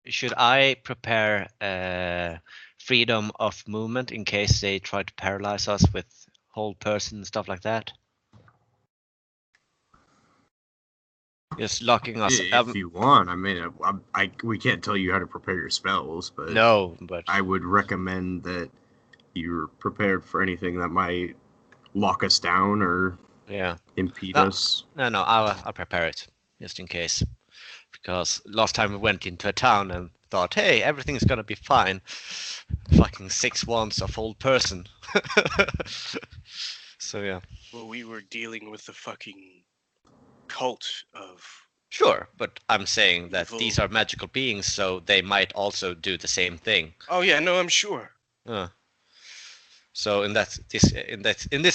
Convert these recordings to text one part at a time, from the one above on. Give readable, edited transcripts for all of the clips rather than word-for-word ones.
should I prepare freedom of movement in case they try to paralyze us with hold person and stuff like that? Just locking us. If you want, I mean, we can't tell you how to prepare your spells, but no, but I would recommend that you're prepared for anything that might lock us down or impede us. No, I'll prepare it just in case, because last time we went into a town and thought, hey, everything's gonna be fine. Fucking 6 wands of old person. So yeah. Well, we were dealing with the fucking cult of. Sure, but I'm saying that these are magical beings, so they might also do the same thing. Oh yeah, no, I'm sure. So in this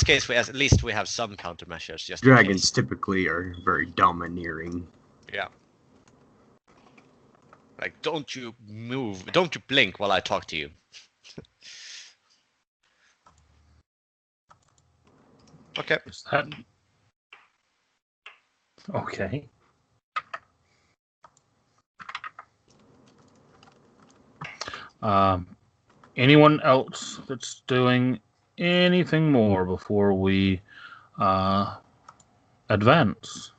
case, at least we have some countermeasures. Just dragons typically are very domineering. Yeah. Like, don't you move, don't you blink while I talk to you. Okay. Okay. Anyone else that's doing anything more before we advance?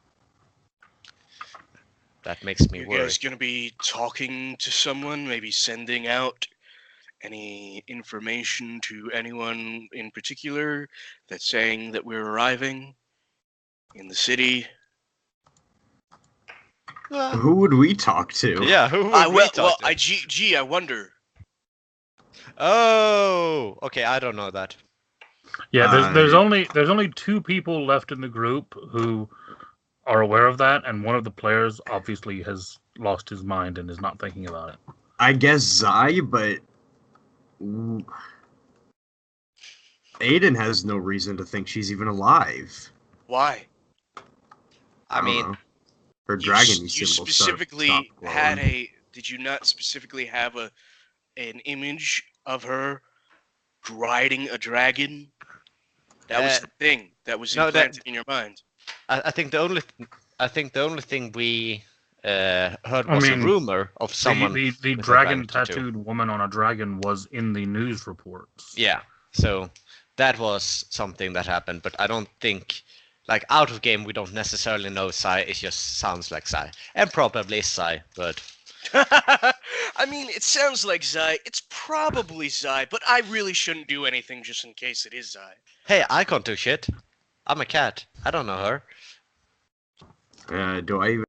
That makes me worry. You guys gonna be talking to someone, maybe sending out any information to anyone in particular that's saying that we're arriving in the city? Who would we talk to? Yeah, who would we talk to? I wonder. Oh, okay, I don't know that. Yeah, there's only 2 people left in the group who are aware of that, and one of the players obviously has lost his mind and is not thinking about it. I guess Zai, but Aiden has no reason to think she's even alive. Why? I mean, know. Her dragon you specifically had a. Did you not specifically have an image of her riding a dragon? That was the thing that was implanted in your mind. I think the only thing we heard was a rumor of someone. The dragon tattooed woman on a dragon was in the news reports. Yeah, so that was something that happened, but I don't think, like, out of game, we don't necessarily know Sai. It just sounds like Sai, and probably Sai, but. I mean, it sounds like Zai. It's probably Zai, but I really shouldn't do anything just in case it is Zai. Hey, I can't do shit. I'm a cat. I don't know her. Do I even...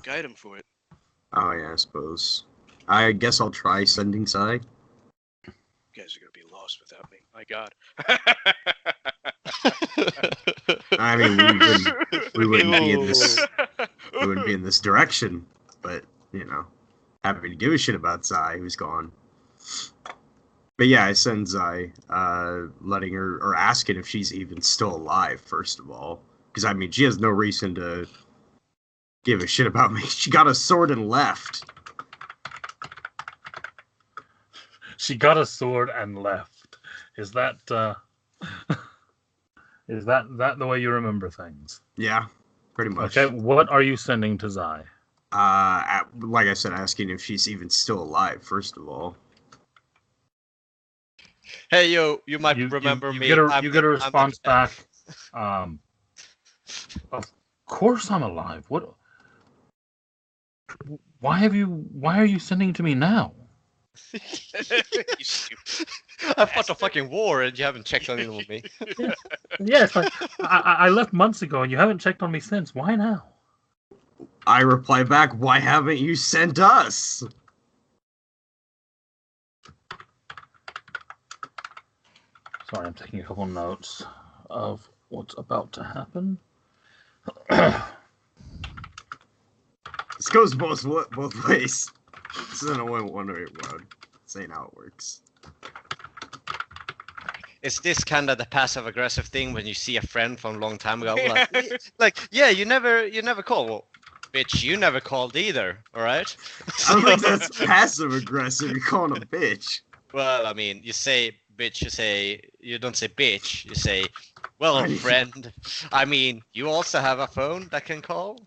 Guide him for it. Oh, yeah, I suppose. I guess I'll try sending Zai. You guys are going to be lost without me. My God. I mean, we wouldn't be in this. We wouldn't be in this direction. But happy to give a shit about Zai, who's gone. But yeah, I send Zai, letting her or asking if she's even still alive. First of all, because I mean, she has no reason to give a shit about me. She got a sword and left. She got a sword and left. Is that? Is that the way you remember things? Yeah, pretty much. Okay, what are you sending to Zai? Like I said, asking if she's even still alive, first of all. Hey, you might remember me. You get a response back. Of course I'm alive. What? Why are you sending to me now? You stupid. I fought a fucking war and you haven't checked on in with me. Yes, I left months ago and you haven't checked on me since. Why now? I reply back, why haven't you sent us? Sorry, I'm taking a couple notes of what's about to happen. This goes both ways. This isn't a one-way road. This ain't how it works. Is this kind of the passive-aggressive thing when you see a friend from a long time ago? Yeah, you never call. Well, bitch, you never called either, alright? I don't think that's passive-aggressive. You're calling a bitch. Well, I mean, you say bitch, you don't say bitch, you say, well, friend, I mean, you also have a phone that can call?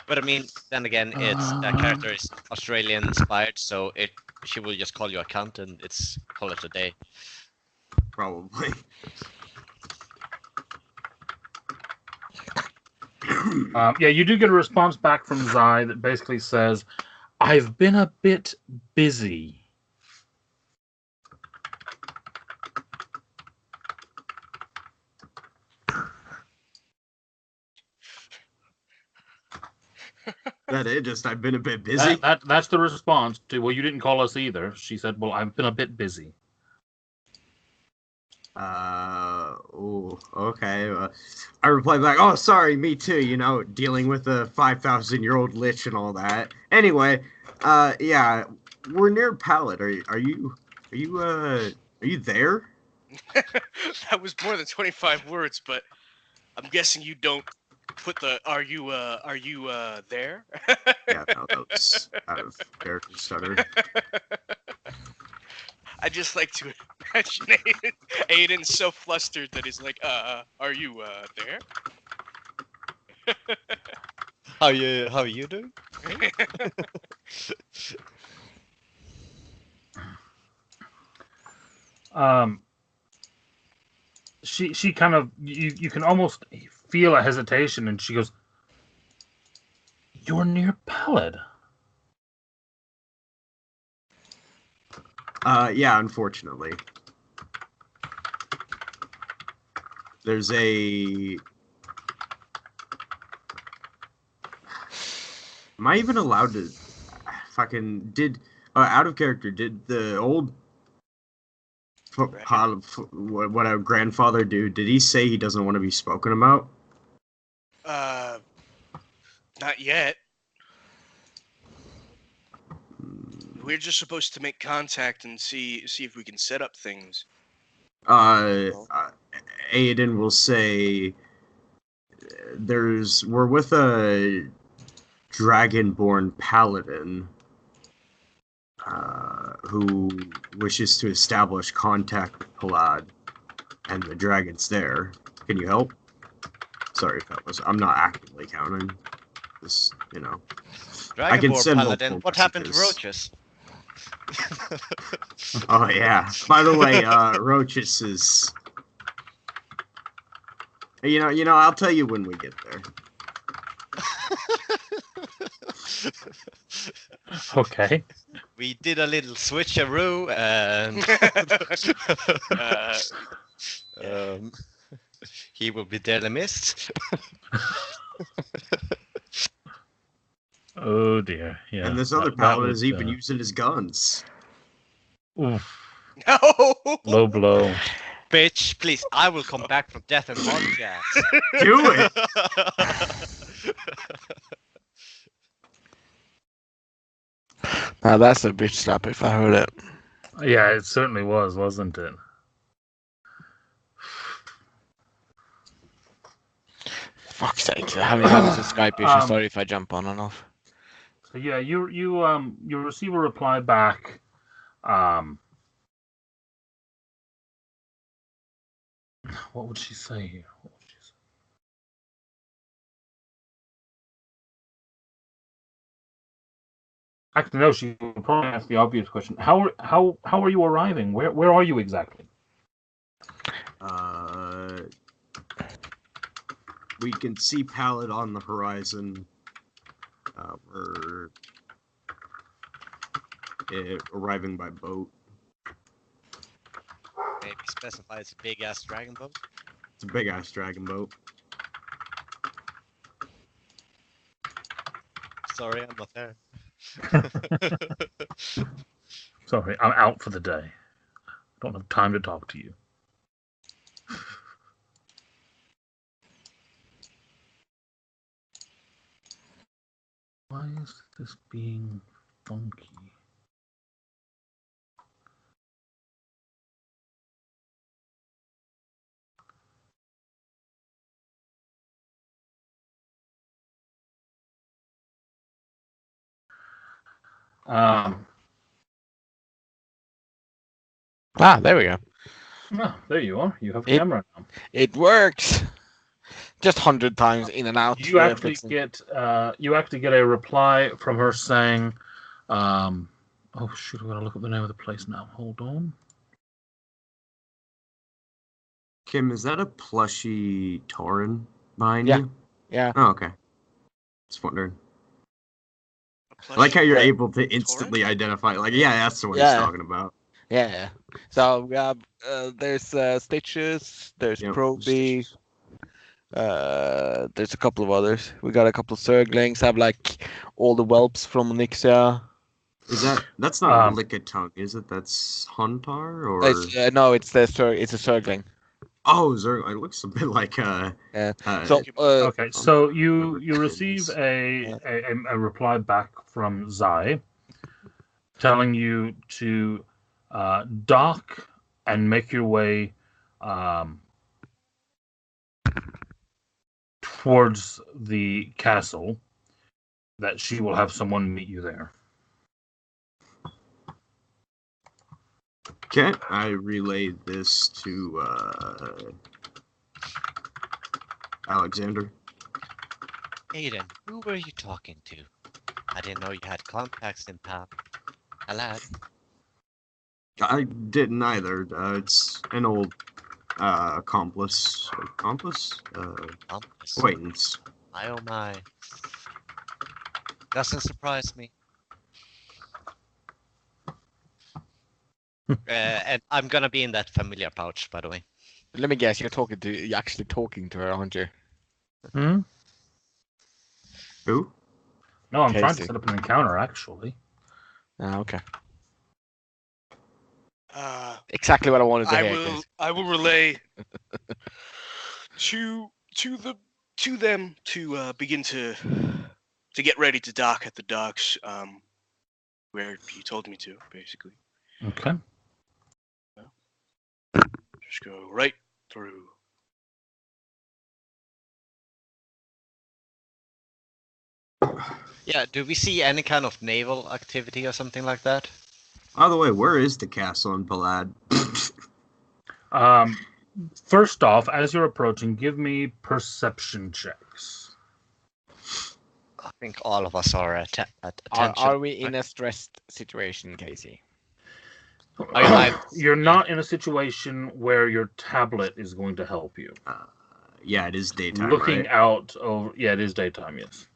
But I mean, then again, that character is Australian inspired, so she will just call you a cunt and call it a day. Probably. Yeah, you do get a response back from Zai that basically says, I've been a bit busy. That it? Just I've been a bit busy? That's the response to, well, you didn't call us either. She said, well, I've been a bit busy. Okay. I replied back, oh, sorry, me too, dealing with a 5,000-year-old lich and all that. Anyway, yeah, we're near Pallet. Are you there? That was more than 25 words, but I'm guessing you don't put the are you there? Yeah, no, that was out of character stutter. I just like to imagine Aiden so flustered that he's like, are you there? How you doing? She kind of, you can almost feel a hesitation, and she goes, you're near Pallet. Yeah, unfortunately. There's a... Am I even allowed to... Fucking... out of character, did the old... What our grandfather do, did he say he doesn't want to be spoken about? Not yet. We're just supposed to make contact and see if we can set up things. Aiden will say, we're with a dragonborn paladin who wishes to establish contact with Palad, and the dragon's there. Can you help? Sorry, fellas, I'm not actively counting. Just, I can send Paladin. What happened to roaches? Oh yeah. By the way, roaches is... I'll tell you when we get there. Okay. We did a little switcheroo, and he will be dearly missed. Oh dear, yeah. And this other paladin is even using his guns. Oof. No! Low blow. Bitch, please, I will come back from death and podcast. Do it! Now that's a bitch slap if I heard it. Yeah, it certainly was, wasn't it? Fuck's sake, having a Skype issue. Sorry if I jump on and off. So yeah, you receive a reply back. What would she say here? Actually, no. She would probably ask the obvious question: How are you arriving? Where are you exactly? We can see Pallet on the horizon. We're arriving by boat. Maybe specify it's a big ass dragon boat. It's a big ass dragon boat. Sorry, I'm not there. Sorry, I'm out for the day. I don't have time to talk to you. Why is this being funky? There we go. There you are. You have a camera now. It works. Just 100 times in and out. You actually get a reply from her saying, "Oh shoot, I gotta look up the name of the place now. Hold on." Kim, is that a plushy Tauren behind Yeah. you? Yeah. Oh, okay. Just wondering. I like how you're able to instantly identify. Like, yeah, that's the one he's talking about. Yeah. So we have there's Stitches, there's Proby, there's a couple of others. We got a couple of Zerglings. Have like all the whelps from Onyxia. Is that's not Lickitung, is it? That's Huntar or no, it's a Zergling. Oh, Zerg. It looks a bit like okay, so you receive a reply back from Zai telling you to dock and make your way towards the castle. That she will have someone meet you there. Okay, I relayed this to Alexander. Aiden, who were you talking to? I didn't know you had contacts in town. Lad. I didn't either. It's an old accomplice. Acquaintance. My oh my. Doesn't surprise me. And I'm gonna be in that familiar pouch, by the way. Let me guess, you're actually talking to her, aren't you? Hmm? Who? No, I'm trying to set up an encounter, actually. Okay. Exactly what I wanted to hear. I will relay to them to begin to get ready to dock at the docks, where he told me to, basically. Okay. Just go right through. Yeah, do we see any kind of naval activity or something like that? By the way, where is the castle in Balad? First off, as you're approaching, give me perception checks. I think all of us are at attention. Are we in a stressed situation, Casey? You're not in a situation where your tablet is going to help you. Yeah, it is daytime. Looking right? out over, yeah, it is daytime. Yes.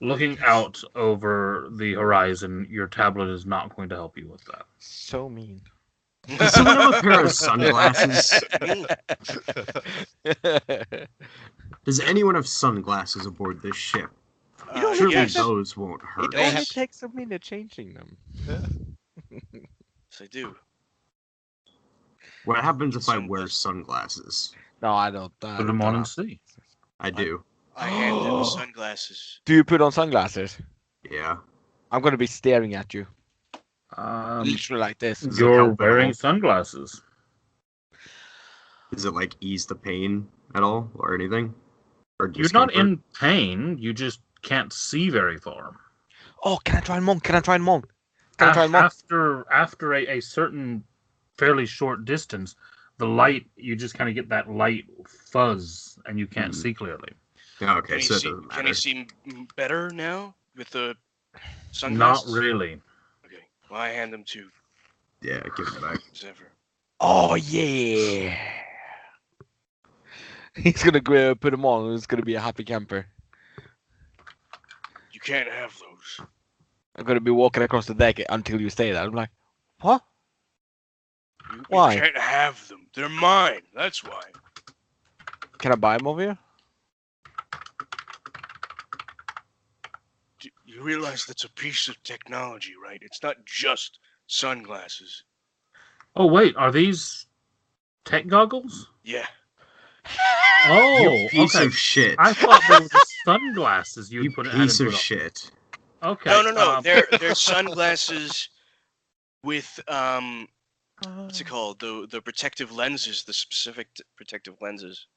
Looking out over the horizon, your tablet is not going to help you with that. So mean. Does someone have a pair of sunglasses? Does anyone have sunglasses aboard this ship? Surely those won't hurt. It only takes a minute changing them. Yes, I do. What happens if I wear sunglasses? No, I don't. Put them on and see. I do. I hand him sunglasses. Do you put on sunglasses? Yeah. I'm going to be staring at you. Literally like this. You're wearing sunglasses. Does it like ease the pain at all or anything? Or you're not in pain. You just can't see very far. Oh, can I try and monk? After a certain fairly short distance, the light, you just kind of get that light fuzz and you can't see clearly. Okay, so it doesn't matter. Can you see better now with the sunglasses? Not really. Okay, well, I hand them to... Yeah, give it back. Zephyr. Oh, yeah! He's going to put them on. He's going to be a happy camper. You can't have those. I'm going to be walking across the deck until you say that. I'm like, what? Why? You can't have them. They're mine. That's why. Can I buy them over here? You realize that's a piece of technology, right? It's not just sunglasses. Oh, wait. Are these tech goggles? Yeah. Oh, you piece of shit. I thought they were sunglasses you put piece of shit. Okay. No. They're sunglasses with what's it called? The protective lenses, the specific protective lenses.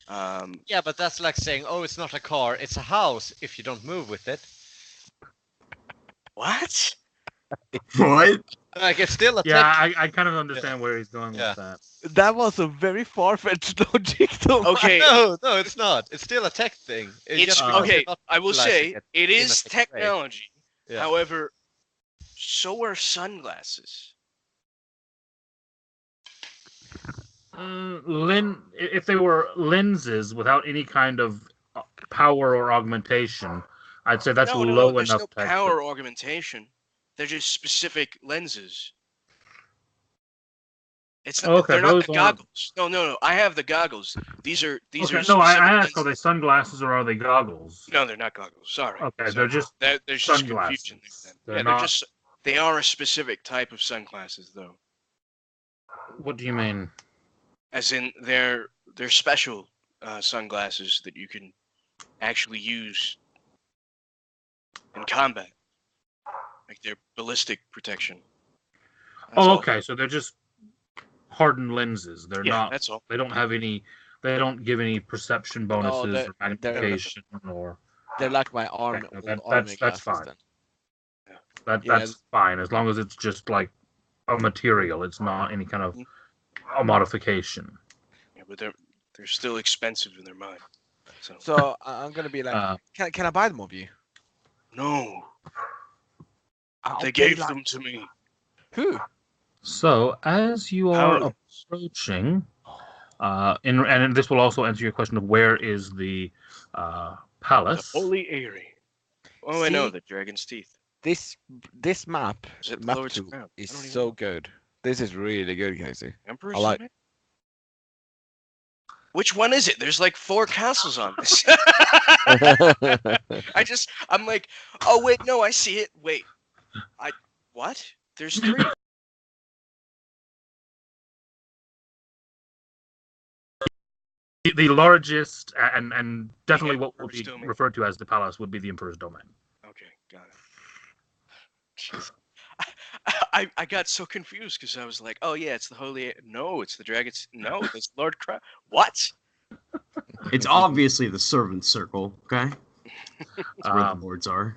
Yeah, but that's like saying, oh, it's not a car, it's a house if you don't move with it. What? What? Like it's still a Yeah, tech. I kind of understand where he's going Yeah. with that. That was a very far-fetched logic, though. Okay. No, it's not. It's still a tech thing. It's just because okay. you're not I will utilizing say it in a is tech way. technology. Yeah. However, so are sunglasses. If they were lenses without any kind of power or augmentation, I'd say that's No, low there's enough no tech. power augmentation. They're just specific lenses. It's not, Okay, they're not those the are- goggles. No. I have the goggles. These are Okay, specific no, I asked, are lenses. they sunglasses or are they goggles? No, they're not goggles. Sorry. Okay, Sorry. they're just there's just sunglasses. confusion there. They're Yeah, not. they are a specific type of sunglasses, though. What do you mean? As in, they're special sunglasses that you can actually use in combat, like they're ballistic protection. That's all. Okay, so they're just hardened lenses. They're Yeah, not. that's all. They don't have any. They don't give any perception bonuses they're- or magnification or. They're like my army That's glasses. fine. Yeah. That's fine as long as it's just like a material. It's not any kind of a modification. Yeah, but they're still expensive in their mind. So I'm gonna be like, can I buy them of you? No, I'll they pay gave like- them to me. Who? So as you are Paladins. approaching, and this will also answer your question of where is the palace. The Holy Eyrie. Oh, I know, See? the dragon's teeth. This map, Is it map lower to 2 ground? I is don't even so know. good. This is really good, Casey. Emperor's I like- Summit? Which one is it? There's like 4 castles on this. I'm like, oh wait, no, I see it. Wait, what? There's 3. The largest and definitely what would Emperor's be Domain. referred to as the palace would be the Emperor's Domain. Okay, got it. Jeez. I got so confused because I was like, oh yeah, it's the Holy. No, it's the Dragon's. No, it's Lord Crown. What? It's obviously the servant circle, okay? That's where the lords are.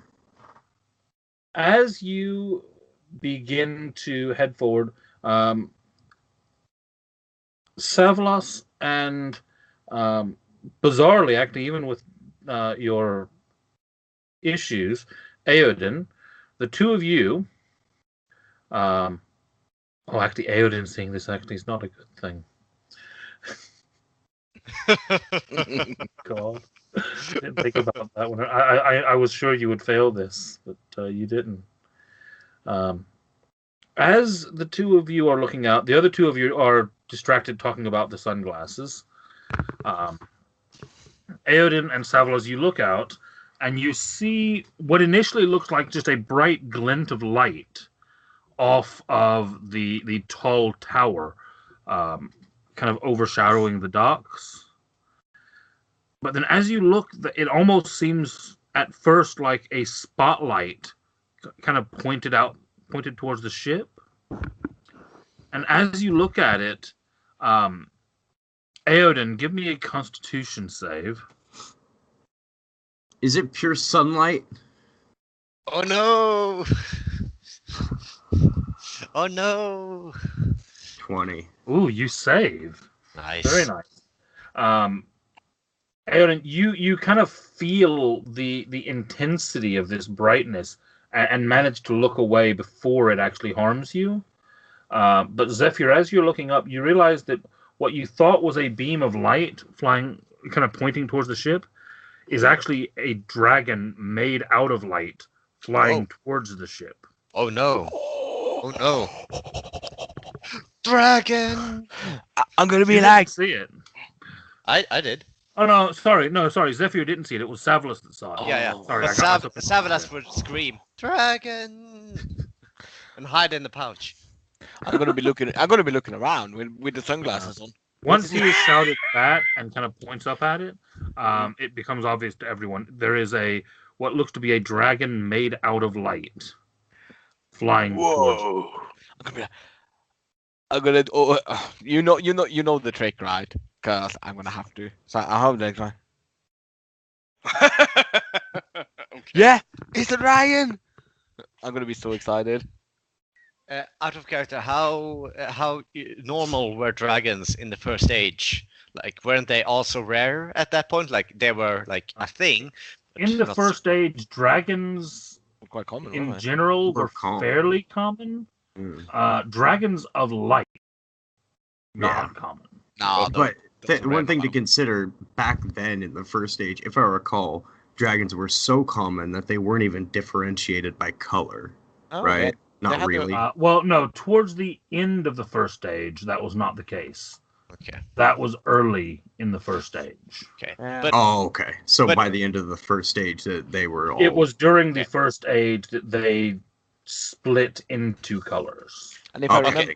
As you begin to head forward, Savlos and bizarrely, actually, even with your issues, Aodin, the two of you. Actually, Aodin seeing this actually is not a good thing. God, didn't think about that one. I was sure you would fail this, but you didn't. As the two of you are looking out, the other two of you are distracted talking about the sunglasses. Aodin and Savlos, you look out and you see what initially looks like just a bright glint of light off of the tall tower, kind of overshadowing the docks. But then as you look, it almost seems at first like a spotlight kind of pointed towards the ship. And as you look at it, Aodin, give me a Constitution save. Is it pure sunlight? Oh no! Oh no! 20. Ooh, you save. Nice. Very nice. Aodin, you kind of feel the intensity of this brightness and manage to look away before it actually harms you. But Zephyr, as you're looking up, you realize that what you thought was a beam of light flying, kind of pointing towards the ship, is actually a dragon made out of light flying towards the ship. Oh no! Oh no! Dragon! I'm gonna be You like, didn't see it. I did. Oh no, sorry. Zephyr didn't see it. It was Savlos that saw it. Yeah. Sorry, But I got myself- Savalas would scream, "Dragon!" and hide in the pouch. I'm gonna be looking around with the sunglasses on. Once he shouted that and kind of points up at it, it becomes obvious to everyone there is what looks to be a dragon made out of light flying towards. Whoa! I'm gonna. Oh, you know the trick, right? Cause I'm gonna have to. So I have the guy. Okay. Yeah, it's a dragon. I'm gonna be so excited. Out of character, how normal were dragons in the first age? Like, weren't they also rare at that point? Like, they were like a thing. In the first age, dragons Quite common, in weren't they? general Were were common. fairly common. Mm. Dragons of light, not Yeah. uncommon. No, But those are one thing to rare. consider back then in the first age, if I recall, dragons were so common that they weren't even differentiated by color, Oh, right? yeah. Not had to- really. Well, no, towards the end of the first stage, that was not the case. Okay. That was early in the first stage. Okay. Yeah. But Oh, okay. So but- by the end of the first stage, that they were all. It was during the Yeah. first age that they split into colors. And if Okay. I remember,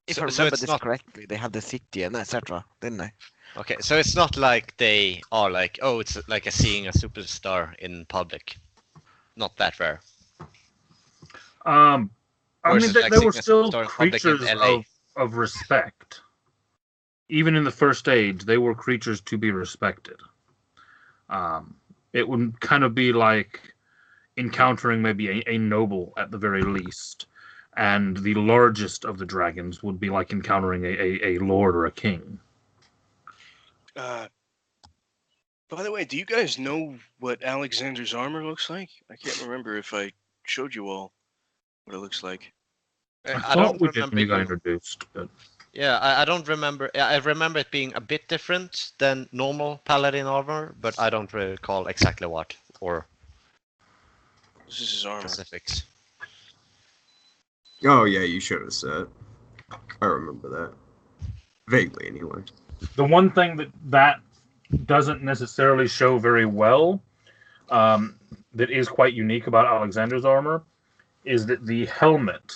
if So- I so remember it's this not- correctly, they had the city and etc. Didn't they? Okay, so it's not like they are like, oh, it's like seeing a superstar in public. Not that rare. I Or is mean, it they, like they were seeing a still superstar in public in creatures LA? of respect. Even in the first age, they were creatures to be respected. It would kind of be like encountering maybe a noble at the very least. And the largest of the dragons would be like encountering a lord or a king. By the way, do you guys know what Alexander's armor looks like? I can't remember if I showed you all what it looks like. I I thought don't we did remember when you got you. introduced, but Yeah, I don't remember. I remember it being a bit different than normal paladin armor, but I don't recall exactly what or This is his armor. specifics. Oh yeah, you showed us that. I remember that vaguely, anyway. the one thing that doesn't necessarily show very well, that is quite unique about Alexander's armor, is that the helmet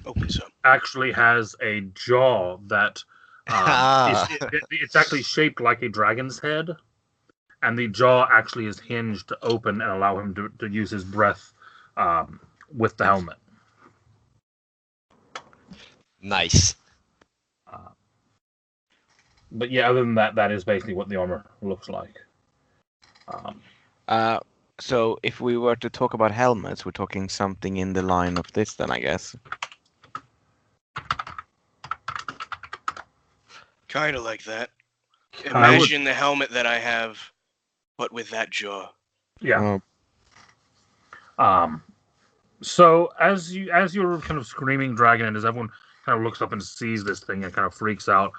Open this up. actually has a jaw that it's actually shaped like a dragon's head, and the jaw actually is hinged to open and allow him to use his breath with the helmet. Nice. But yeah, other than that, that is basically what the armor looks like. So if we were to talk about helmets, we're talking something in the line of this, then I guess. Kind of like that. Imagine the helmet that I have, but with that jaw. Yeah. So as you're kind of screaming dragon, and as everyone kind of looks up and sees this thing and kind of freaks out,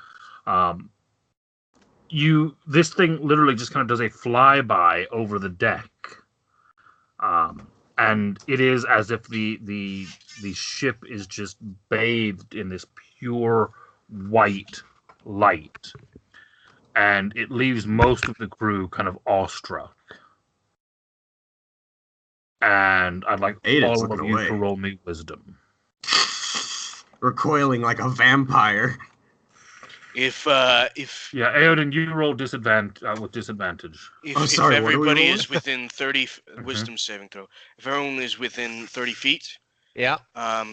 this thing literally just kind of does a flyby over the deck, and it is as if the ship is just bathed in this pure white light, and it leaves most of the crew kind of awestruck. And I'd like Aiden's all of looking you away. to roll me wisdom. Recoiling like a vampire. If Yeah, Aoden, you roll with disadvantage. Oh, sorry, if what are we everybody rolling? is within 30 wisdom saving throw, if everyone is within 30 feet, Yeah.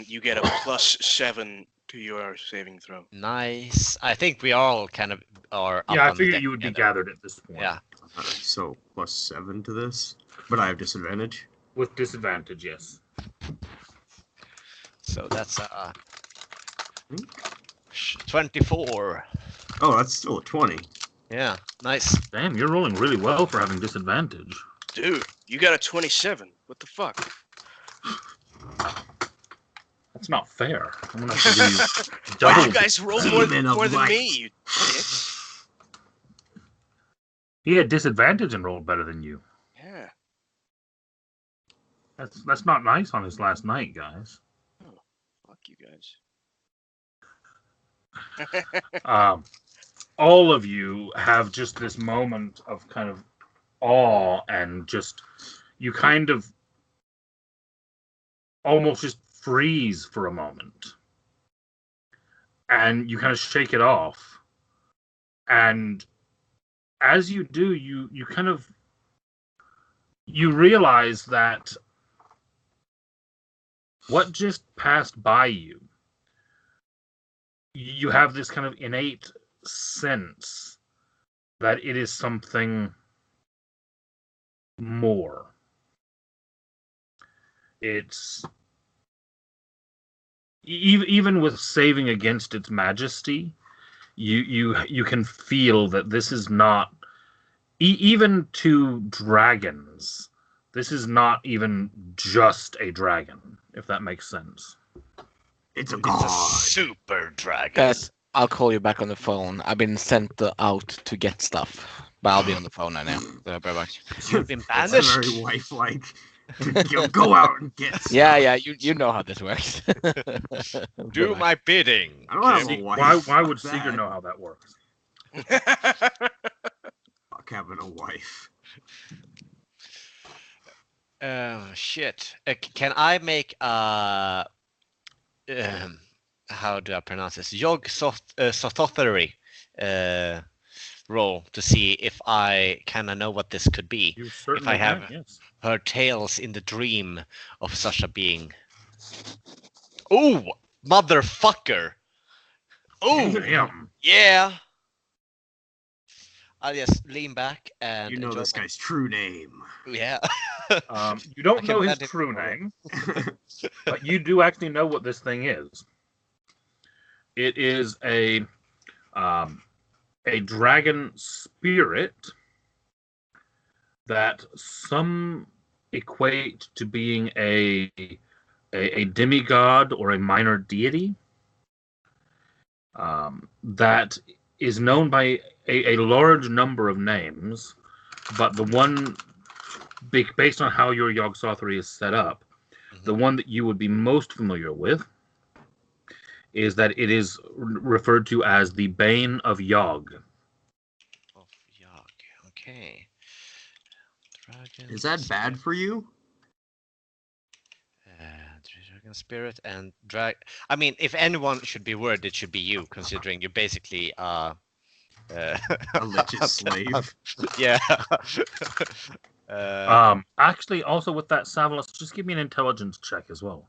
you get a +7 to your saving throw. Nice. I think we all kind of are up Yeah, I on the figured deck you would be together. gathered at this point. Yeah. So +7 to this, but I have disadvantage. With disadvantage, yes. So that's 24. Oh, that's still a 20. Yeah, nice. Damn, you're rolling really well for having disadvantage. Dude, you got a 27. What the fuck? That's not fair. I'm gonna have to give you Why'd double. you guys roll Demon of more than light. me, you idiots? He had disadvantage and rolled better than you. Yeah. That's not nice on his last night, guys. Fuck you guys. All of you have just this moment of kind of awe, and just you kind of almost just freeze for a moment, and you kind of shake it off, and as you do, you realize that what just passed by you, you have this kind of innate sense that it is something more. it's even with saving against its majesty, you can feel that this is not even to dragons. This is not even just a dragon, if that makes sense. It's a It's god. a super dragon. Guys, I'll call you back on the phone. I've been sent out to get stuff, but I'll be on the phone now. Bye bye. You've been It's banished. very wife-like. Go out and get stuff. Yeah, you know how this works. Do my bidding. I don't have a wife. Why would Fuck Seeger that. know how that works? Fuck having a wife. Shit. Can I make how do I pronounce this? Yog Sothothery roll to see if I kind of know what this could be. You If certainly I have can, yes. heard tales in the dream of such a being. Oh, motherfucker! Oh, Damn. yeah. I'll just lean back and You know enjoy this guy's true name. Yeah. You don't I can know his bet it- true name, but you do actually know what this thing is. It is a dragon spirit that some equate to being a demigod or a minor deity that is known by a large number of names, but the one, based on how your Yog Sothory is set up, the one that you would be most familiar with is that it is referred to as the Bane of Yog. Of Yog. Okay. Dragon Is that bad for you? Dragon spirit and drag. I mean, if anyone should be worried, it should be you, considering you're basically A lich's slave. yeah. Actually, also with that, Savalos, just give me an intelligence check as well.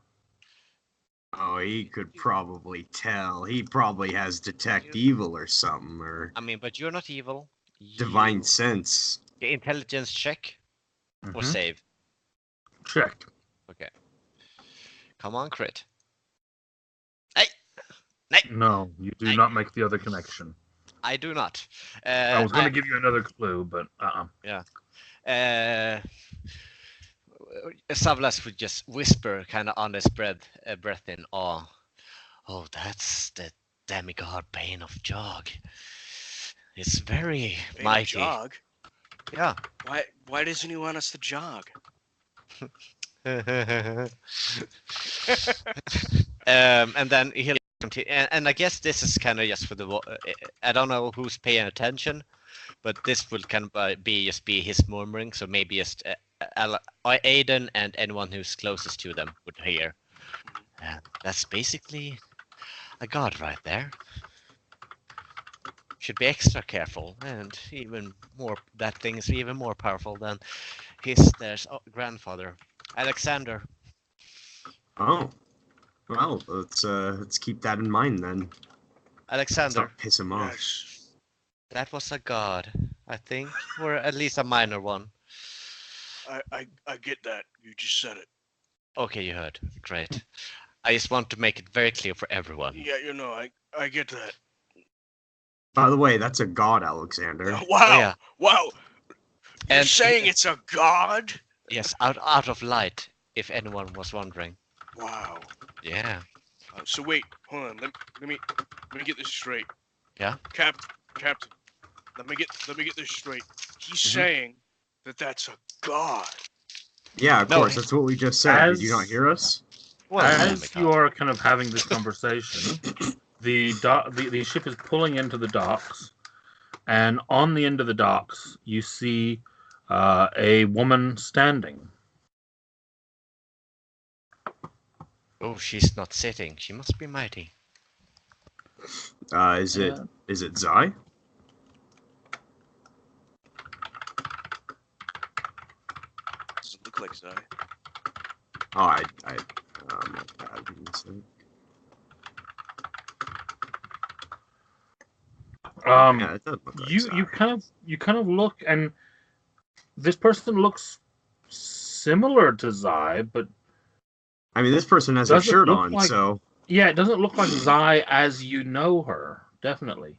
Oh, he could probably tell. He probably has detect evil or something, or I mean, but you're not evil. divine You- sense. Intelligence check or Mhm. save. Check. Okay. Come on, crit. No, you do not make the other connection. I do not. I was going to give you another clue, but Savlas would just whisper, kind of on his breath in awe. Oh, that's the demigod Bane of Jog. It's very Bane of mighty. Jog? Yeah. Why doesn't he want us to jog? And then he'll continue, and I guess this is kind of just for the. I don't know who's paying attention, but this will kind of be his murmuring. So maybe just Aiden and anyone who's closest to them would hear. That's basically a god right there. Should be extra careful, and even more. That thing is even more powerful than their grandfather, Alexander. Oh, well, let's keep that in mind then. Let's Alexander, not piss him off. Yes. that was a god, I think, or at least a minor one. I get that. You just said it. Okay, you heard. Great. I just want to make it very clear for everyone. Yeah, I get that. By the way, that's a god, Alexander. Wow. Oh, yeah. Wow. You're And- saying it's a god? Yes, out of light, if anyone was wondering. Wow. Yeah. So wait, hold on. Let me get this straight. Yeah? Captain. Let me get this straight. He's Mm-hmm. saying that that's a god. Yeah, of No. course. That's what we just said. Did you As- not hear us? Well, as you are kind of having this conversation, the ship is pulling into the docks, and on the end of the docks, you see a woman standing. Oh, she's not sitting. She must be mighty. Is it Zai? Doesn't look like Zai. Oh, my bad. Give me a sec. Yeah, it does look like Zai. You kind of look, and this person looks similar to Zai, but I mean, this person has a Doesn't shirt look on, like- so Yeah, it doesn't look like Zai as you know her. Definitely.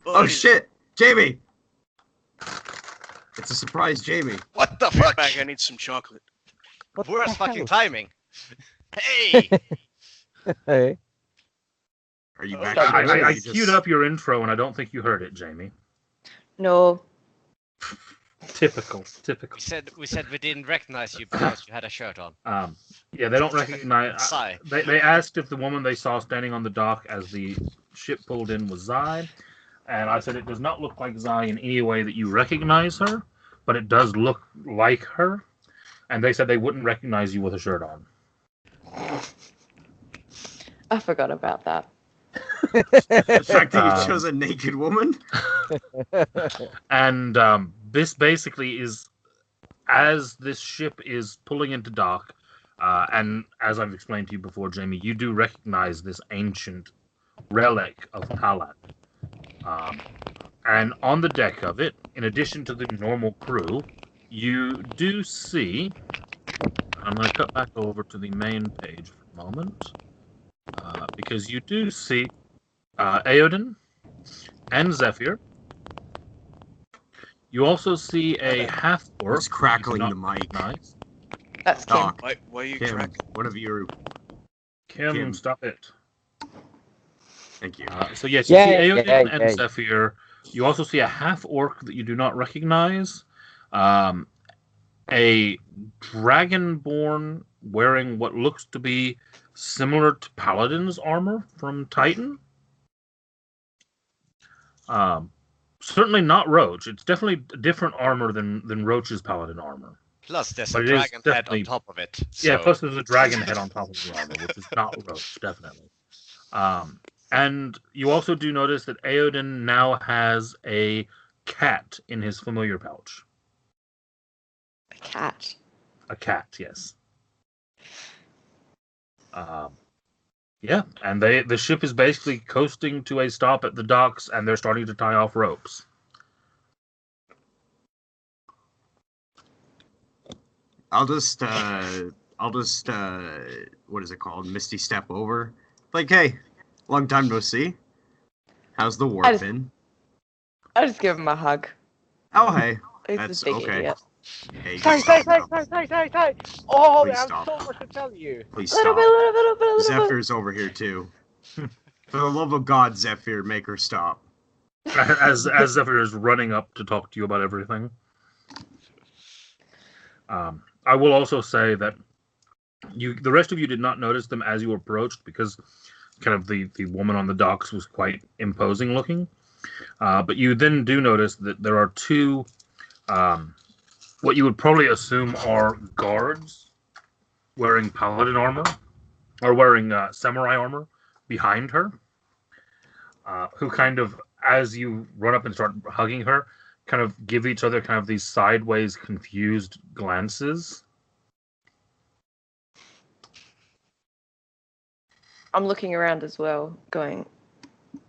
oh shit, Jamie! It's a surprise, Jamie. What the Wait fuck? back, I need some chocolate. What the Worst fucking hell? timing. Hey! Hey. Are you Oh, back? I- already? I You queued just- up your intro, and I don't think you heard it, Jamie. No. Typical. We said we didn't recognize you because you had a shirt on. Yeah, they don't recognize. Zai. They asked if the woman they saw standing on the dock as the ship pulled in was Zai, and I said it does not look like Zai in any way that you recognize her, but it does look like her. And they said they wouldn't recognize you with a shirt on. I forgot about that. The fact that you Um, chose a naked woman? And this basically is as this ship is pulling into dock, and as I've explained to you before, Jamie, you do recognize this ancient relic of Palat. And on the deck of it, in addition to the normal crew, you do see. I'm going to cut back over to the main page for a moment, because you do see Aoden and Zephyr. You also see a half-orc. Who's crackling you the do mic? not recognize. That's Kim. Doc, Why are you Kim, cracking? one of you. Kim, stop it. Thank you. So yes, you see Aoden yeah, and yeah. Zephyr. You also see a half-orc that you do not recognize. A dragonborn wearing what looks to be similar to Paladin's armor from Titan. Certainly not Roach. It's definitely different armor than Roach's Paladin armor. Plus, there's But a it is dragon head on definitely- top of it. Yeah, So plus there's a dragon head on top of the armor, which is not Roach, definitely. And you also do notice that Aoden now has a cat in his familiar pouch. A cat. A cat, yes. Yeah, and the ship is basically coasting to a stop at the docks, and they're starting to tie off ropes. I'll just what is it called? Misty step over. Like, hey, long time no see. How's the war I just- been? I'll just give him a hug. Oh, hey. He's That's a big okay. idiot. Hey, you Sorry. can stop now. Oh, Please I have stop. so much to tell you. Please A little stop. bit, a little bit. Zephyr's over here too. For the love of God, Zephyr, make her stop. As Zephyr is running up to talk to you about everything. I will also say that the rest of you did not notice them as you approached because kind of the woman on the docks was quite imposing looking. But you then do notice that there are two, what you would probably assume are guards wearing paladin armor, or wearing samurai armor behind her, who kind of, as you run up and start hugging her, kind of give each other kind of these sideways confused glances. I'm looking around as well, going,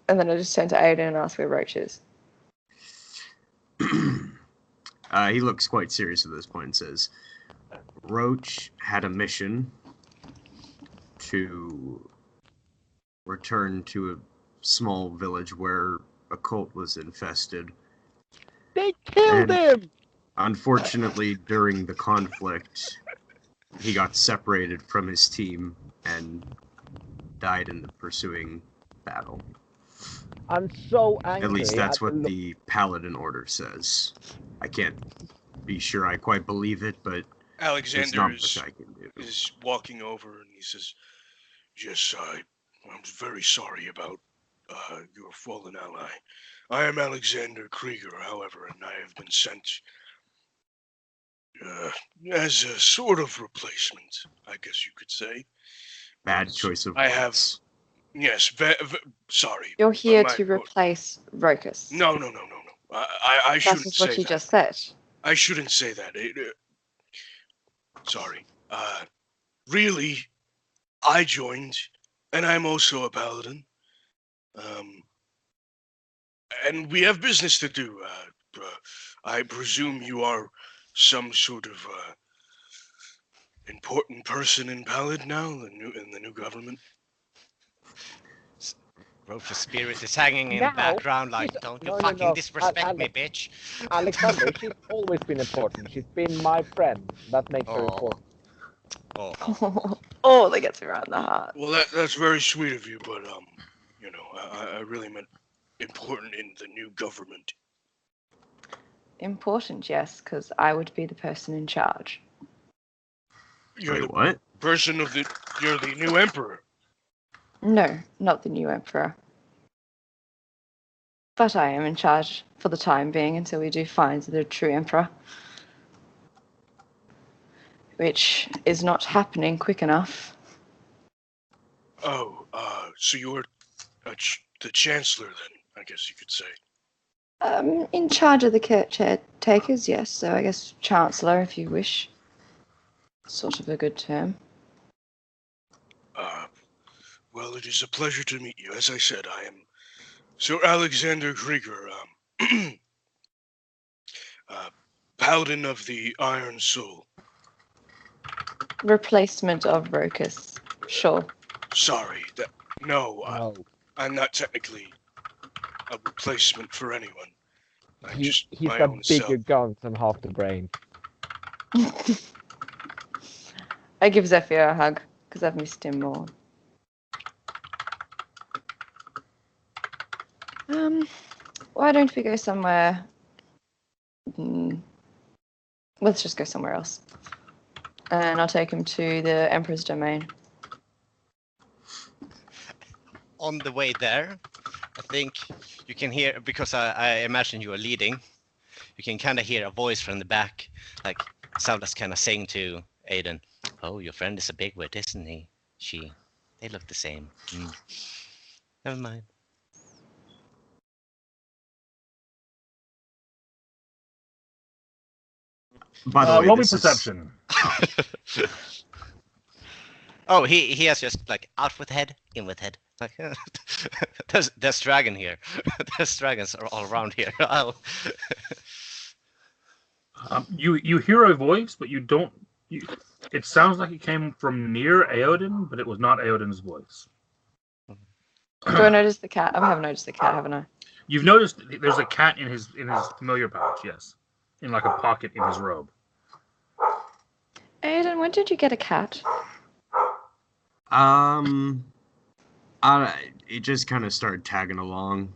and then I just turn to Aiden and ask where Roach is. He looks quite serious at this point and says, Roach had a mission to return to a small village where a cult was infested. They killed him. Unfortunately, during the conflict, he got separated from his team and died in the pursuing battle. I'm so angry. At least that's at what the the Paladin Order says. I can't be sure I quite believe it, but there's Alexander not much I can do. is walking over and he says, "Yes, I'm very sorry about your fallen ally. I am Alexander Krieger, however, and I have been sent as a sort of replacement, I guess you could say. Bad choice of I have- words. Yes, sorry. You're here my to fault. replace Rokus. No. I That's shouldn't just say what you that. just said. I shouldn't say that. Sorry. Really, I joined, and I'm also a paladin. And we have business to do. I presume you are some sort of important person in Pallid now, in the new government. Roach's spirit is hanging in the Now, background like, she's- don't you no, fucking no. disrespect me, bitch. Alexander, she's always been important. She's been my friend. That makes her Oh. important. Oh. Oh, that gets me around the heart. Well, that's very sweet of you, but I really meant important in the new government. Important, yes, because I would be the person in charge. You're Wait, the what? you're the new emperor. No, not the new emperor. But I am in charge for the time being until we do find the true emperor. Which is not happening quick enough. Oh, so you're the chancellor then, I guess you could say. In charge of the caretakers, yes, so I guess chancellor if you wish. Sort of a good term. Well, it is a pleasure to meet you. As I said, I am Sir Alexander Krieger, Paladin of the Iron Soul. Replacement of Rokus. Sure. Sorry, no, No. I'm not technically a replacement for anyone. He's my got own bigger self. guns and half the brain. I give Zephyr a hug, because I've missed him more. Why don't we go somewhere? Let's just go somewhere else. And I'll take him to the Emperor's domain. On the way there, I think you can hear, because I imagine you are leading, you can kind of hear a voice from the back, like sound that's kind of saying to Aiden, "Oh, your friend is a bigwit, isn't he? They look the same. Never mind." By the way, roll me this is- perception. Oh, he has just like out with head, in with head. Like there's dragon here. There's dragons are all around here. You hear a voice, but you don't. It sounds like it came from near Aodin, but it was not Aodin's voice. Do I notice the cat? I haven't noticed the cat, haven't I? You've noticed there's a cat in his familiar pouch, yes, in like a pocket in his robe. Aiden, when did you get a cat? It just kind of started tagging along.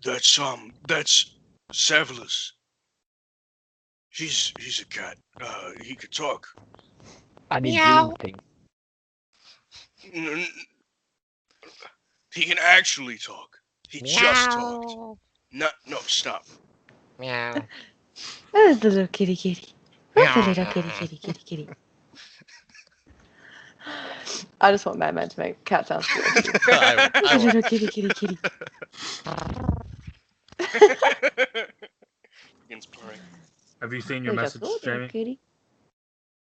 That's Savulus. He's a cat. He could talk. And he Meow. dream things. He can actually talk. He just talked. No, stop. Meow. Where's the little kitty kitty? Where's the little kitty kitty kitty? I just want Madman to make cat sounds. I The little kitty kitty kitty. Begins purring. Have you seen your Look at message, the little Jamie? kitty.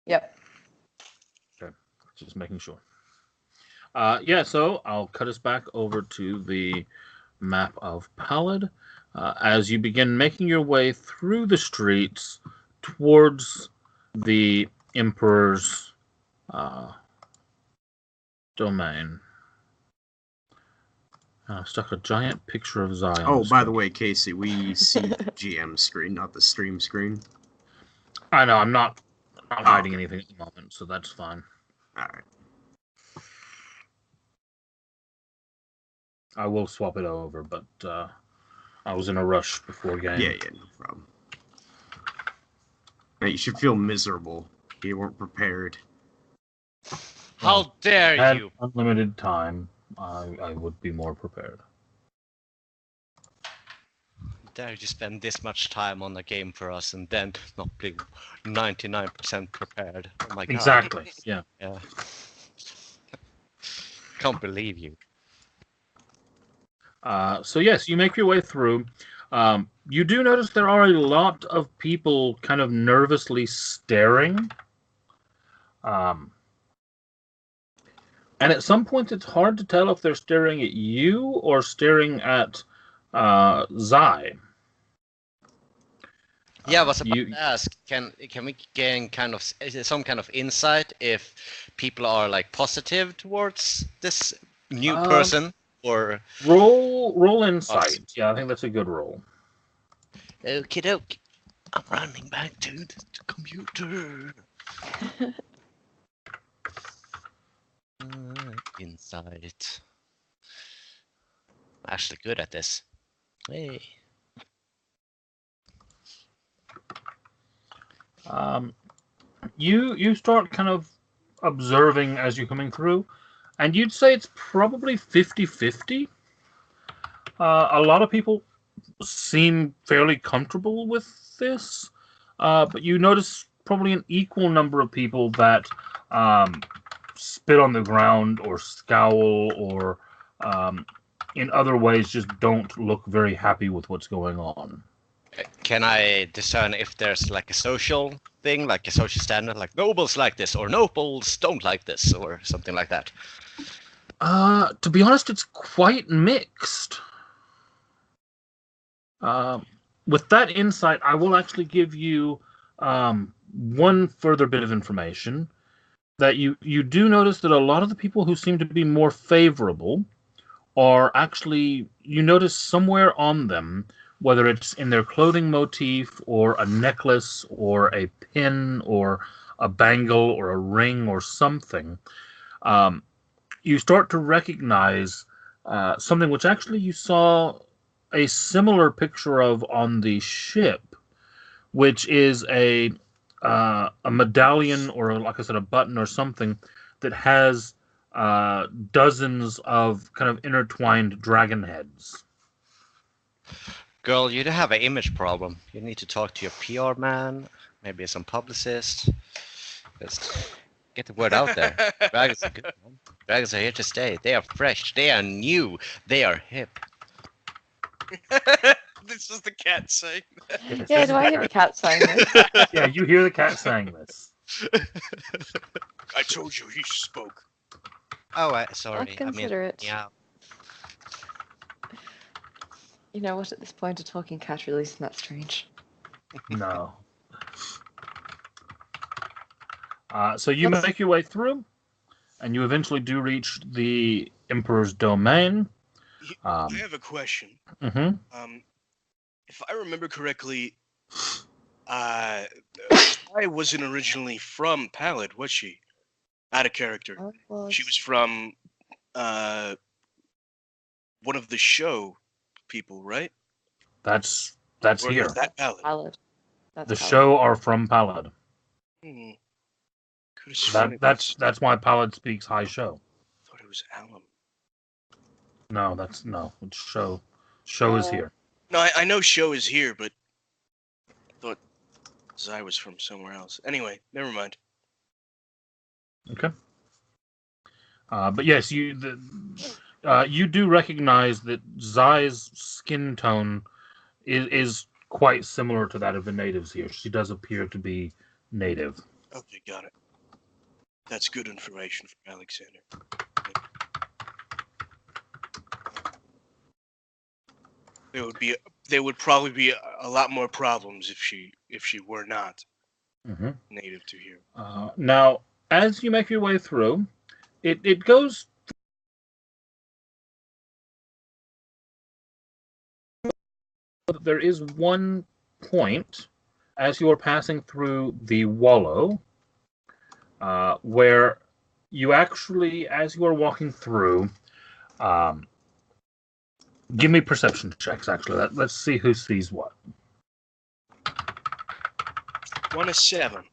Yep. Okay, just making sure. So I'll cut us back over to the map of Pallid. As you begin making your way through the streets towards the Emperor's domain. Stuck a giant picture of Zion. Oh, by the way, Casey, we see the GM screen, not the stream screen. I know, I'm not hiding anything at the moment, so that's fine. All right. I will swap it over, but I was in a rush before game. Yeah, no problem. Now, you should feel miserable. You weren't prepared. How dare Had you? unlimited time, I would be more prepared. Dare you spend this much time on a game for us and then not be 99% prepared? Oh my god. Exactly. Yeah. Yeah. Can't believe you. So yes, you make your way through. You do notice there are a lot of people kind of nervously staring. And at some point, it's hard to tell if they're staring at you or staring at Zai. Yeah, I was about to ask, can we gain kind of some kind of insight if people are like positive towards this new person, or roll insight? Yeah, I think that's a good roll. Okie doke. I'm running back to the computer. Insight. I'm actually good at this. Hey. You start kind of observing as you're coming through, and you'd say it's probably 50-50. A lot of people seem fairly comfortable with this, but you notice probably an equal number of people that spit on the ground or scowl or in other ways just don't look very happy with what's going on. Can I discern if there's like a social thing, like a social standard, like nobles like this or nobles don't like this or something like that? To be honest, it's quite mixed. With that insight, I will actually give you one further bit of information, that you do notice that a lot of the people who seem to be more favorable are actually, you notice somewhere on them, whether it's in their clothing motif or a necklace or a pin or a bangle or a ring or something, you start to recognize something which actually you saw a similar picture of on the ship, which is a medallion or, like I said, a button or something that has dozens of kind of intertwined dragon heads. Girl, you do have an image problem. You need to talk to your PR man, maybe some publicist. Just get the word out there. Dragons are good. Dragons are here to stay. They are fresh. They are new. They are hip. This is the cat saying that. Yes, Yeah, do I hear the cat saying this? Yeah, you hear the cat saying this. I told you he spoke. Oh, sorry. I'll consider it. Yeah. You know what, at this point, a talking cat really isn't that strange. No. So you make your way through, and you eventually do reach the Emperor's domain. I have a question. Mm-hmm. If I remember correctly, I wasn't originally from Pallid, was she? Out of character. She was from one of the show people, right? That's Or here. is that Pallid? Pallid. The show are from Pallid. Could have sworn That's why Pallid speaks high show. Thought it was Alum. No, it's show. Show is here. No, I know show is here, but I thought Zai was from somewhere else. Anyway, never mind. Okay. But yes, you do recognize that Zai's skin tone is quite similar to that of the natives here. She does appear to be native. Okay, got it. That's good information for Alexander. There would probably be a lot more problems if she were not native to here. Now, as you make your way through, it goes. There is one point as you are passing through the wallow where you actually, as you are walking through, give me perception checks, actually. Let's see who sees what. 1 is 7.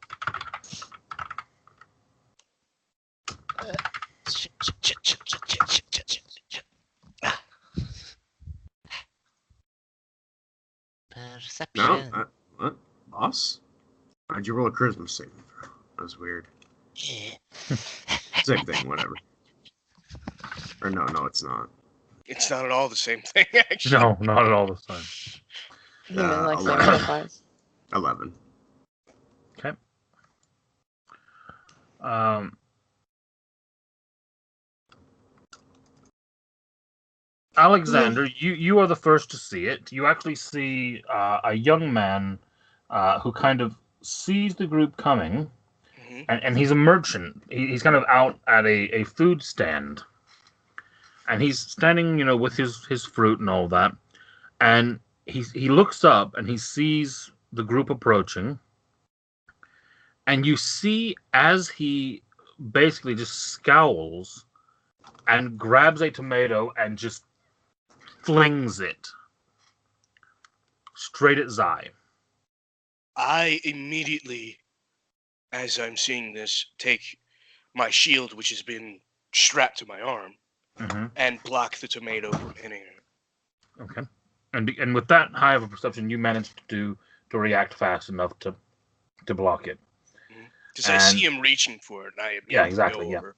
Perception. No? What? Boss? Why'd you roll a charisma saving throw? That was weird. Yeah. Same thing, whatever. Or no, it's not. It's not at all the same thing, actually. No, not at all the same. Human like 11. 11. Okay. Alexander, you are the first to see it. You actually see a young man who kind of sees the group coming, Mm-hmm. and he's a merchant. He's kind of out at a food stand, and he's standing, with his fruit and all that, and he looks up and he sees the group approaching, and you see as he basically just scowls and grabs a tomato and just flings it straight at Zai. I immediately, as I'm seeing this, take my shield, which has been strapped to my arm, and block the tomato from hitting her. Okay. And with that high of a perception, you managed to react fast enough to block it. Because I see him reaching for it, and I immediately go over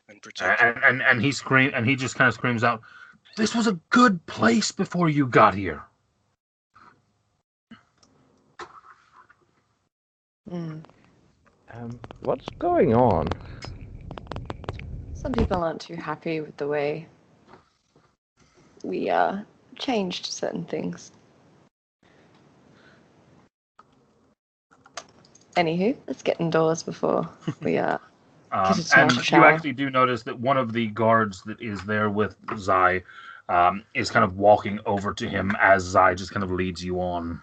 and protect him. And he just kind of screams out, "This was a good place before you got here." What's going on? Some people aren't too happy with the way we changed certain things. Anywho, let's get indoors before we get a and shower. you actually do notice that one of the guards that is there with Zai is kind of walking over to him as Zai just kind of leads you on.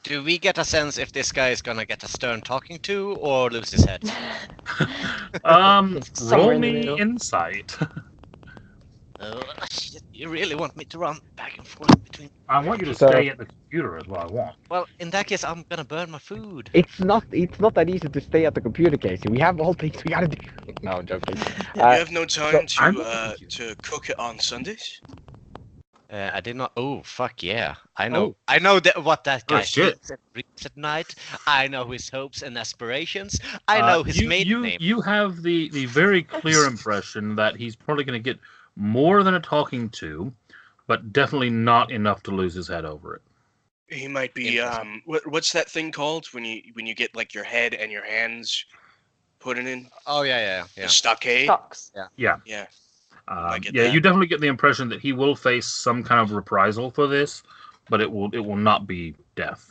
Do we get a sense if this guy is gonna get a stern talking to or lose his head? Roll me insight. Oh, shit, you really want me to run back and forth between... I want you to stay at the computer is what I want. Well, in that case, I'm gonna burn my food. It's not that easy to stay at the computer, Casey. We have all things we gotta do. No, I'm joking. You have no time to cook it on Sundays? I did not. Oh, fuck yeah! I know. I know what that guy thinks and reads at night. I know his hopes and aspirations. I know his maiden name. You have the very clear impression that he's probably going to get more than a talking to, but definitely not enough to lose his head over it. He might be. What's that thing called when you get like your head and your hands put in? Oh yeah. The stockade. Stocks. Yeah. You definitely get the impression that he will face some kind of reprisal for this, but it will not be death.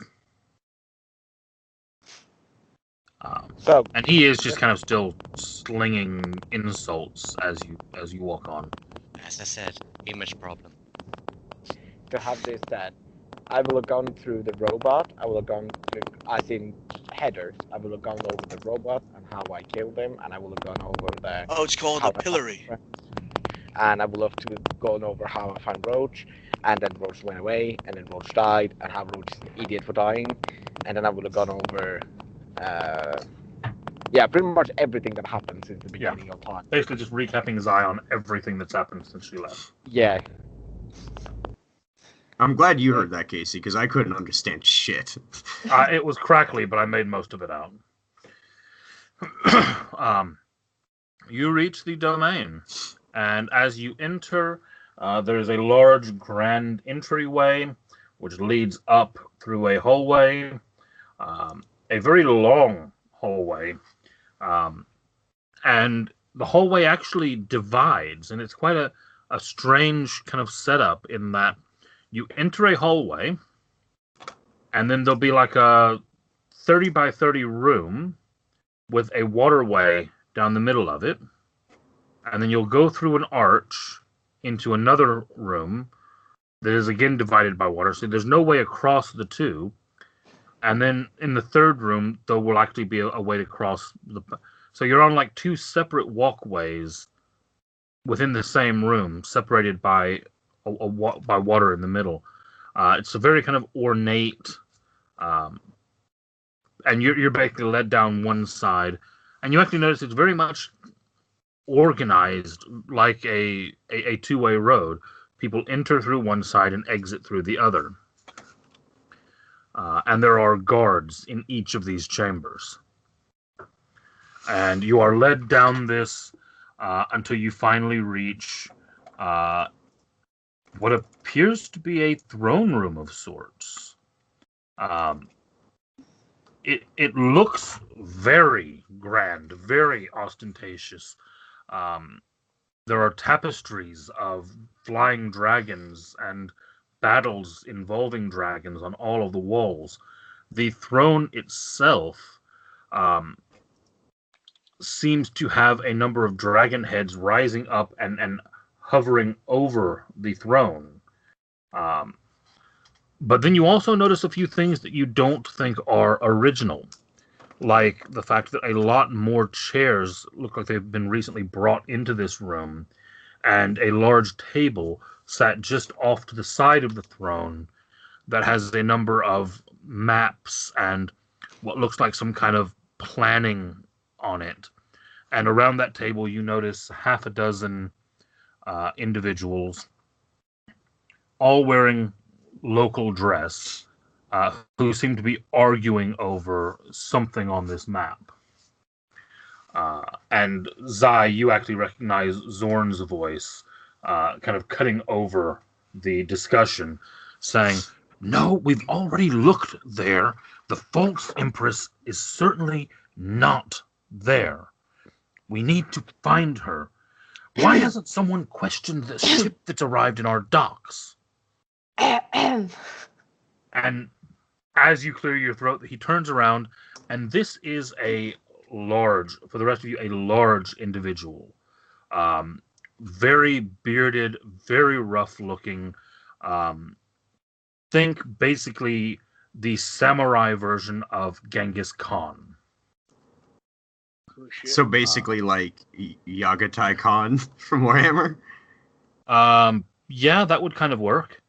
And he is just kind of still slinging insults as you walk on. As I said, image problem. To have this said, I will have gone through the robot. I will have gone through, as in headers. I will have gone over the robot and how I killed him, and I will have gone over the. Oh, it's called a pillory. And I will have to gone over how I found Roach, and then Roach went away, and then Roach died, and how Roach is an idiot for dying, and then I would have gone over, pretty much everything that happened since the beginning of time. Basically, just recapping Zai on everything that's happened since she left. Yeah. I'm glad you heard that, Casey, because I couldn't understand shit. It was crackly, but I made most of it out. You reach the domain. And as you enter, there is a large grand entryway, which leads up through a hallway, a very long hallway. And the hallway actually divides, and it's quite a strange kind of setup in that you enter a hallway, and then there'll be like a 30 by 30 room with a waterway down the middle of it. And then you'll go through an arch into another room that is again divided by water. So there's no way across the two. And then in the third room, there will actually be a way to cross the. So you're on like two separate walkways within the same room, separated by by water in the middle. It's a very kind of ornate, and you're basically led down one side, and you actually notice it's very much organized like a two-way road. People enter through one side and exit through the other. And there are guards in each of these chambers. And you are led down this until you finally reach what appears to be a throne room of sorts. It looks very grand, very ostentatious. There are tapestries of flying dragons and battles involving dragons on all of the walls. The throne itself seems to have a number of dragon heads rising up and hovering over the throne. But then you also notice a few things that you don't think are original, like the fact that a lot more chairs look like they've been recently brought into this room, and a large table sat just off to the side of the throne that has a number of maps and what looks like some kind of planning on it. And around that table, you notice half a dozen individuals, all wearing local dress, who seem to be arguing over something on this map. And Zai, you actually recognize Zorn's voice, kind of cutting over the discussion, saying, "No, we've already looked there. The false Empress is certainly not there. We need to find her. Why hasn't someone questioned the ship that's arrived in our docks?" And as you clear your throat, he turns around, and this is a large, for the rest of you, a large individual. Very bearded, very rough looking. Think basically the samurai version of Genghis Khan. So basically, like Yagatai Khan from Warhammer. Yeah, that would kind of work.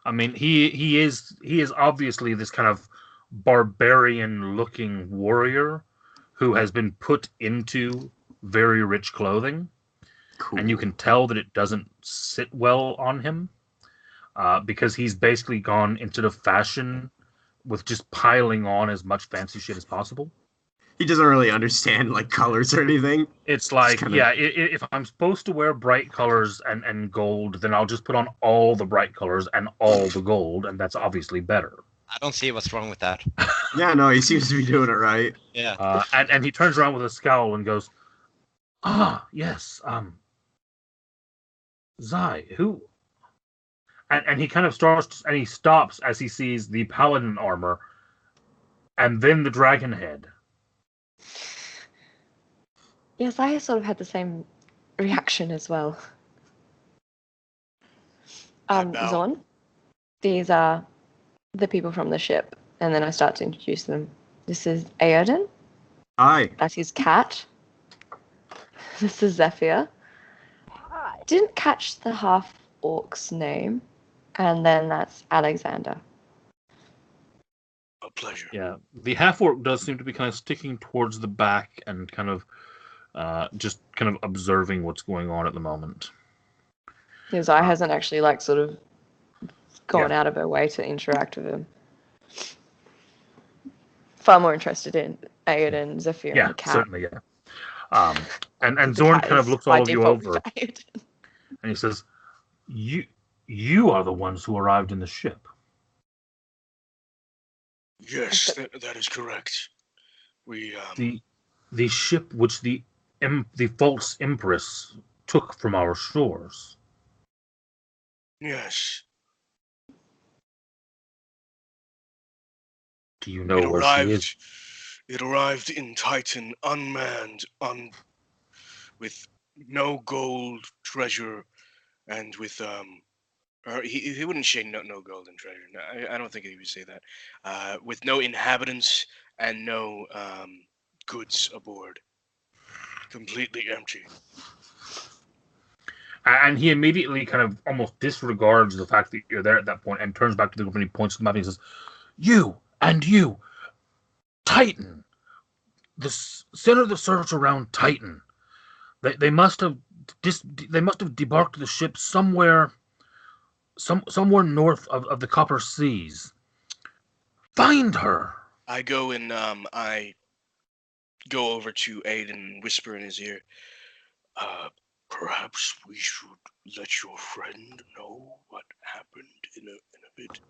I mean, he is obviously this kind of barbarian-looking warrior who has been put into very rich clothing, Cool. and you can tell that it doesn't sit well on him, because he's basically gone into fashion with just piling on as much fancy shit as possible. He doesn't really understand like colors or anything. It's like, kinda... yeah, if I'm supposed to wear bright colors and gold, then I'll just put on all the bright colors and all the gold, and that's obviously better. I don't see what's wrong with that. Yeah, no, he seems to be doing it right. Yeah. And he turns around with a scowl and goes, yes, Zai, who? And he kind of starts, and he stops as he sees the paladin armor, and then the dragon head. Yes, I sort of had the same reaction as well. Zorn, these are the people from the ship, and then I start to introduce them. This is Aoden. Hi. That's his cat. This is Zephyr. I didn't catch the half-orc's name, and then that's Alexander. A pleasure. Yeah, the half-orc does seem to be kind of sticking towards the back and kind of just kind of observing what's going on at the moment. His eye hasn't actually like sort of gone out of her way to interact with him. Far more interested in Aoden, Zephyr, and the cat. Certainly, yeah. And Zorn kind of looks all of you over, and he says, "You are the ones who arrived in the ship." Yes, that is correct. We the ship which the false Empress took from our shores. Yes. Do you know where she is? It arrived in Titan, unmanned, with no gold treasure, and with he wouldn't say no gold and treasure. No, I don't think he would say that. With no inhabitants and no goods aboard. Completely empty. And he immediately kind of almost disregards the fact that you're there at that point and turns back to the group and he points to the map and he says, "You and you, Titan, center the search around Titan. They must have debarked the ship somewhere north of the Copper Seas. Find her." I go and I go over to Aiden and whisper in his ear, "Perhaps we should let your friend know what happened in a bit."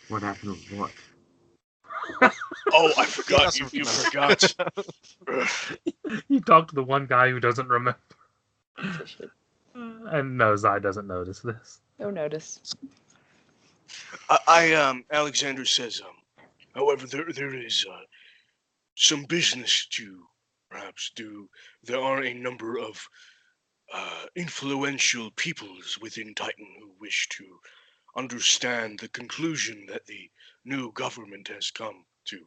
What happened with what? Oh, I forgot. You forgot. You talked to the one guy who doesn't remember. And no, Zai doesn't notice this. They'll notice. Alexander says, however, there is some business to perhaps do. There are a number of influential peoples within Titan who wish to understand the conclusion that the new government has come to.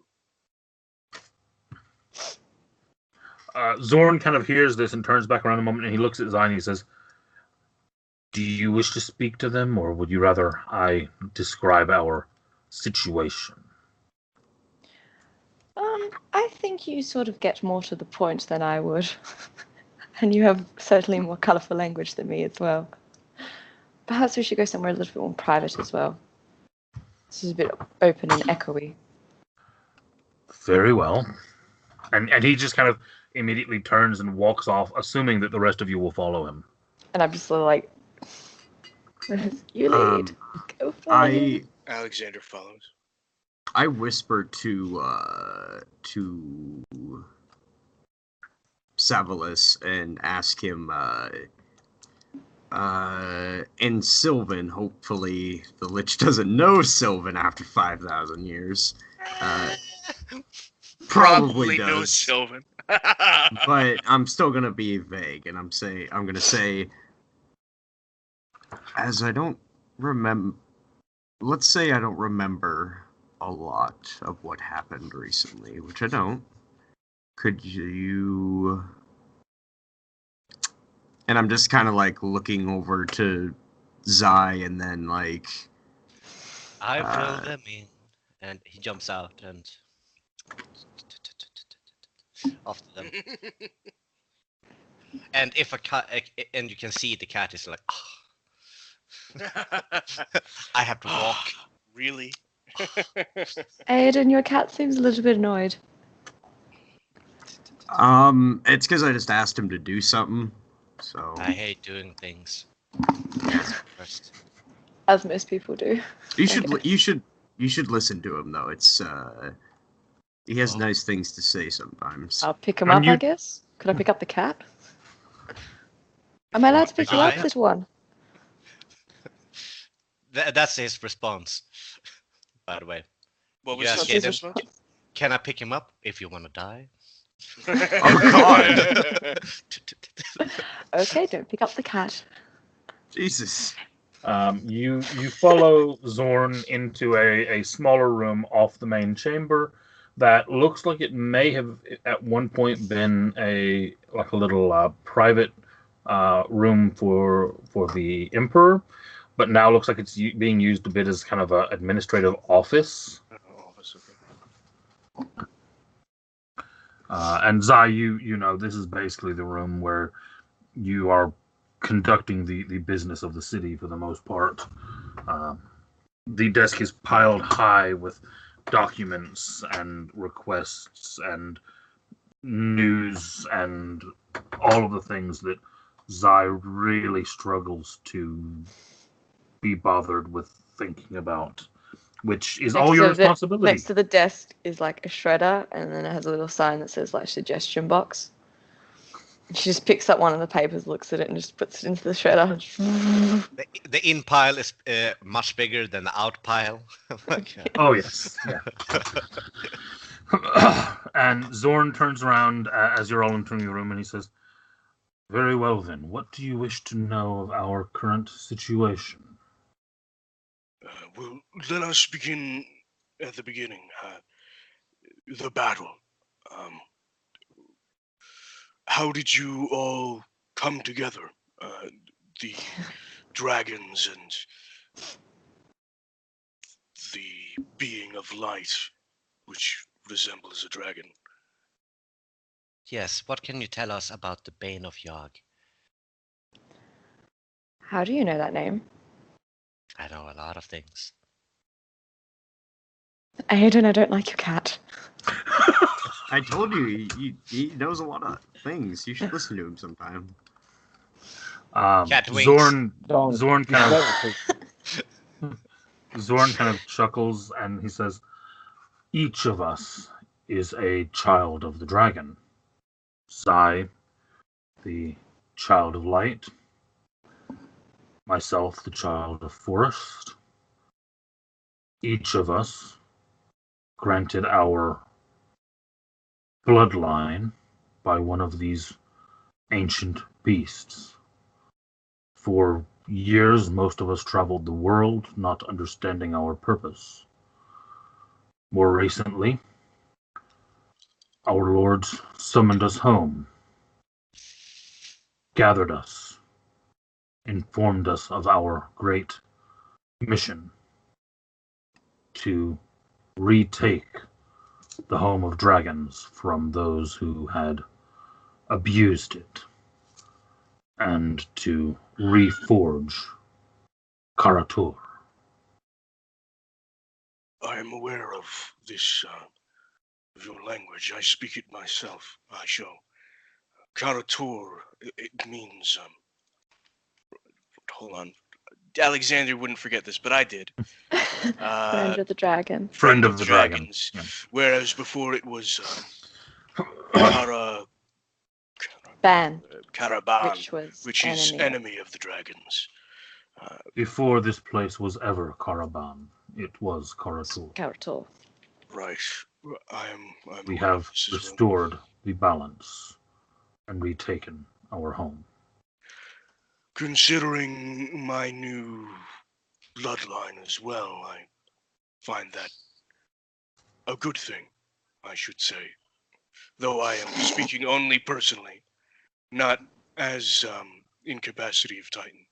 Zorn kind of hears this and turns back around a moment, and he looks at Zai and he says, "Do you wish to speak to them, or would you rather I describe our situation?" I think you sort of get more to the point than I would. And you have certainly more colourful language than me as well. Perhaps we should go somewhere a little bit more private as well. This is a bit open and echoey. Very well. And he just kind of immediately turns and walks off, assuming that the rest of you will follow him. And I'm just sort of like, you lead. Go follow him. Alexander follows. I whisper to Savalas and ask him in Sylvan, hopefully the Lich doesn't know Sylvan after 5,000 years. Probably does. knows Sylvan. But I'm still gonna be vague, and I'm gonna say, as I don't remember. Let's say I don't remember a lot of what happened recently, which I don't. Could you? And I'm just kind of like looking over to Zai, and then like I fill them in, and he jumps out and after them. And if a cat, and you can see the cat is like, I have to walk. Really? Aiden, your cat seems a little bit annoyed. It's because I just asked him to do something. So I hate doing things. First. As most people do. You should listen to him though. It's he has nice things to say sometimes. I'll pick him up, I guess. Could I pick up the cat? Am I allowed to pick you up, little one? That's his response, by the way. What was his response? Can I pick him up if you want to die? Oh God! Okay, don't pick up the cat. Jesus. You follow Zorn into a smaller room off the main chamber that looks like it may have at one point been a little private room for the Emperor, but now looks like it's being used a bit as kind of an administrative office. And Zai, you know, this is basically the room where you are conducting the business of the city for the most part. The desk is piled high with documents and requests and news and all of the things that Zai really struggles to be bothered with thinking about, which is all your responsibility. Next to the desk is like a shredder, and then it has a little sign that says like suggestion box. She just picks up one of the papers, looks at it, and just puts it into the shredder. The in pile is much bigger than the out pile. Oh yes. Yeah. And Zorn turns around as you're all entering the room, and he says, "Very well then. What do you wish to know of our current situation?" Well, let us begin at the beginning. The battle. How did you all come together? The dragons and the being of light, which resembles a dragon. Yes, what can you tell us about the Bane of Yog? How do you know that name? I know a lot of things. Aiden, I don't like your cat. I told you, he knows a lot of things. You should listen to him sometime. Cat wings. Zorn kind of chuckles and he says, "Each of us is a child of the dragon. Zai, the child of light. myself, the child of forest, each of us granted our bloodline by one of these ancient beasts. For years, most of us traveled the world, not understanding our purpose. More recently, our lords summoned us home, gathered us, informed us of our great mission to retake the home of dragons from those who had abused it, and to reforge Karatur. I am aware of this, of your language. I speak it myself. I shall. Karatur, it means, hold on. Alexander wouldn't forget this, but I did. Friend of the dragon. Friend of the dragons. dragon. Whereas before it was Ban, Karaban, which is enemy of the dragons. Before this place was ever Karaban, it was Karatur. Karatur. Right. We have restored the balance and retaken our home. Considering my new bloodline as well, I find that a good thing, I should say. Though I am speaking only personally, not as in capacity of Titan.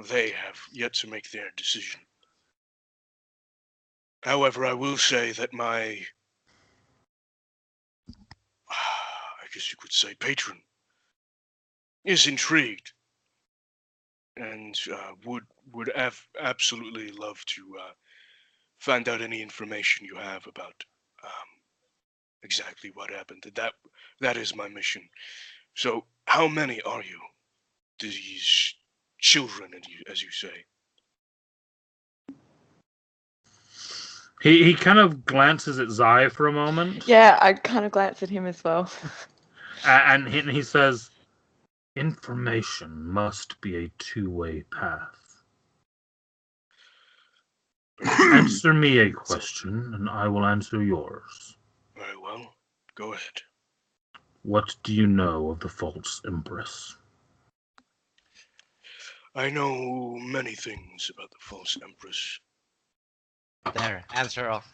They have yet to make their decision. However, I will say that my, I guess you could say, patron is intrigued and would absolutely love to find out any information you have about exactly what happened. That is my mission. So, how many are you? These children, as you say. He kind of glances at Zai for a moment. Yeah, I kind of glance at him as well. And he says, information must be a two-way path. Answer me a question, and I will answer yours. Very well. Go ahead. What do you know of the false empress? I know many things about the false empress. There, answer off.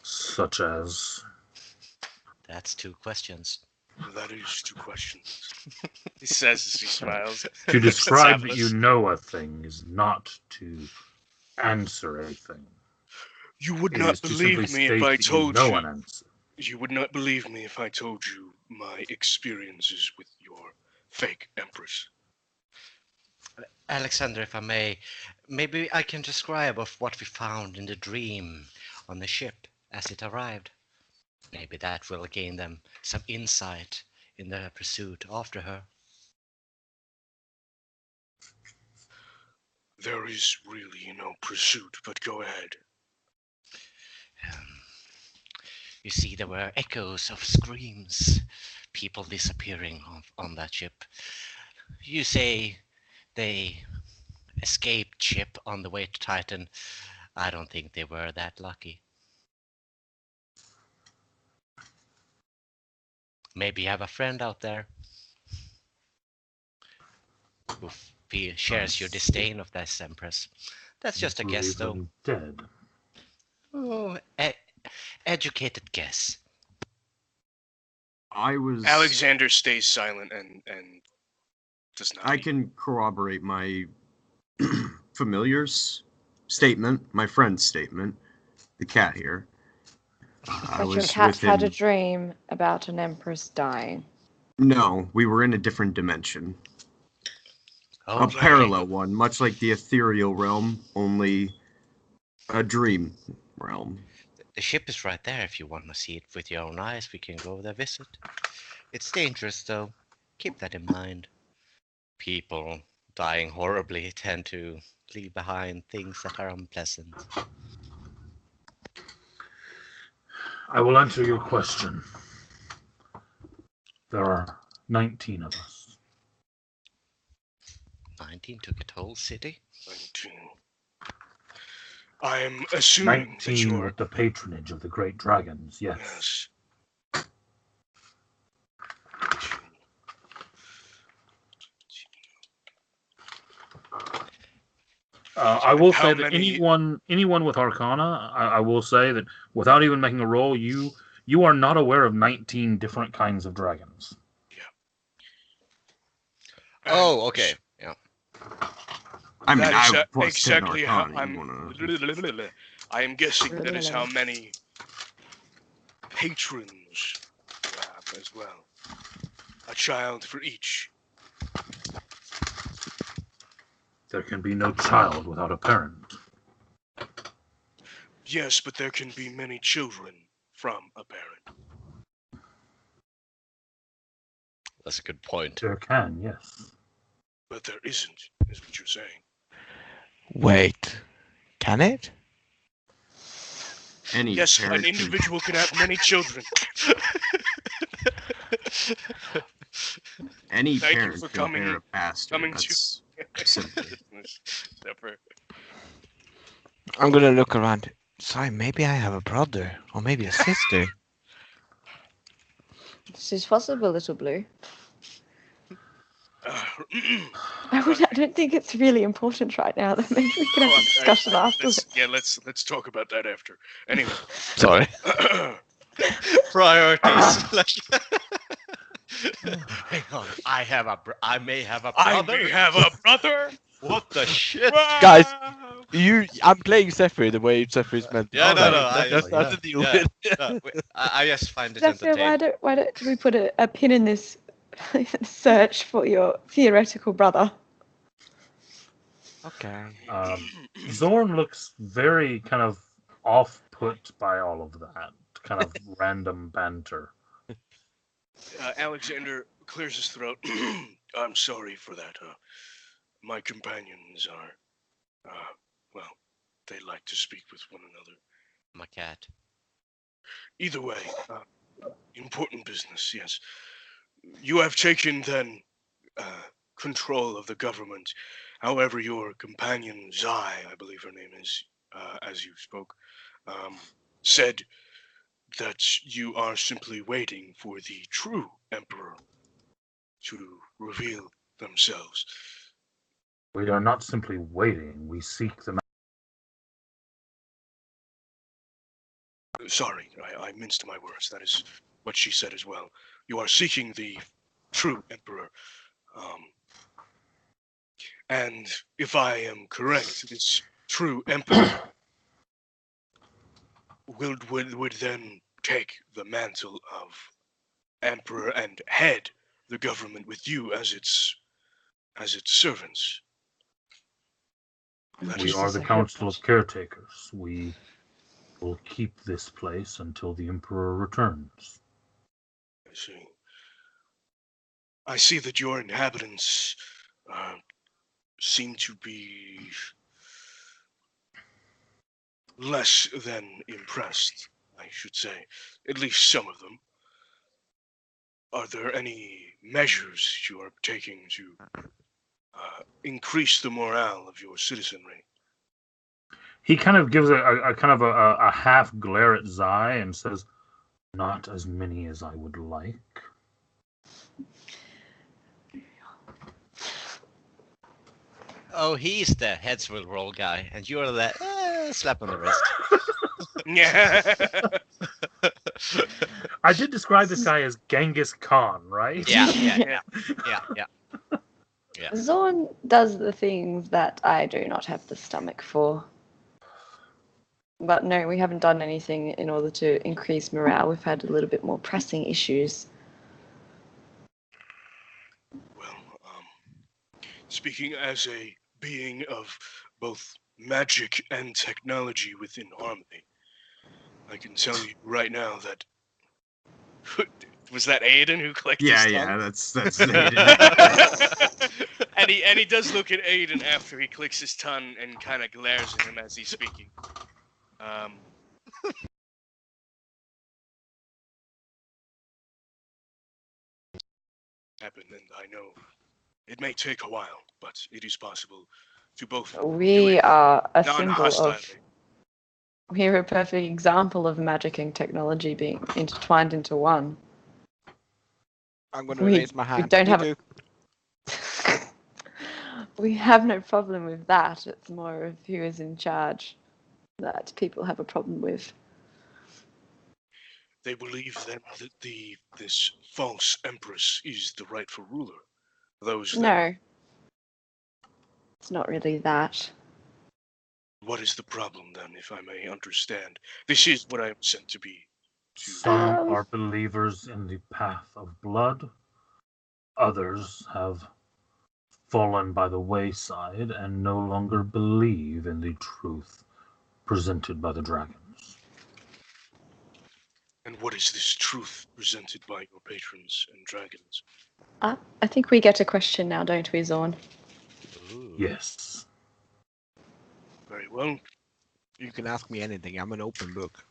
Such as? That's 2 questions. That is 2 questions. He says as he smiles. To describe that you know a thing is not to answer a thing. You would not believe me if I told you. An answer. You would not believe me if I told you my experiences with your fake empress. Alexander, if I may, maybe I can describe of what we found in the dream on the ship as it arrived. Maybe that will gain them some insight in their pursuit after her. There is really no pursuit, but go ahead. You see, there were echoes of screams, people disappearing on that ship. You say they escaped ship on the way to Titan. I don't think they were that lucky. Maybe you have a friend out there who shares your disdain of this empress. That's just a guess, though. Dead. Oh, educated guess. Alexander stays silent and does not. I can corroborate my familiar's statement, my friend's statement, the cat here. But your cat had a dream about an empress dying. No, we were in a different dimension. Oh, a parallel one, much like the ethereal realm, only a dream realm. The ship is right there if you want to see it with your own eyes. We can go there visit. It's dangerous, though. Keep that in mind. People dying horribly tend to leave behind things that are unpleasant. I will answer your question. There are 19 of us. 19 took a whole city? 19. I am assuming that 19 you're... with the patronage of the great dragons, yes. Yes. I will How say that many- anyone with Arcana, I will say that without even making a roll, you are not aware of 19 different kinds of dragons. Oh, okay. Yeah. I mean, That is I plus exactly 10 how Arcana. You wanna... I am guessing that is how many patrons you have as well. A child for each. There can be no child without a parent. Yes, but there can be many children from a parent. That's a good point. There can, yes. But there isn't, is what you're saying. Wait, can it? Any Yes, parent an individual can have many children. Any Thank you parent for can bear a bastard. coming That's simple. Stepper. I'm gonna look around. Sorry, maybe I have a brother or maybe a sister. This is possible, little blue. Uh, I don't think it's really important right now. That maybe we can have a discussion afterwards. let's talk about that after. Anyway. Sorry. Priorities. Hang on. I may have a brother. I may have a brother. What the shit? Guys, I'm playing Zephyr the way Zephyr is meant to. Yeah, no, play. no, That's the deal yeah. with it. No, I just find it Zephyr, entertaining. why don't we put a pin in this search for your theoretical brother? Okay. Zorn looks very kind of off-put by all of that kind of random banter. Alexander clears his throat. I'm sorry for that. My companions are, well, they like to speak with one another. My cat. Either way, important business, yes. You have taken then control of the government. However, your companion Zai, I believe her name is, as you spoke, said that you are simply waiting for the true emperor to reveal themselves. We are not simply waiting, we seek them. Sorry, I minced my words. That is what she said as well. You are seeking the true emperor. And if I am correct, this true emperor would then take the mantle of emperor and head the government with you as its servants. We are the Council of Caretakers. We will keep this place until the Emperor returns. I see. I see that your inhabitants seem to be less than impressed, I should say. At least some of them. Are there any measures you are taking to increase the morale of your citizenry? He kind of gives a kind of a half glare at Zai and says, "Not as many as I would like." Oh, he's the heads will roll guy, and you're the slap on the wrist. Yeah. I did describe this guy as Genghis Khan, right? Yeah. Zorn does the things that I do not have the stomach for. But no, we haven't done anything in order to increase morale. We've had a little bit more pressing issues. Well, speaking as a being of both magic and technology within Harmony, I can tell you right now that... Was that Aiden who clicked his tongue? Yeah, that's Aiden. and he does look at Aiden after he clicks his tongue and kind of glares at him as he's speaking. Happened, and I know It may take a while, but it is possible to both. We are a symbol non-hostilely. of. We're a perfect example of magic and technology being intertwined into one. I'm going to raise my hand. We don't Me have. too. We have no problem with that. It's more of who is in charge that people have a problem with. They believe then that this false empress is the rightful ruler. Those that, No. It's not really that. What is the problem then, if I may understand? This is what I am sent to be. Some are believers in the path of blood. Others have fallen by the wayside and no longer believe in the truth presented by the dragons. And what is this truth presented by your patrons and dragons? I think we get a question now, don't we, Zorn? Yes. Very well. You can ask me anything. I'm an open book.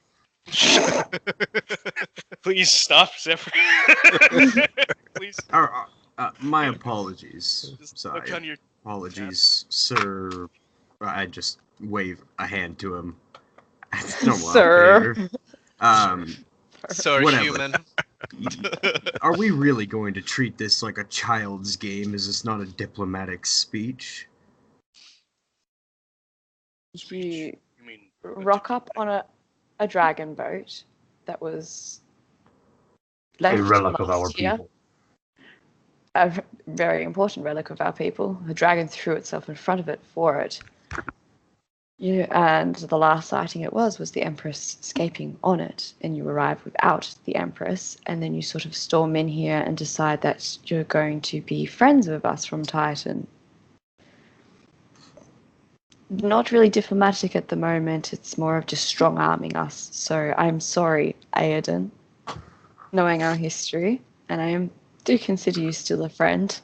Please stop, Zephyr. Please. My apologies. Just Sorry. look on your Apologies, sir. I just wave a hand to him. No, Sir. Sir whatever. human. Are we really going to treat this like a child's game? Is this not a diplomatic speech? You You mean rock up on a dragon boat that was left A relic of our last year. people. A very important relic of our people. The dragon threw itself in front of it for it. And the last sighting it was the Empress escaping on it, and you arrive without the Empress, and then you sort of storm in here and decide that you're going to be friends with us from Titan. Not really diplomatic at the moment, it's more of just strong-arming us. So I'm sorry, Aedan, knowing our history, and I do consider you still a friend.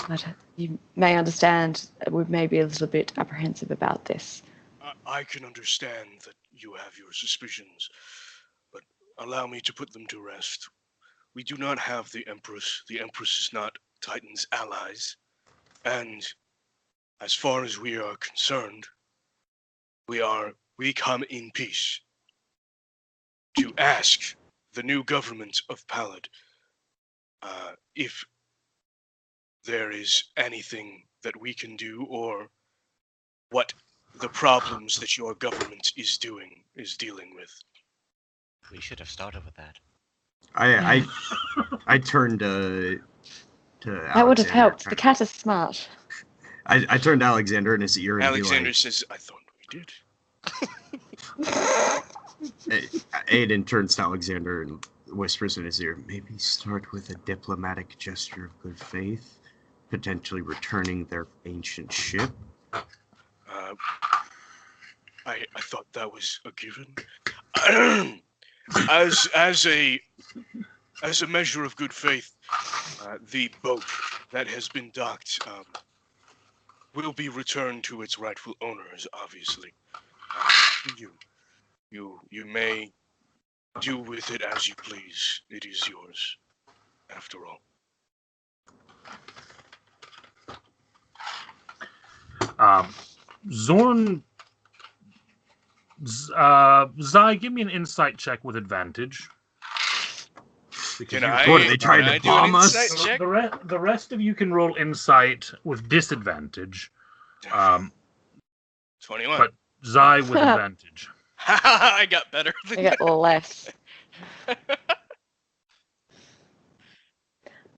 But you may understand we may be a little bit apprehensive about this. I can understand that you have your suspicions, but allow me to put them to rest. We do not have the Empress. The Empress is not Titan's allies. And as far as we are concerned, we come in peace to ask the new government of Palad if there is anything that we can do, or what the problems that your government is dealing with. We should have started with that. I turned to that would have helped. The cat is smart. I turned to Alexander in his ear and Alexander says, "I thought we did." Aiden turns to Alexander and whispers in his ear, "Maybe start with a diplomatic gesture of good faith, potentially returning their ancient ship." I thought that was a given. As a measure of good faith, the boat that has been docked will be returned to its rightful owners. Obviously, you may do with it as you please. It is yours, after all. Zorn, Zai, give me an insight check with advantage. Can What, are they trying to bomb us? The rest of you can roll insight with disadvantage. 21. But Zai with advantage. I got better. I get less.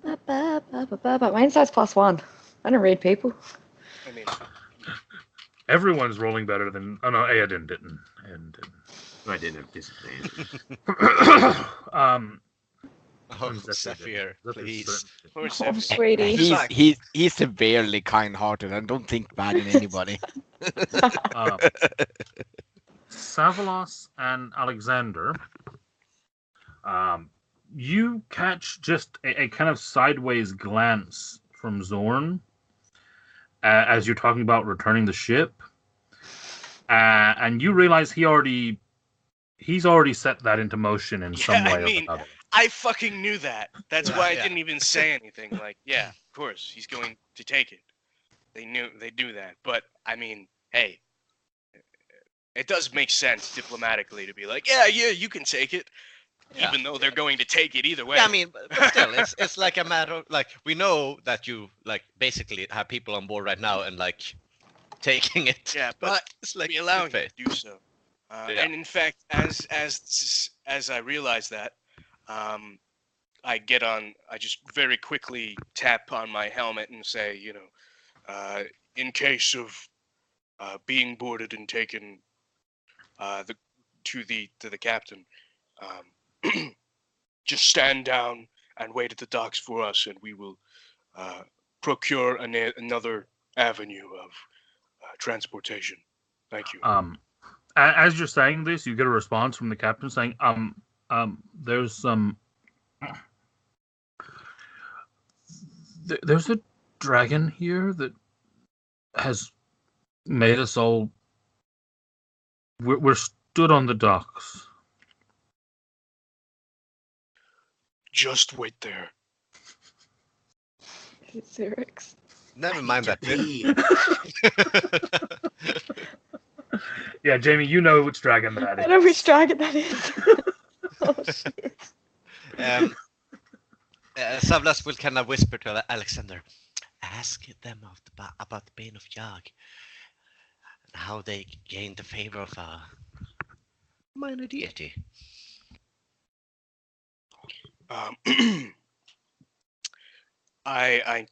My insight's +1. I don't read people. I mean, Everyone's rolling better than. Oh no, Aedan didn't. I didn't have disadvantage. Oh, Zephyr, please. Poor Oh, Zephyr. sweetie. He's severely kind-hearted and don't think bad in anybody. Savalos and Alexander, you catch just a kind of sideways glance from Zorn as you're talking about returning the ship, and you realize he's already set that into motion in some way or another. I fucking knew that. That's Yeah, why I yeah. didn't even say anything. Like, yeah, of course, he's going to take it. They do that. But, I mean, hey, it does make sense diplomatically to be like, yeah, you can take it. Yeah. Even though they're going to take it either way. Yeah, I mean, but still, it's like a matter of, like, we know that you, like, basically have people on board right now and, like, taking it. Yeah, but it's like we allow good him faith. to do so. Yeah. And in fact, as I realize that, I just very quickly tap on my helmet and say, in case of being boarded and taken to the captain, just stand down and wait at the docks for us, and we will procure another avenue of transportation. Thank you. As you're saying this, you get a response from the captain saying, there's some... There's a dragon here that has made us all... We're stood on the docks. Just wait there. It's Xerix. Never mind that bit. Yeah, Jamie, you know which dragon that I is. know which dragon that is. Oh, shit. Savlas will kind of whisper to Alexander, ask them about the Bane of Yag and how they gained the favor of a minor deity. I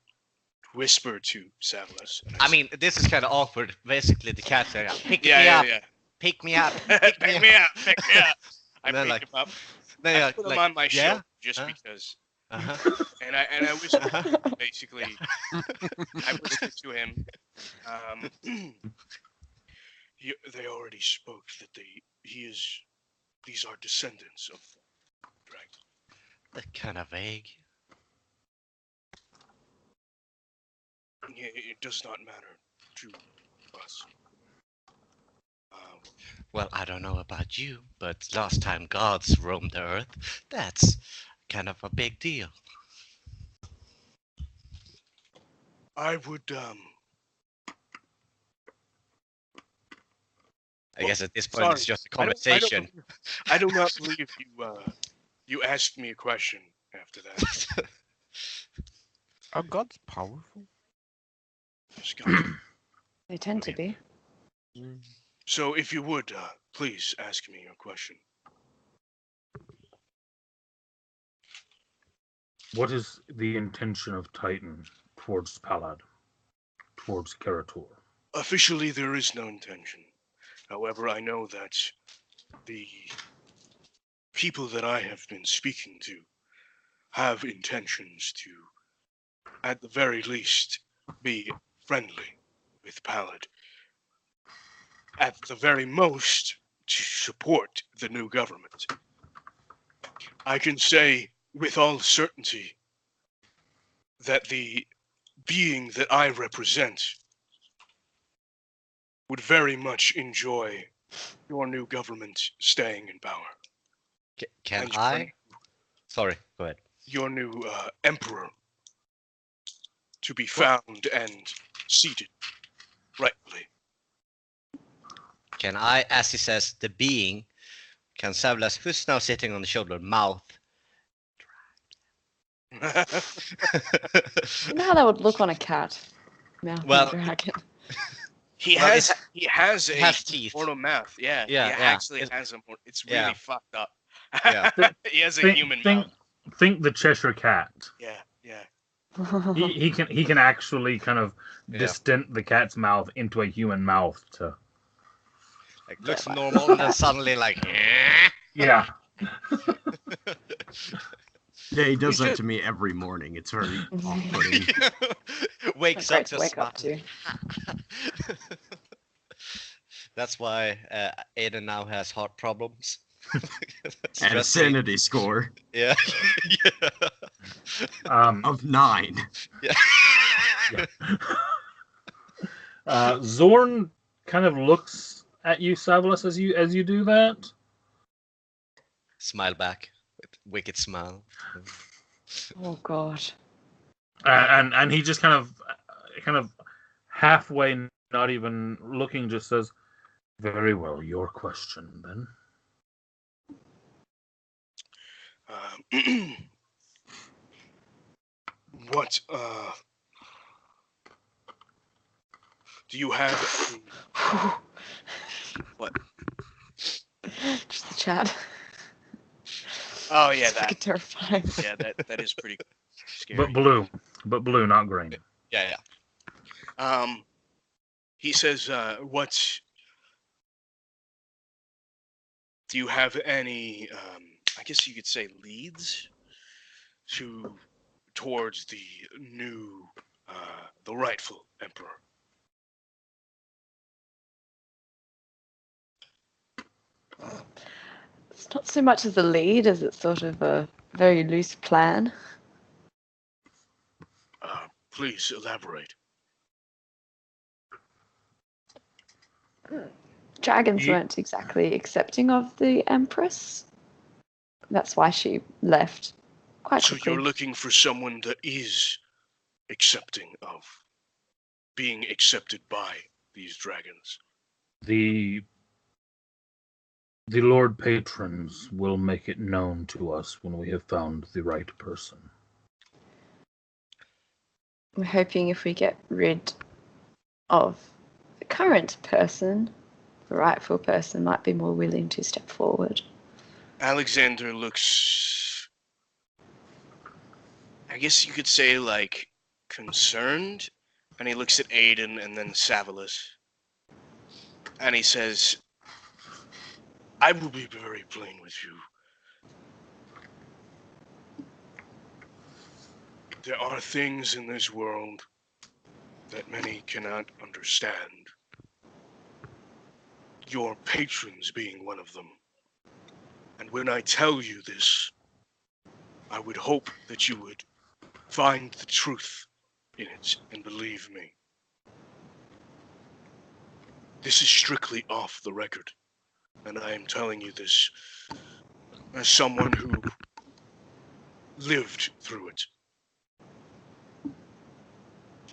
whisper to Savlas. I mean, this is kind of awkward. Basically, the cat's like, pick me yeah, up, yeah. pick me up, Pick me up, pick me up. I And then, pick like, him up. Then I put him on my shoulder just Huh? because. Uh-huh. And I whisper, Uh-huh. basically, I whisper to him, they already spoke that these are descendants of dragon. That kind of vague. It does not matter to us. Well, I don't know about you, but last time gods roamed the earth, that's kind of a big deal. I would, I guess at this point it's sorry, just a conversation. I do not believe you asked me a question after that. Are gods powerful? Scott. They tend to be. So if you would, please ask me your question. What is the intention of Titan towards Palad, towards Kerator? Officially, there is no intention. However, I know that the people that I have been speaking to have intentions to, at the very least, be friendly with Palad. At the very most, to support the new government. I can say with all certainty that the being that I represent would very much enjoy your new government staying in power. Can And I? Sorry, go ahead. Your new emperor to be found and seated rightfully. Can I, as he says, the being, can Savlas, who's now sitting on the shoulder, mouth? You know how that would look on a cat? Mouth Well, of a dragon. He Well, has a has teeth. mortal mouth. Yeah, Yeah, he yeah. actually has a mortal. It's really Yeah. fucked up. Yeah. He has a human mouth. Think the Cheshire Cat. Yeah, yeah. He can actually kind of Yeah. distend the cat's mouth into a human mouth to. Like, looks normal, and then suddenly like. Yeah. Yeah, he does You that should- to me every morning. It's very off-putting. Wakes Great up to to wake up smile. to. That's why Aiden now has heart problems. And a sanity score Yeah. of 9. Zorn kind of looks at you, Savlas, as you do that. Smile back with wicked smile. Oh God. And he just kind of halfway, not even looking, just says, "Very well, your question then." What do you have? What? Just the chat. Oh yeah, It's fucking that. terrifying. Yeah, that is pretty scary. But blue, not green. Yeah. He says, "What? Do you have any? I guess you could say leads towards the new, the rightful emperor." It's not so much as a lead as it's sort of a very loose plan. Please elaborate. Dragons weren't exactly accepting of the Empress. That's why she left quite So quickly. you're looking for someone that is accepting of being accepted by these dragons. The Lord Patrons will make it known to us when we have found the right person. We're hoping if we get rid of the current person, the rightful person might be more willing to step forward. Alexander looks, I guess you could say, like, concerned. And he looks at Aiden and then Savilis. And he says, "I will be very plain with you. There are things in this world that many cannot understand. Your patrons being one of them. And when I tell you this, I would hope that you would find the truth in it and believe me. This is strictly off the record, and I am telling you this as someone who lived through it.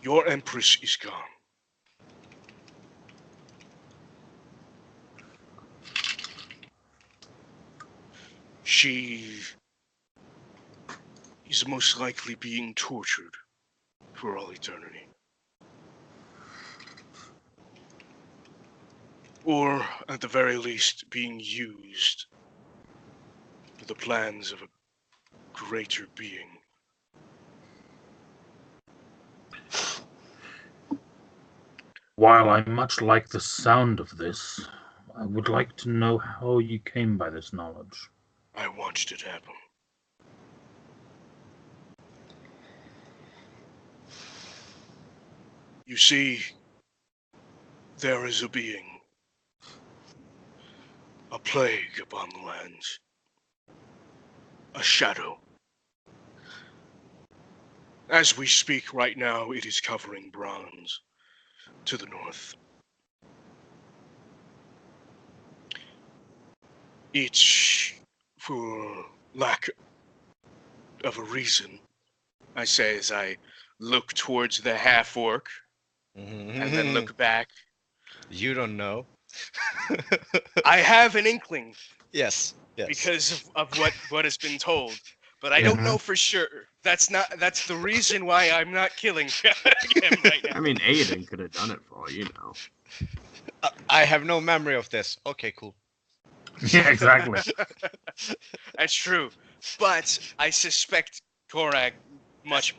Your Empress is gone. She is most likely being tortured for all eternity. Or, at the very least, being used for the plans of a greater being." While I much like the sound of this, I would like to know how you came by this knowledge. I watched it happen. You see, there is a being, a plague upon the lands, a shadow. As we speak right now, it is covering Bronze to the north. It's, for lack of a reason, I say as I look towards the half-orc, and then look back. You don't know. I have an inkling. Yes. Because of what has been told. But I don't know for sure. That's the reason why I'm not killing him right now. I mean, Aiden could have done it for all you know. I have no memory of this. Okay, cool. Yeah, exactly. That's true. But I suspect Korak much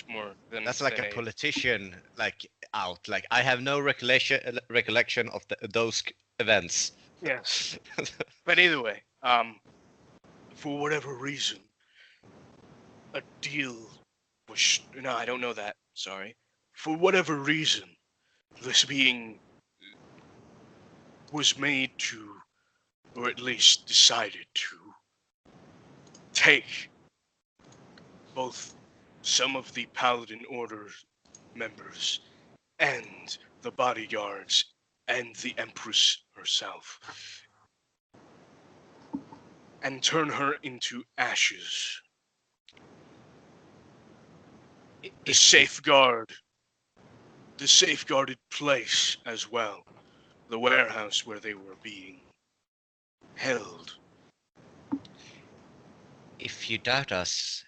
more than That's like than a politician, like out. Like I have no recollection of those events. Yes. But either way, for whatever reason, a deal was... No, I don't know that. Sorry. For whatever reason, this being was made to, or at least decided to, take both some of the Paladin Order members and the bodyguards, and the Empress herself. and turn her into ashes. The safeguarded place as well, the warehouse where they were being held. If you doubt us,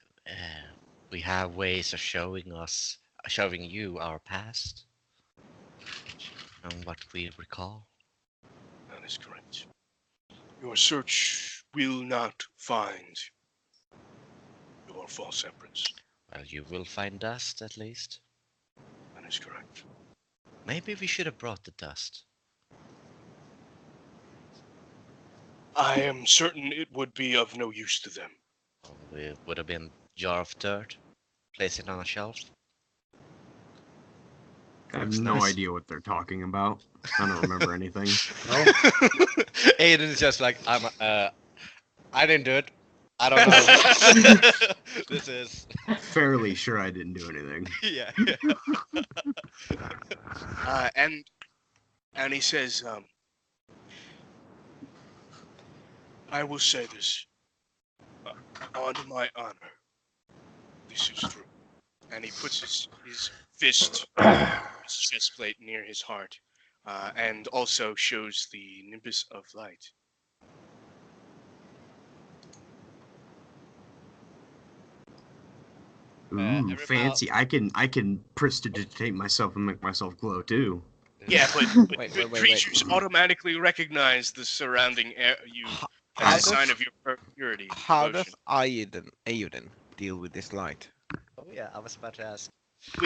we have ways of showing you our past and what we recall. That is correct. Your search will not find your false empress. Well, you will find dust at least. That is correct. Maybe we should have brought the dust. I am certain it would be of no use to them. It would have been jar of dirt. Place it on a shelf. I have Looks no nice. idea what they're talking about. I don't remember anything. Aiden is just like, I didn't do it. I don't know. This is. Fairly sure I didn't do anything. Yeah. And he says, I will say this. On my honor, this is true. And he puts his fist, his chest plate near his heart, and also shows the nimbus of light. Ooh, fancy! I can prestidigitate myself and make myself glow too. Yeah, but Wait. creatures automatically recognize the surrounding air, you as a sign of your purity. How devotion. does Aiden deal with this light? Oh yeah, I was about to ask.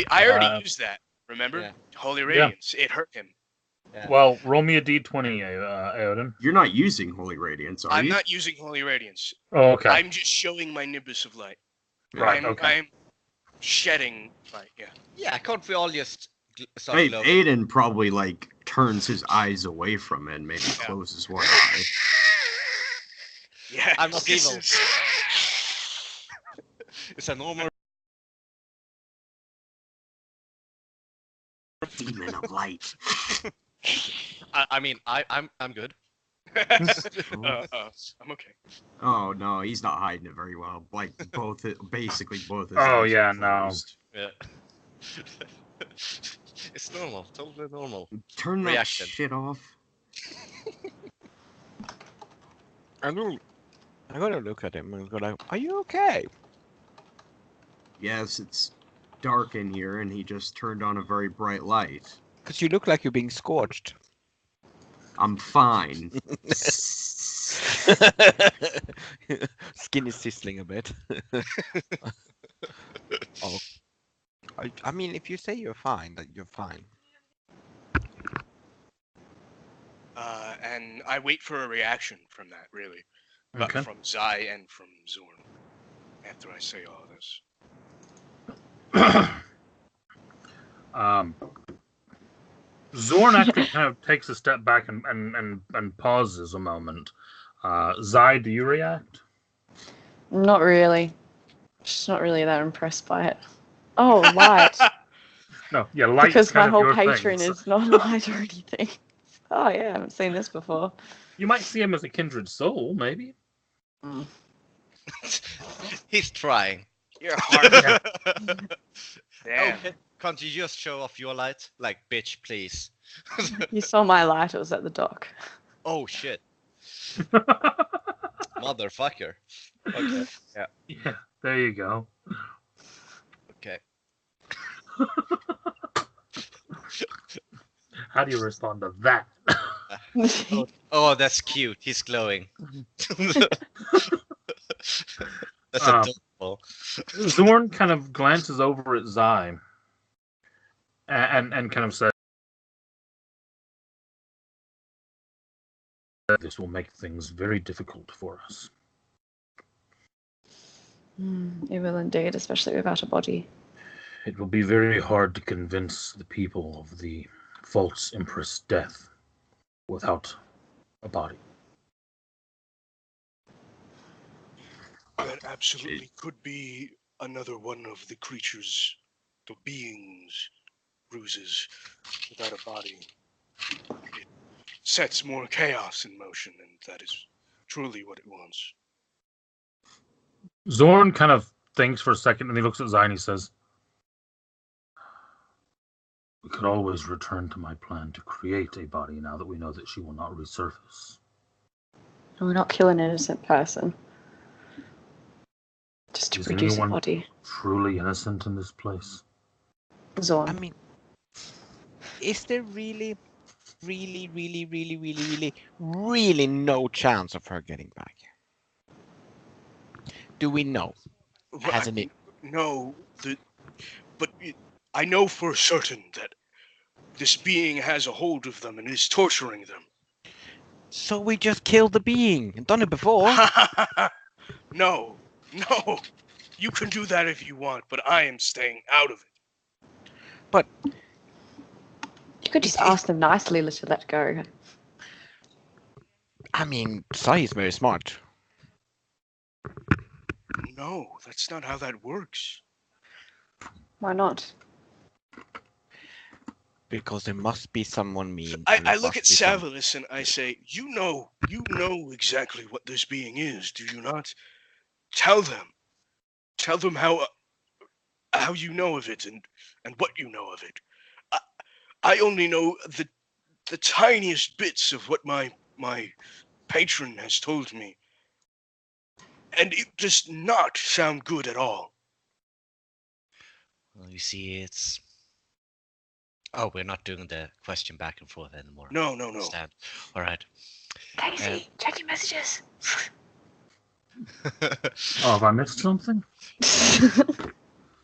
I already used that. Remember? Yeah. Holy Radiance. It hurt him. Yeah. Well, roll me a d20, Aiden. You're not using Holy Radiance, are I'm you? not using Holy Radiance. Oh, okay. I'm just showing my nimbus of light. Right, okay. I'm shedding light, yeah. Yeah, can't we all just start Hey, glowing? Aiden probably like turns his eyes away from it and maybe closes one eye. Yeah. I'm not this evil. is- It's a normal. Demon of light. I mean, I'm good. I'm okay. Oh no, he's not hiding it very well. Like basically both. His Oh, eyes yeah, are no. closed. Yeah. It's normal, totally normal. Turn that Reaction. shit off. I'm gonna look at him and go like, "Are you okay?" Yes, it's dark in here, and he just turned on a very bright light. Because you look like you're being scorched. I'm fine. Skin is sizzling a bit. Oh, I mean, if you say you're fine, that you're fine. And I wait for a reaction from that, really. Okay. From Zai and from Zorn. After I say all this. Zorn actually kind of takes a step back and pauses a moment. Zai, do you react? Not really. Just not really that impressed by it. Oh, light. No, yeah, light. Because my kind of whole your patron thing. is not light or anything. Oh yeah, I haven't seen this before. You might see him as a kindred soul, maybe. Mm. He's trying. You're hard. Damn. Okay, can't you just show off your light? Like, bitch, please. You saw my light, it was at the dock. Oh shit, motherfucker. Okay. Yeah. Yeah, there you go. Okay. How do you respond to that? Oh, that's cute. He's glowing. That's Um, adorable. Zorn kind of glances over at Zai and kind of says, "This will make things very difficult for us." It will indeed, especially without a body. It will be very hard to convince the people of the false Empress death without a body. That absolutely could be another one of the creatures, the beings, ruses without a body. It sets more chaos in motion, and that is truly what it wants. Zorn kind of thinks for a second, and he looks at Zai and he says, "We could always return to my plan to create a body now that we know that she will not resurface." We're not killing an innocent person. Just to Is produce a anyone body. truly innocent in this place? Zorn. I mean, is there really no chance of her getting back? Do we know? Hasn't it? No, but I know for certain that this being has a hold of them and is torturing them. So we just killed the being and done it before. No. You can do that if you want, but I am staying out of it. But you could just ask them nicely to let go. I mean, Sai is very smart. No, that's not how that works. Why not? Because there must be someone mean. I look at Savalus and I say, you know exactly what this being is, do you not? Tell them how you know of it and what you know of it. I only know the tiniest bits of what my patron has told me, and it does not sound good at all. Well, you see, it's... Oh, we're not doing the question back and forth anymore. No. Understand. All right. Casey, check your messages. Oh, have I missed something?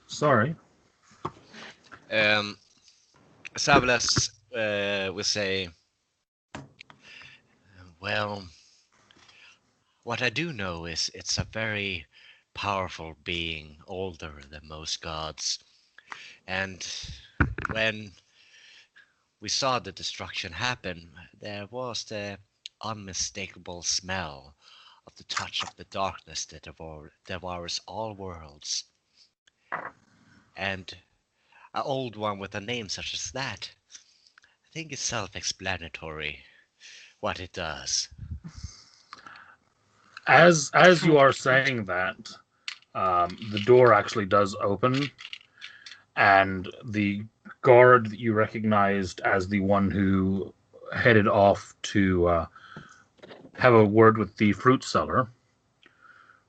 Sorry. Savalus will say, well, what I do know is it's a very powerful being, older than most gods. And when we saw the destruction happen, there was the unmistakable smell of the touch of the darkness that devours all worlds. And an old one with a name such as that, I think it's self-explanatory what it does. As you are saying that, the door actually does open, and the guard that you recognized as the one who headed off to have a word with the fruit seller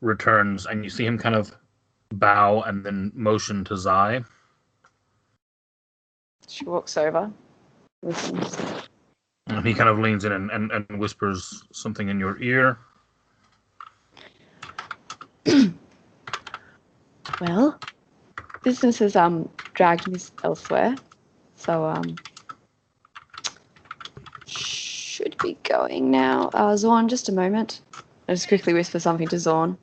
returns, and you see him kind of bow and then motion to Zai. She walks over, listens. And he kind of leans in and whispers something in your ear. Well, business has dragged me elsewhere, so should be going now. Zorn, just a moment. I just quickly whisper something to Zorn,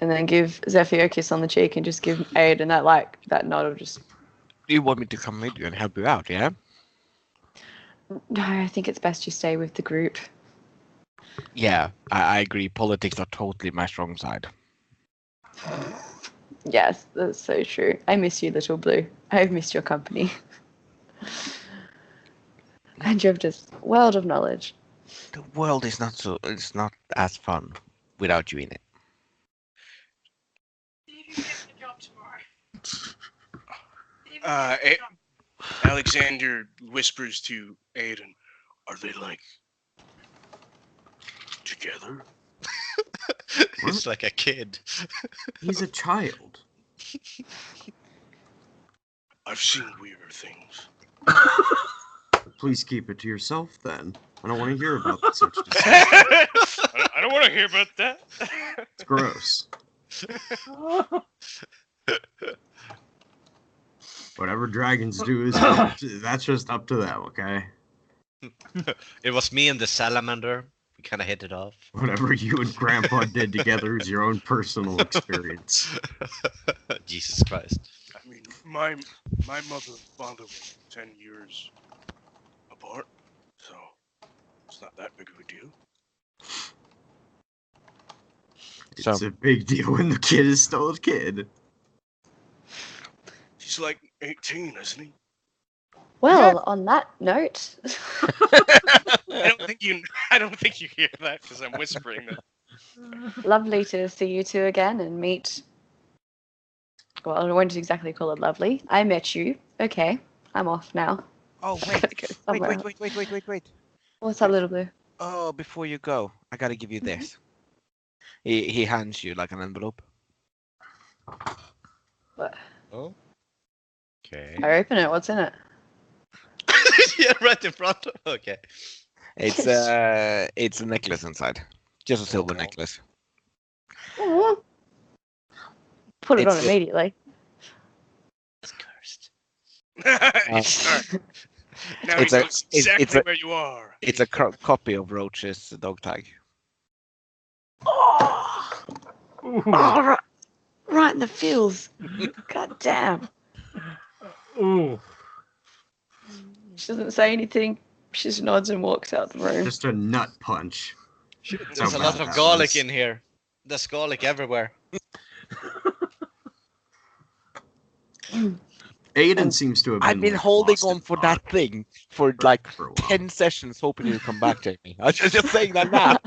and then give Zephyr a kiss on the cheek and just give Aiden that nod of just. You want me to come with you and help you out, yeah? No, I think it's best you stay with the group. Yeah, I agree. Politics are totally my strong side. Yes, that's so true. I miss you, little blue. I've missed your company. And you have this world of knowledge. The world is it's not as fun without you in it. You get the job tomorrow. Alexander whispers to Aiden, "Are they together?" He's like a kid. He's a child. I've seen weirder things. Please keep it to yourself, then. I don't want to hear about such discussion. I don't want to hear about that. It's gross. Whatever dragons do that's just up to them, okay? It was me and the salamander. We kind of hit it off. Whatever you and Grandpa did together is your own personal experience. Jesus Christ. I mean, my mother and father were 10 years apart, so it's not that big of a deal. It's a big deal when the kid is still a kid. He's like 18, isn't he? Well, on that note, I don't think you hear that because I'm whispering that. Lovely to see you two again and meet. Well, I won't exactly call it lovely. I met you. Okay, I'm off now. Oh, Gotta wait. go Wait, somewhere wait, else. wait, wait, wait, wait, wait. What's up, little blue? Oh, before you go, I gotta give you this. He hands you like an envelope. What? Oh. Okay. I open it. What's in it? Yeah, right in front. Okay. It's a necklace inside. Just a silver necklace. Aw. Put it on It's- immediately. It's cursed. Alright, now It's he a- knows it's exactly a- where you are. It's a copy of Roach's dog tag. Oh, Ooh. oh right in the feels. God damn. Ooh. She doesn't say anything. She just nods and walks out the room. Just a nut punch. There's how a lot bad of that garlic was. in here. There's garlic everywhere. Aiden seems to have been. I've been like, holding lost on in for thought that thing for like for a while. 10 sessions, hoping you'd come back, Jamie. I was just saying that now.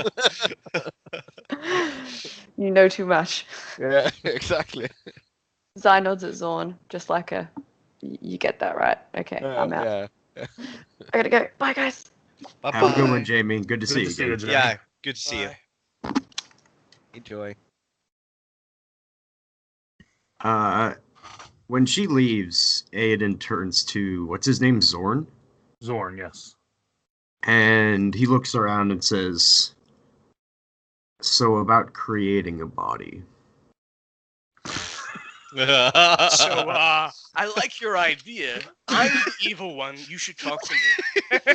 You know too much. Yeah, exactly. Zai nods at Zorn, just like a. You get that right. Okay, I'm out. Yeah. I gotta go. Bye, guys. Bye Have a good bye. one, Jamie. Good to see you again. Jamie. Yeah, good to see you. Bye. Enjoy. When she leaves, Aiden turns to what's his name, Zorn, Zorn, yes. and he looks around and says, "So about creating a body." So, I like your idea. I'm the evil one. You should talk to me.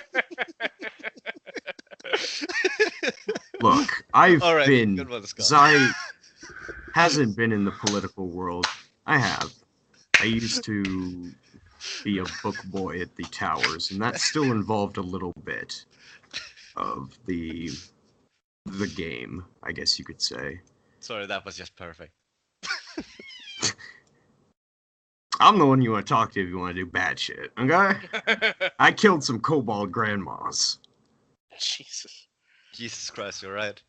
Look, I've All right, been. good one, Scott. Zai hasn't been in the political world. I have. I used to be a book boy at the towers, and that still involved a little bit of the game, I guess you could say. Sorry, that was just perfect. I'm the one you want to talk to if you want to do bad shit, okay? I killed some kobold grandmas. Jesus. Jesus Christ, you're right.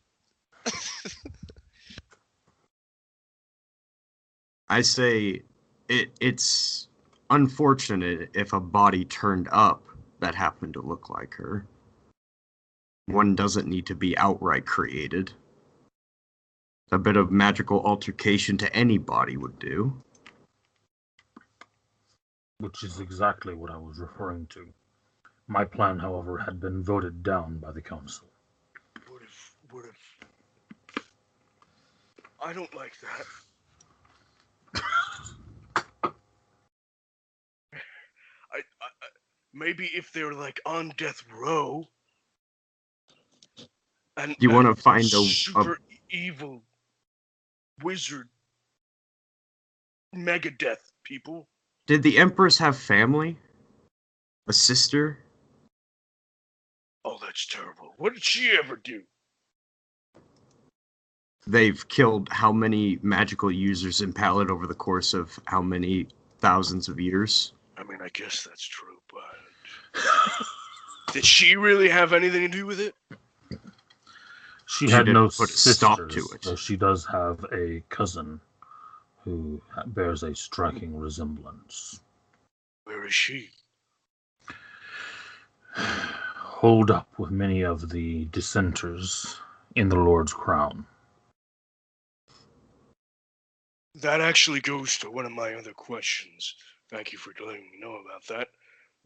I say it's unfortunate if a body turned up that happened to look like her. One doesn't need to be outright created. A bit of magical altercation to any body would do. Which is exactly what I was referring to. My plan, however, had been voted down by the council. What if... I don't like that. I maybe if they're like on death row, and You want to find super evil wizard Megadeth people. Did the Empress have family? A sister? Oh, that's terrible. What did she ever do? They've killed how many magical users in Pallet over the course of how many thousands of years? I mean, I guess that's true, but did she really have anything to do with it? She She had no didn't put a sisters, stop to it. though she does have a cousin who bears a striking resemblance. Where is she? Holed up with many of the dissenters in the Lord's Crown. That actually goes to one of my other questions. Thank you for letting me know about that.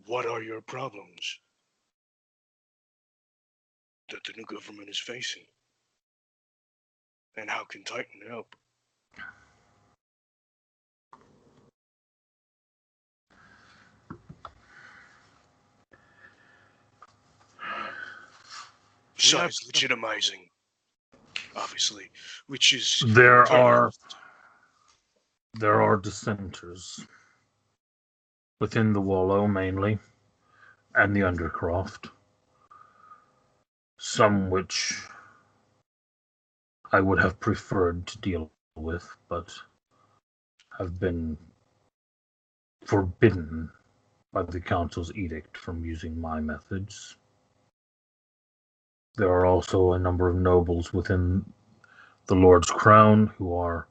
What are your problems that the new government is facing? And how can Titan help? Besides legitimizing, obviously, which is There are dissenters within the Wallow mainly, and the Undercroft. Some which I would have preferred to deal with, but have been forbidden by the Council's edict from using my methods. There are also a number of nobles within the Lord's Crown, who are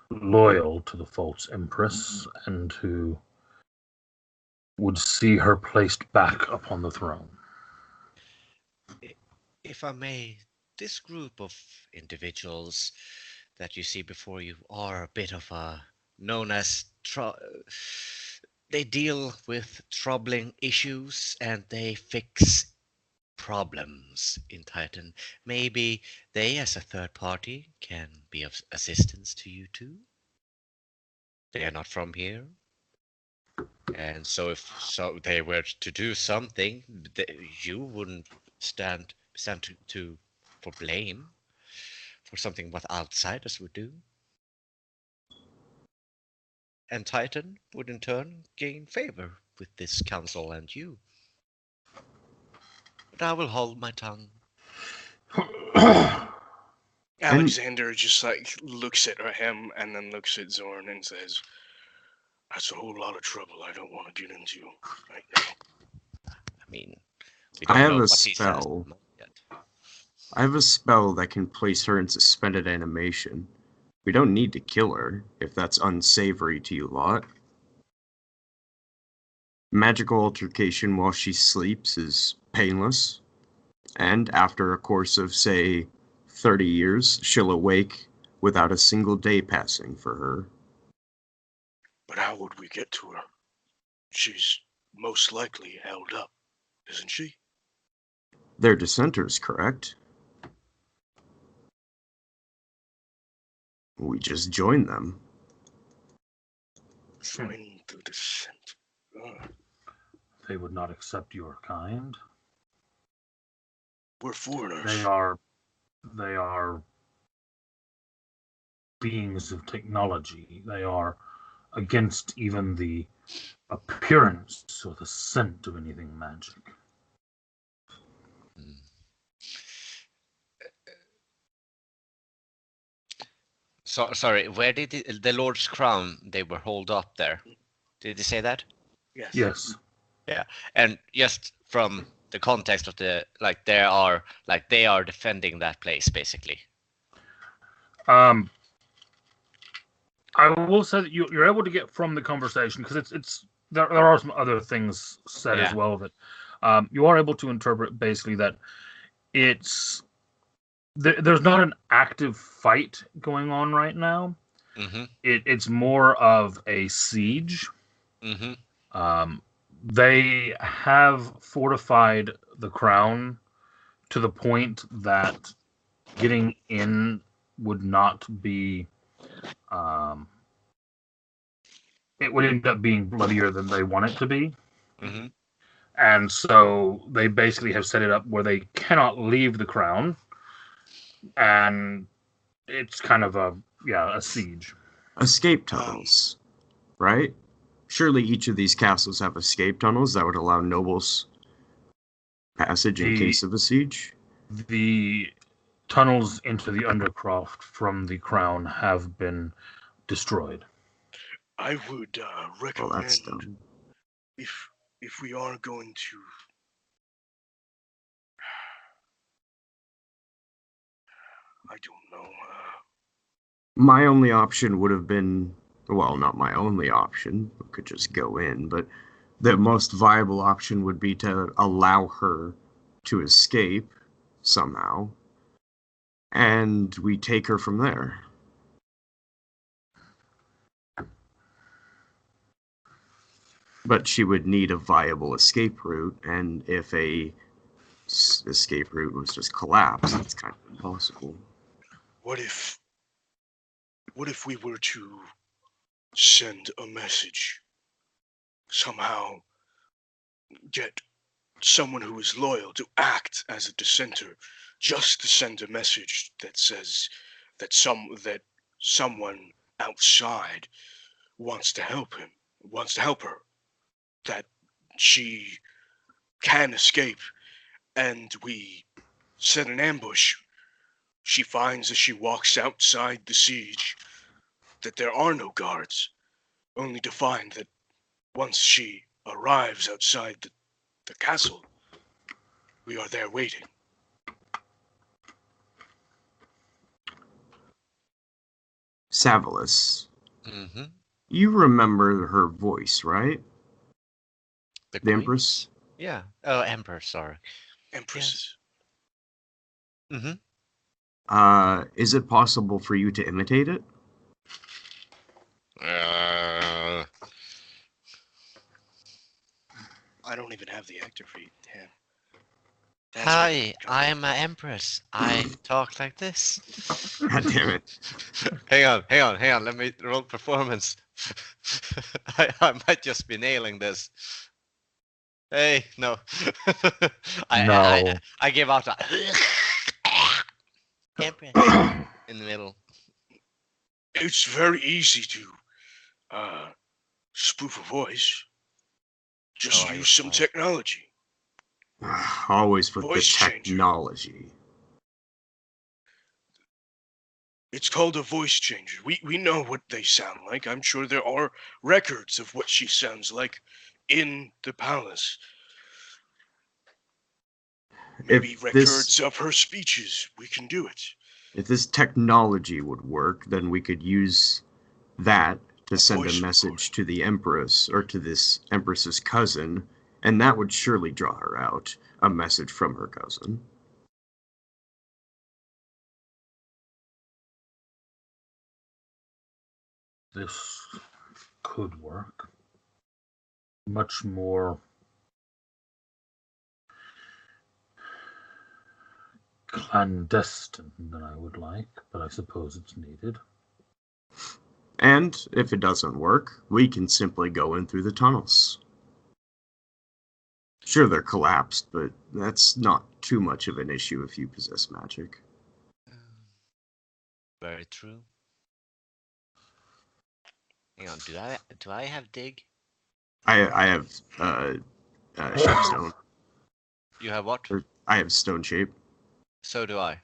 loyal to the false Empress, and who would see her placed back upon the throne. If I may, this group of individuals that you see before you are a bit of a known as they deal with troubling issues and they fix problems in Titan. Maybe they, as a third party, can be of assistance to you too. They are not from here. And so if they were to do something, you wouldn't stand for blame for something what outsiders would do. And Titan would in turn gain favor with this council and you. But I will hold my tongue. Alexander just like looks at him and then looks at Zorn and says, "That's a whole lot of trouble I don't want to get into right now." I mean, we I don't have know a what he says spell. yet. I have a spell that can place her in suspended animation. We don't need to kill her, if that's unsavory to you lot. Magical altercation while she sleeps is painless, and after a course of, say, 30 years, she'll awake without a single day passing for her. But how would we get to her? She's most likely held up, isn't she? They're dissenters, correct? We just join them. Join the dissent. They would not accept your kind. We're foreigners. They are beings of technology. They are against even the appearance or the scent of anything magic. So sorry, where did the Lord's Crown they were holed up there? Did he say that? Yes. Yes. Yeah, and just from the context of they are defending that place basically. I will say that you're able to get from the conversation, because there are some other things said as well, that you are able to interpret basically that there's not an active fight going on right now. Mm-hmm. It's more of a siege. Mm-hmm. They have fortified the crown to the point that getting in would not be it would end up being bloodier than they want it to be. Mm-hmm. And so they basically have set it up where they cannot leave the crown, and it's kind of a siege. Escape tunnels, right? Surely each of these castles have escape tunnels that would allow nobles passage in case of a siege. The tunnels into the Undercroft from the crown have been destroyed. I would recommend, Well, that's dumb. if we are going to, I don't know. My only option would have been, well, not my only option. We could just go in, but the most viable option would be to allow her to escape somehow, and we take her from there. But she would need a viable escape route, and if a escape route was just collapsed, it's kind of impossible. What if we were to send a message, somehow get someone who is loyal to act as a dissenter, just to send a message that says that someone outside wants to help her, that she can escape, and we set an ambush. She finds as she walks outside the siege that there are no guards, only to find that once she arrives outside the castle, we are there waiting. Savalas, Mm-hmm. you remember her voice, right? The The queen? Empress? Yeah. Oh, Emperor, sorry. Empresses. Mm-hmm. Is it possible for you to imitate it? I don't even have the actor feed. Damn. That's Hi, gonna I am an empress. I talk like this. God damn it. Hang on. Let me roll performance. I might just be nailing this. Hey, no. No. I give out a empress in the middle. It's very easy to spoof a voice. Just Oh, I use some tried. technology. Always with Voice the changer. technology. It's called a voice changer. We know what they sound like. I'm sure there are records of what she sounds like in the palace. Maybe If records of her speeches. We can do it. If this technology would work, then we could use that to send a voice message to the Empress, or to this Empress's cousin, and that would surely draw her out. A message from her cousin. This could work. Much more clandestine than I would like, but I suppose it's needed. And if it doesn't work, we can simply go in through the tunnels. Sure, they're collapsed, but that's not too much of an issue if you possess magic. Very true. Hang on, do I have dig? I have shape stone. You have what? I have stone shape. So do I.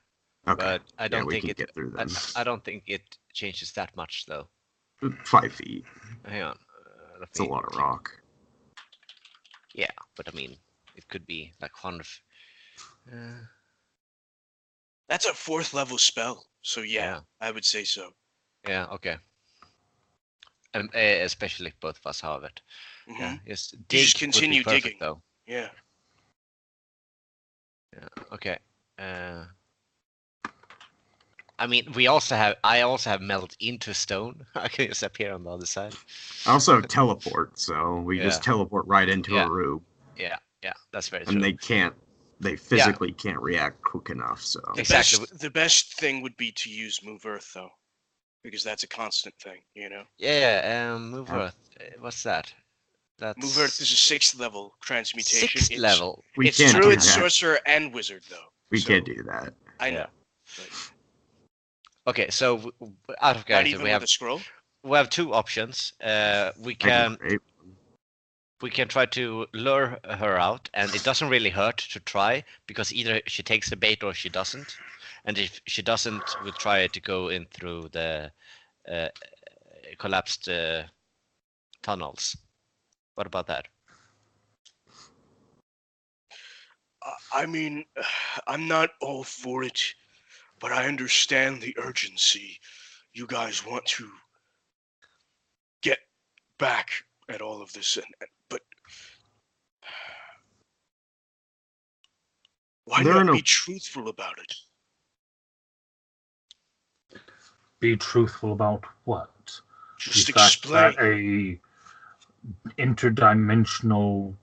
Okay. But I don't we think can it. get through them. I don't think it changes that much though. 5 feet. Hang on. It's a lot of rock. Yeah, but I mean, it could be like 100. That's a 4th level spell. So Yeah. I would say so. Yeah. Okay. And especially if both of us have it. Mhm. Yeah. Just You dig just would be continue perfect, digging. though. Yeah. Yeah. Okay. I mean, I also have melt into stone. I can just appear on the other side. I also have teleport, so we just teleport right into a room. Yeah, that's very and true. they physically can't react quick enough. So Exactly. The best thing would be to use Move Earth, though, because that's a constant thing, you know. Yeah. Move Earth. What's that? That's Move Earth is a 6th level transmutation. 6th level. It's can't Druid, do that. Sorcerer, and Wizard, though. We can't do that. I know. Yeah. Okay, so out of character, we have a scroll. We have 2 options. We can try to lure her out, and it doesn't really hurt to try because either she takes the bait or she doesn't. And if she doesn't, we'll try to go in through the collapsed tunnels. What about that? I mean, I'm not all for it, but I understand the urgency. You guys want to get back at all of this, but why not be truthful about it? Be truthful about what? Just the fact explain. That a interdimensional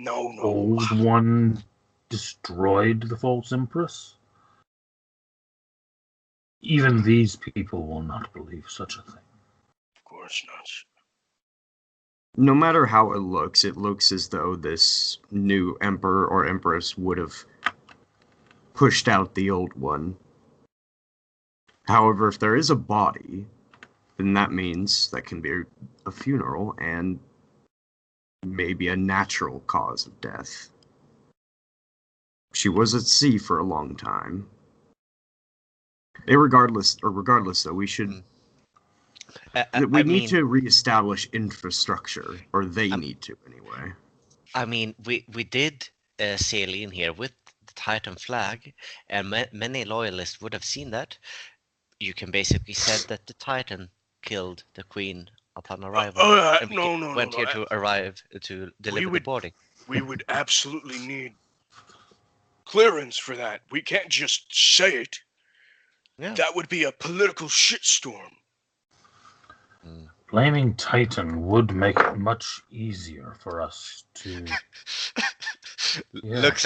old one destroyed the false Empress? Even these people will not believe such a thing. Of course not. No matter how it looks as though this new emperor or empress would have pushed out the old one. However, if there is a body, then that means that can be a funeral and maybe a natural cause of death. She was at sea for a long time. Regardless though, we should we need to reestablish infrastructure, or they need to anyway. I mean, we did sail in here with the Titan flag, and many loyalists would have seen that. you can basically said that the Titan killed the Queen upon arrival. and we went here to arrive to deliver the boarding. We would absolutely need clearance for that. We can't just say it. Yeah. That would be a political shitstorm. Blaming Titan would make it much easier for us to. Looks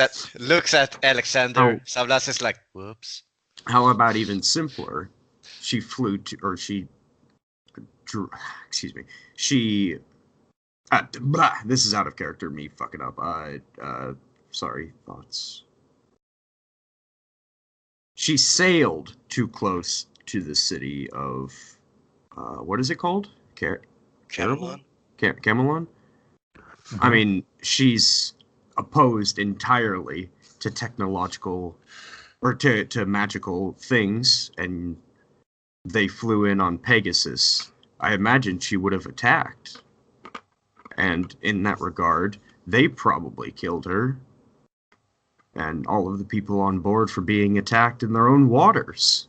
at Alexander. Savlas is like, whoops. How about even simpler? She flew to, or she, excuse me, she. This is out of character. Me fucking up. Sorry, thoughts. She sailed too close to the city of, what is it called? Camelon? Camelon? Mm-hmm. I mean, she's opposed entirely to technological, or to magical things, and they flew in on Pegasus. I imagine she would have attacked. And in that regard, they probably killed her. And all of the people on board for being attacked in their own waters.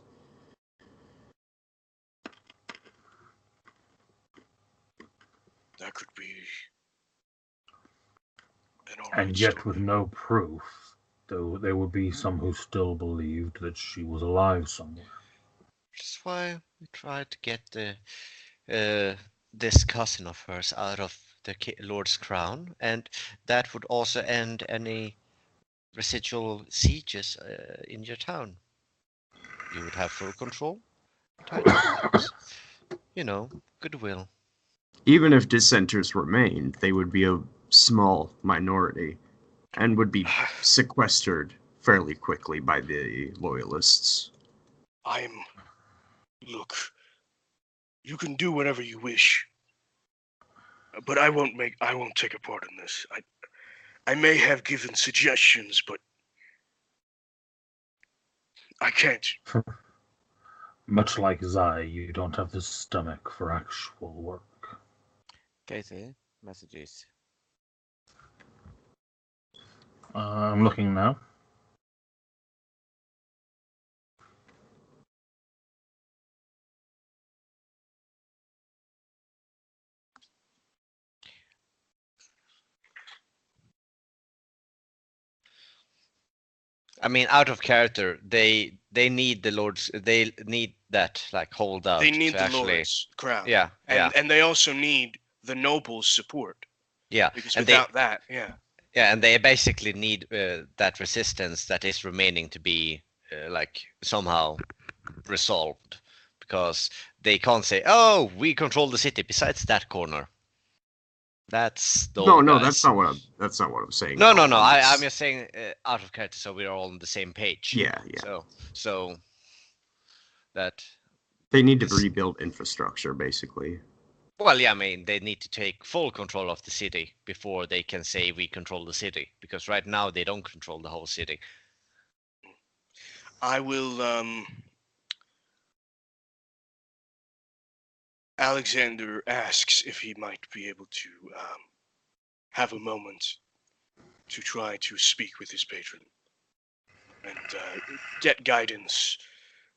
That could be an alright And yet, story. with no proof, though there would be some who still believed that she was alive somewhere. That's why we tried to get this cousin of hers out of the Lord's crown, and that would also end any residual sieges in your town. You would have full control. Goodwill. Even if dissenters remained, they would be a small minority and would be sequestered fairly quickly by the loyalists. Look, you can do whatever you wish, but I won't take a part in this. I may have given suggestions, but I can't. Much like Zai, you don't have the stomach for actual work. Casey, messages. I'm looking now. I mean, out of character, they need the Lord's. They need that holdout. They need the actually, Lord's crown. Yeah, and they also need the nobles' support. Yeah, because and without that, yeah. Yeah, and they basically need that resistance that is remaining to be somehow resolved, because they can't say, "Oh, we control the city." Besides that corner, that's the No, old guys. that's not what I'm saying. No. I'm just saying out of character, so we're all on the same page. Yeah. So that they need to rebuild infrastructure, basically. Well, yeah, I mean, they need to take full control of the city before they can say we control the city, because right now they don't control the whole city. I will, Alexander asks if he might be able to have a moment to try to speak with his patron and get guidance.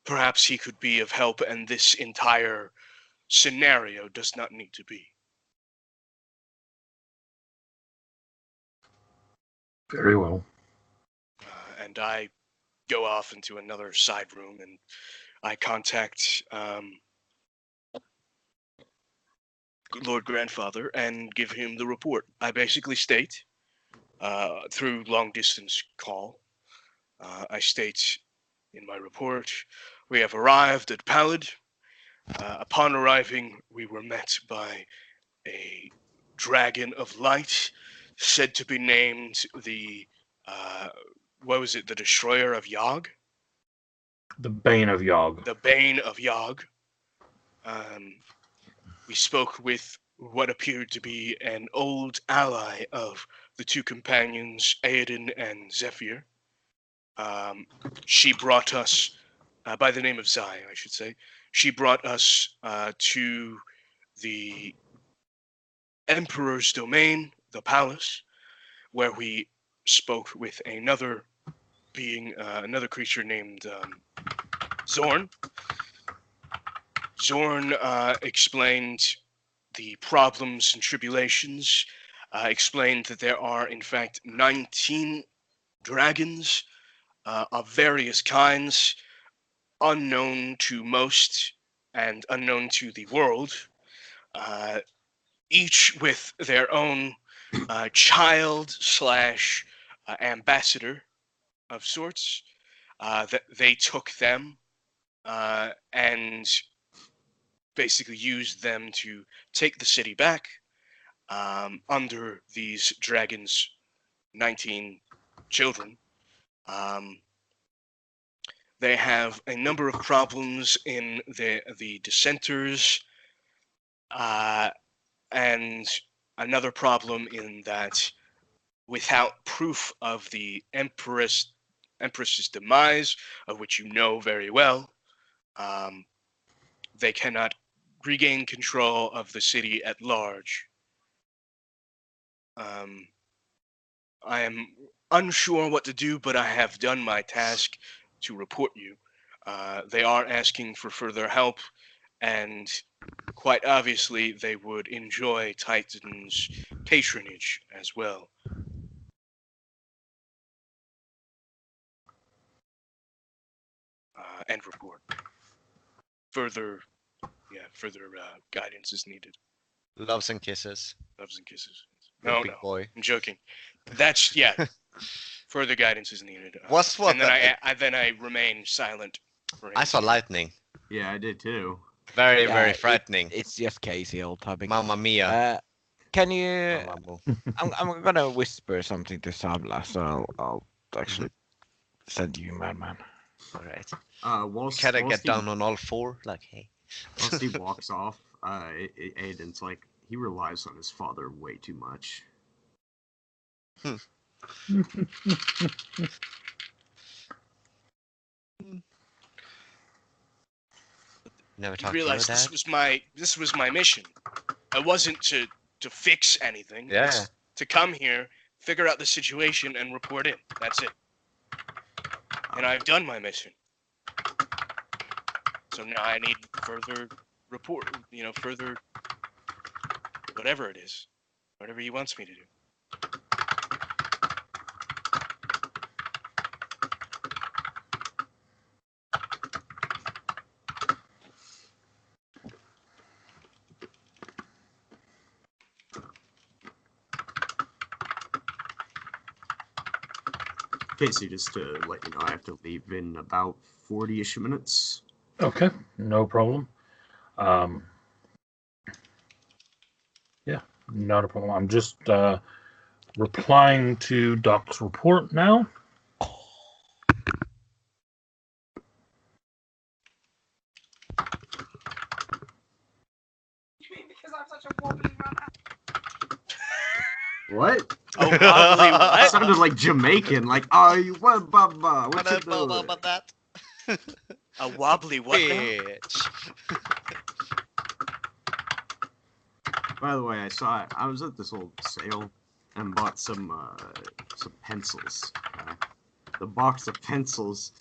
Perhaps he could be of help, and this entire scenario does not need to be. Very well. And I go off into another side room, and I contact Lord Grandfather and give him the report. I basically state, through long distance call, I state in my report, we have arrived at Pallid. Upon arriving, we were met by a dragon of light, said to be named the, the Destroyer of Yog? The Bane of Yog. The Bane of Yog. We spoke with what appeared to be an old ally of the two companions, Aedan and Zephyr. She brought us, by the name of Zai, I should say, she brought us to the Emperor's domain, the palace, where we spoke with another being, another creature named Zorn. Zorn explained the problems and tribulations, explained that there are, in fact, 19 dragons of various kinds, unknown to most and unknown to the world, each with their own child slash ambassador of sorts. That they took them and basically used them to take the city back under these dragons' 19 children. They have a number of problems in the dissenters, and another problem in that without proof of the Empress's demise, of which you know very well, they cannot regain control of the city at large. I am unsure what to do, but I have done my task to report you. They are asking for further help, and quite obviously they would enjoy Titan's patronage as well. End report. Further guidance is needed. Loves and kisses. Loves and kisses. The No, big no, boy. I'm joking. That's Further guidance is needed. What's what? And then I remain silent. For him. I saw lightning. Yeah, I did too. Very, Yeah, very frightening. It's just Casey old topic. Mamma mia. Can you? Mamma. I'm gonna whisper something to Sabla, so I'll actually send you, madman. All right. Whilst, Can I whilst get he, down on all four? Like, hey. whilst he walks off, Aiden's like, he relies on his father way too much. Never You talked realize to your dad? this was my mission. I wasn't to fix anything. Yeah. It's to come here, figure out the situation, and report in. That's it. And I've done my mission. So now I need further report. Further whatever it is, whatever he wants me to do. Casey, just to let you know, I have to leave in about 40-ish minutes. Okay, no problem. Yeah, not a problem. I'm just replying to Doc's report now. Because I'm such a wobbly runner. What? Oh, probably It what? sounded like Jamaican, like, oh, you what, baba? What you What doing? about that? A wobbly what now? Bitch. By the way, I was at this old sale and bought some pencils. The box of pencils,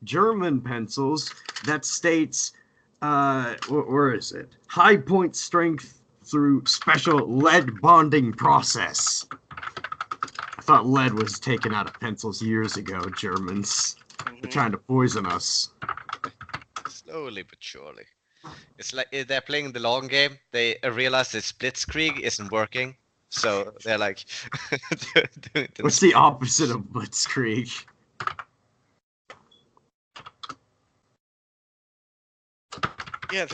German pencils that states, where is it? High point strength through special lead bonding process. I thought lead was taken out of pencils years ago, Germans. They're trying to poison us. Slowly but surely. It's like they're playing the long game. They realize that Blitzkrieg isn't working, so they're like, doing it What's the opposite of Blitzkrieg? Yeah,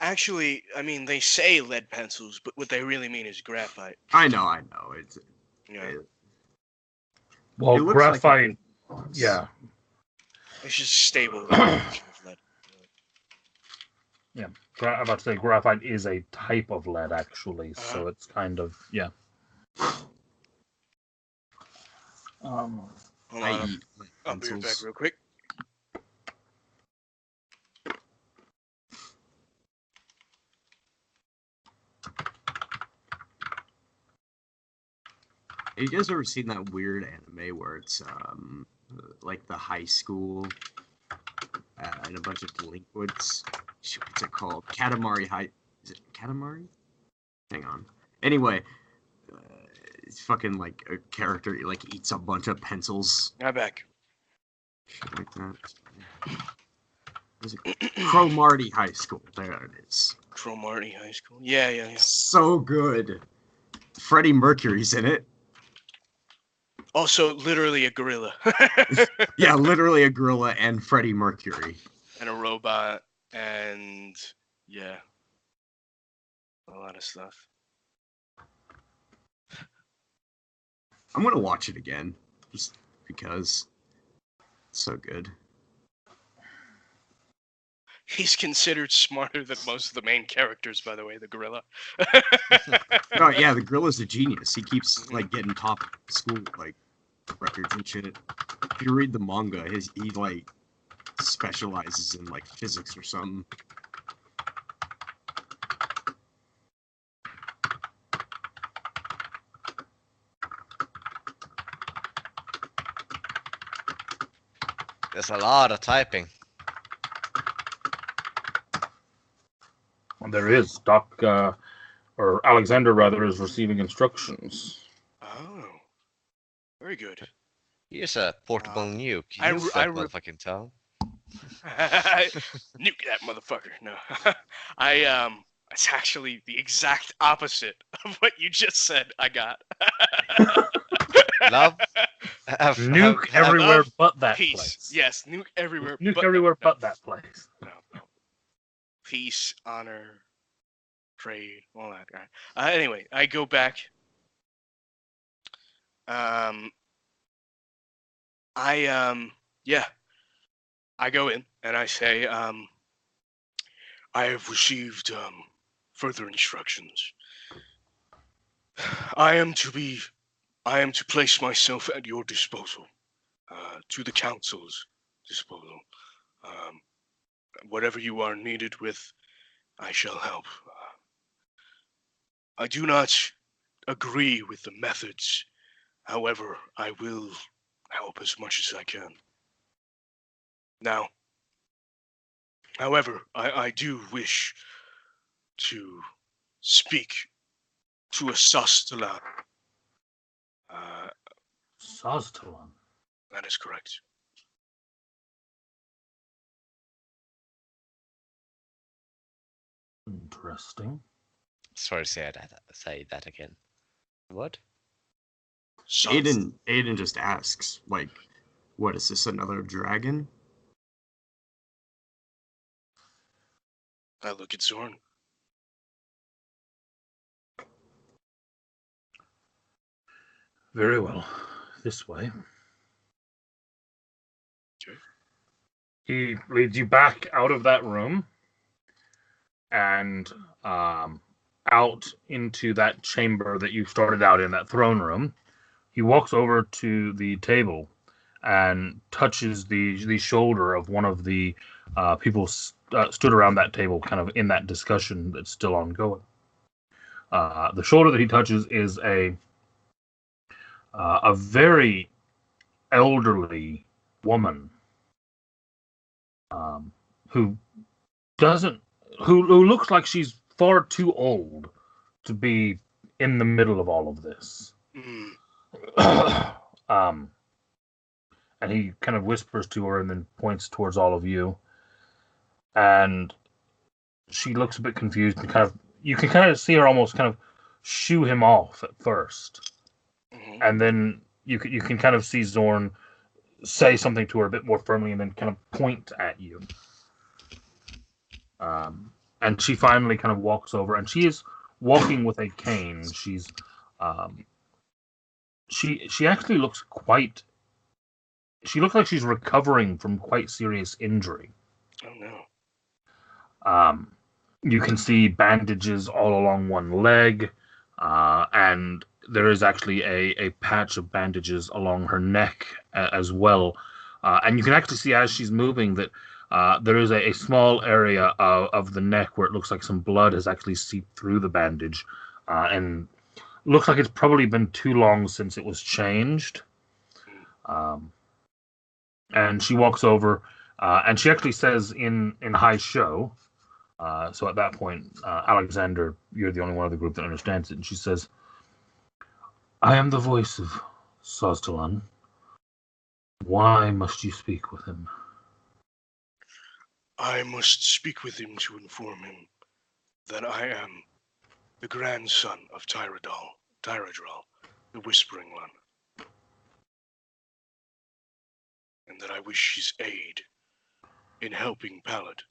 actually, I mean, they say lead pencils, but what they really mean is graphite. I know. It's Yeah, Well, It looks like graphite, yeah. it's just stable. version of lead. I'm about to say graphite is a type of lead, actually, so Uh-huh. it's kind of, yeah. Hold on, I eat I'll be right back pencils. real quick. Have you guys ever seen that weird anime where it's like the high school and a bunch of delinquents. What's it called? Katamari High. Is it Katamari? Hang on. Anyway, it's fucking like a character like eats a bunch of pencils. I'm back. Shit like that. Is it Cromartie High School? There it is. Cromartie High School. Yeah. So good. Freddie Mercury's in it. Also, literally a gorilla. Yeah, literally a gorilla and Freddie Mercury. And a robot, and yeah, a lot of stuff. I'm gonna watch it again, just because it's so good. He's considered smarter than most of the main characters, by the way, the gorilla. Oh yeah, the gorilla's a genius. He keeps like getting top school like records and shit. If you read the manga, he like specializes in like physics or something. There's a lot of typing. Well, there is. Or Alexander rather, is receiving instructions. Oh, very good. Here's a portable nuke. I Use that motherfucking town. Nuke that motherfucker. No, it's actually the exact opposite of what you just said. I got. Love. Nuke everywhere love, but that peace. place. Yes, nuke everywhere. Nuke everywhere but that place. No. Peace, honor, trade, all that. Right. Anyway, I go back. I go in and I say, I have received further instructions. I am to place myself at your disposal, to the council's disposal. Whatever you are needed with, I shall help. I do not agree with the methods. However, I will help as much as I can. Now, however, I do wish to speak to a Sastalan. Sastalan? That is correct. Interesting. Sorry, say that again. What? Aiden just asks, like, what is this, another dragon? I look at Zorn. Very well. This way. Okay. He leads you back out of that room and out into that chamber that you started out in, that throne room. He walks over to the table and touches the shoulder of one of the people stood around that table, kind of in that discussion that's still ongoing. The shoulder that he touches is a very elderly woman who looks like she's far too old to be in the middle of all of this. And he kind of whispers to her and then points towards all of you. And she looks a bit confused and you can kind of see her almost kind of shoo him off at first. Mm-hmm. And then you can kind of see Zorn say something to her a bit more firmly and then kind of point at you. And she finally kind of walks over, and she is walking with a cane. She's she actually looks quite. She looks like she's recovering from quite serious injury. Oh no. You can see bandages all along one leg, and there is actually a patch of bandages along her neck as well. And you can actually see as she's moving that there is a small area of the neck where it looks like some blood has actually seeped through the bandage, and looks like it's probably been too long since it was changed. And she walks over And she actually says in high show, so at that point, Alexander, you're the only one of the group that understands it, and she says, I am the voice of Sozdalan. Why must you speak with him? I must speak with him to inform him that I am the grandson of Tyradral, the Whispering One, and that I wish his aid in helping Pallid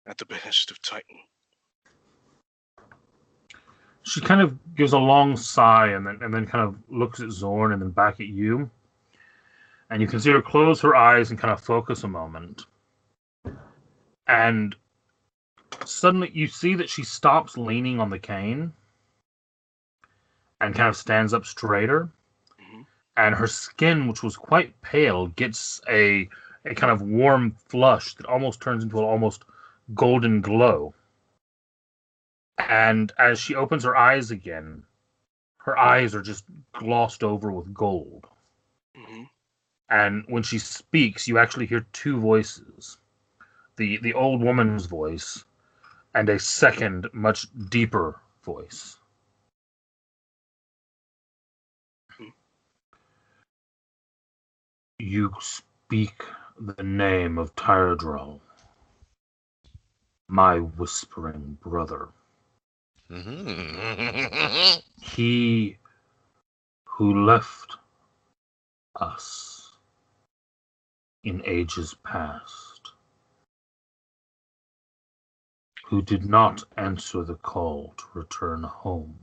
at the behest of Titan. She kind of gives a long sigh and then kind of looks at Zorn and then back at you. And you can see her close her eyes and kind of focus a moment. And suddenly you see that she stops leaning on the cane and kind of stands up straighter. Mm-hmm. And her skin, which was quite pale, gets a kind of warm flush that almost turns into an almost golden glow. And as she opens her eyes again, her eyes are just glossed over with gold. Mm-hmm. And when she speaks, you actually hear two voices. The old woman's voice and a second, much deeper voice. You speak the name of Tyradral, my whispering brother. He who left us in ages past, who did not answer the call to return home.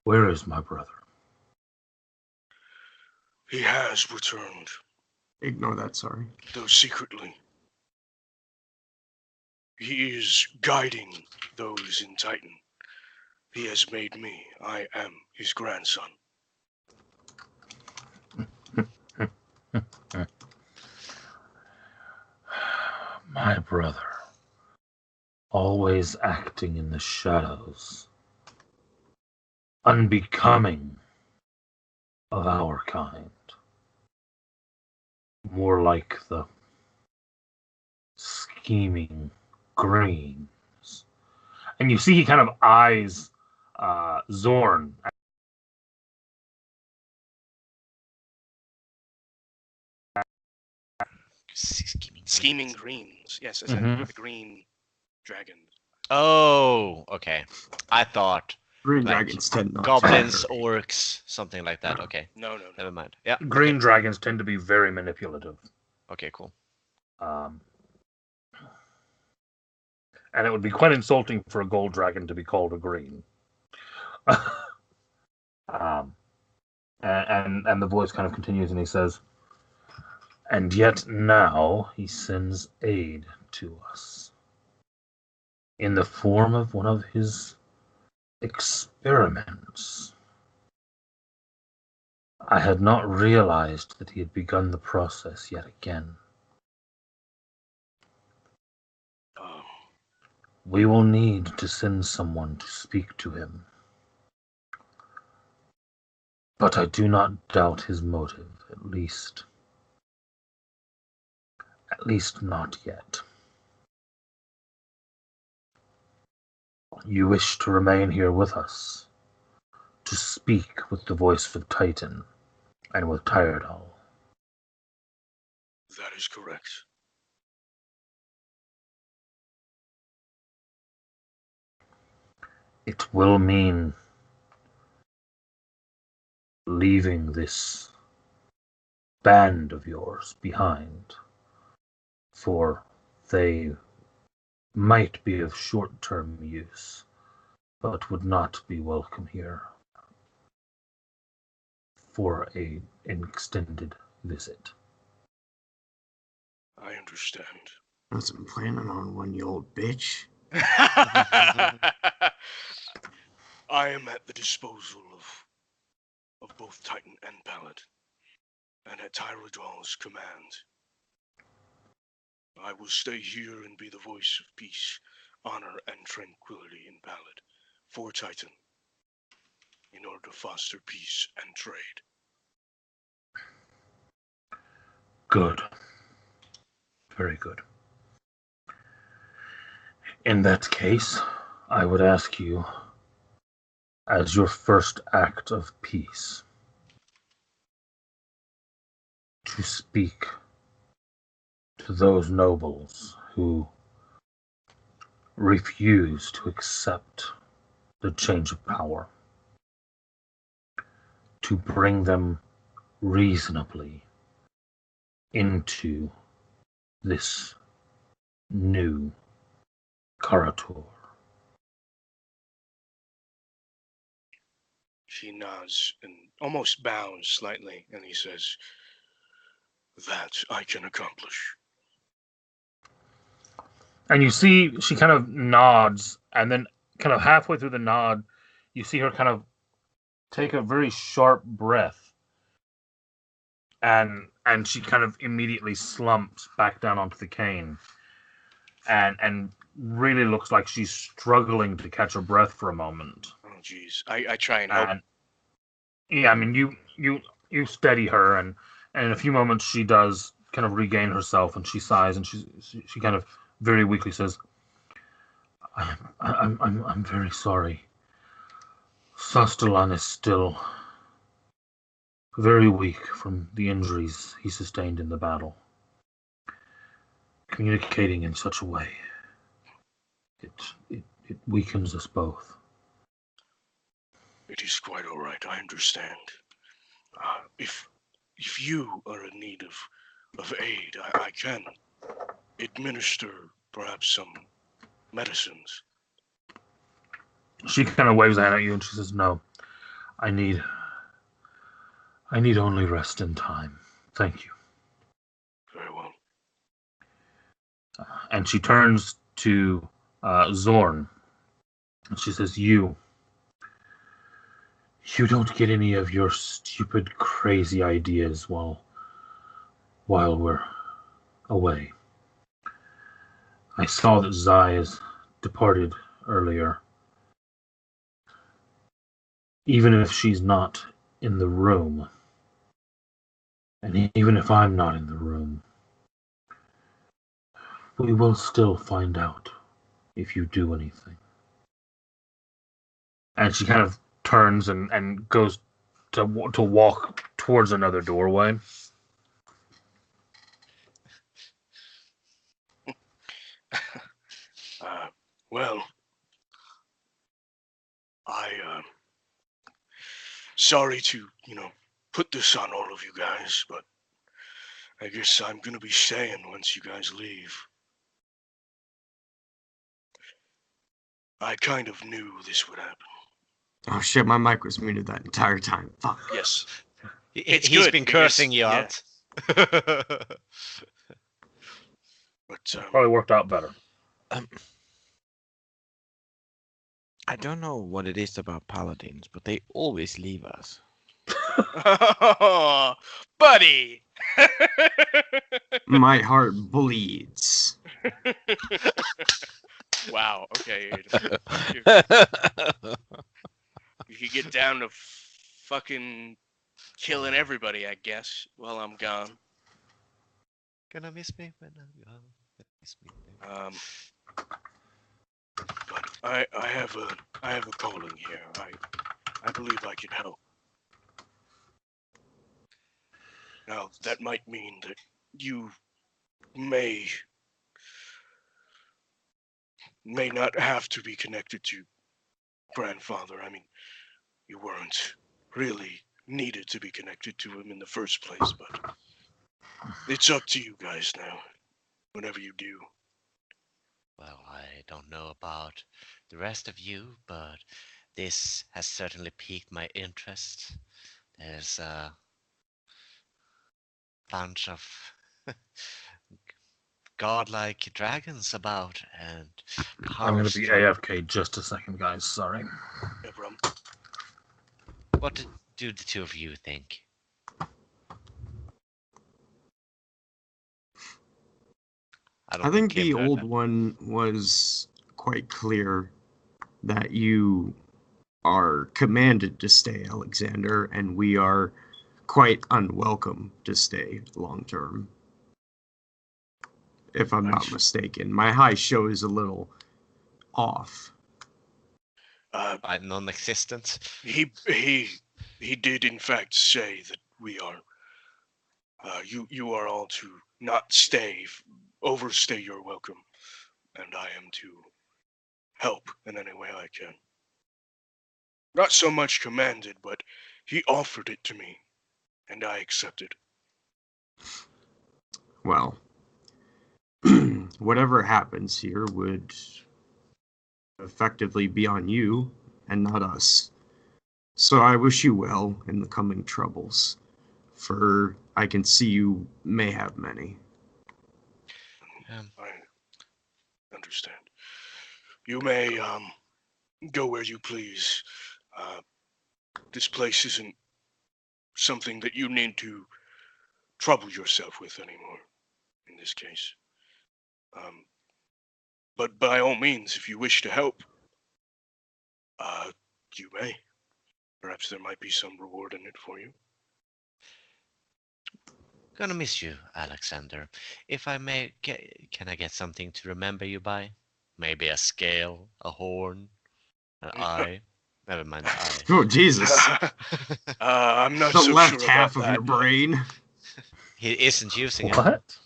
Where is my brother? He has returned, Ignore that, sorry. though secretly. He is guiding those in Titan. He has made me. I am his grandson. My brother, always acting in the shadows, unbecoming of our kind. More like the scheming greens. And you see he kind of eyes Zorn. Scheming greens. Yes, as in the green dragon. Oh, okay. I thought Green like dragons tend not goblins, to. orcs, something like that. No. Okay, No. never mind. Yeah. Green dragons tend to be very manipulative. Okay, cool. And it would be quite insulting for a gold dragon to be called a green. And the voice kind of continues and he says, and yet now he sends aid to us in the form of one of his experiments. I had not realized that he had begun the process yet again. We will need to send someone to speak to him. But I do not doubt his motive, at least not yet. You wish to remain here with us, to speak with the voice of Titan and with Tyradal. That is correct. It will mean leaving this band of yours behind, for they might be of short-term use, but would not be welcome here for an extended visit. I understand. I wasn't planning on one, you old bitch. I am at the disposal of both Titan and Pallid, and at Tyradal's command. I will stay here and be the voice of peace, honor, and tranquility in Pallid for Titan, in order to foster peace and trade. Good. Very good. In that case, I would ask you, as your first act of peace, to speak to those nobles who refuse to accept the change of power, to bring them reasonably into this new Karator. She nods and almost bows slightly, and he says, "That I can accomplish." And you see she kind of nods, and then kind of halfway through the nod, you see her kind of take a very sharp breath, and she kind of immediately slumps back down onto the cane, and really looks like she's struggling to catch her breath for a moment. Oh, jeez. I try and help. Yeah, I mean, you steady her, and in a few moments she does kind of regain herself, and she sighs, and she kind of very weakly says, I'm very sorry. Sastalan is still very weak from the injuries he sustained in the battle. Communicating in such a way, it weakens us both. It is quite all right. I understand. If you are in need of aid, I can administer perhaps some medicines. She kind of waves a hand at you, and she says, "No, I need only rest and time. Thank you." Very well. And she turns to Zorn, and she says, You don't get any of your stupid, crazy ideas while we're away. I saw that Zai has departed earlier. Even if she's not in the room, and even if I'm not in the room, we will still find out if you do anything. And she kind of turns and goes to walk towards another doorway. Well, sorry to, put this on all of you guys, but I guess I'm gonna be staying once you guys leave. I kind of knew this would happen. Oh shit, my mic was muted that entire time. Fuck. Yes. He's been cursing you out. But Probably worked out better. I don't know what it is about paladins, but they always leave us. Oh, buddy! My heart bleeds. Wow, okay. You could get down to fucking killing everybody, I guess, while I'm gone. Gonna miss me when I'm gone. Miss me. But I have a calling here. I believe I can help. Now that might mean that you may not have to be connected to grandfather. I mean, you weren't really needed to be connected to him in the first place, but it's up to you guys now, whatever you do. Well, I don't know about the rest of you, but this has certainly piqued my interest. There's a bunch of godlike dragons about, and I'm going to be AFK just a second, guys. Sorry. No problem. What do the two of you think? I think the old one was quite clear that you are commanded to stay, Alexander, and we are quite unwelcome to stay long term. if I'm not mistaken. My high show is a little off. By non-existent. He did in fact say that we are. You are all to not overstay your welcome, and I am to help in any way I can. Not so much commanded, but he offered it to me, and I accepted. Well, whatever happens here would effectively be on you and not us. So I wish you well in the coming troubles, for I can see you may have many. I understand. You may go where you please. This place isn't something that you need to trouble yourself with anymore, in this case. But by all means, if you wish to help, you may. Perhaps there might be some reward in it for you. Gonna miss you, Alexander. If I may, can I get something to remember you by? Maybe a scale, a horn, an eye. Never mind the eye. Oh, Jesus. I'm not The so left sure half about of your brain. He isn't using it. What?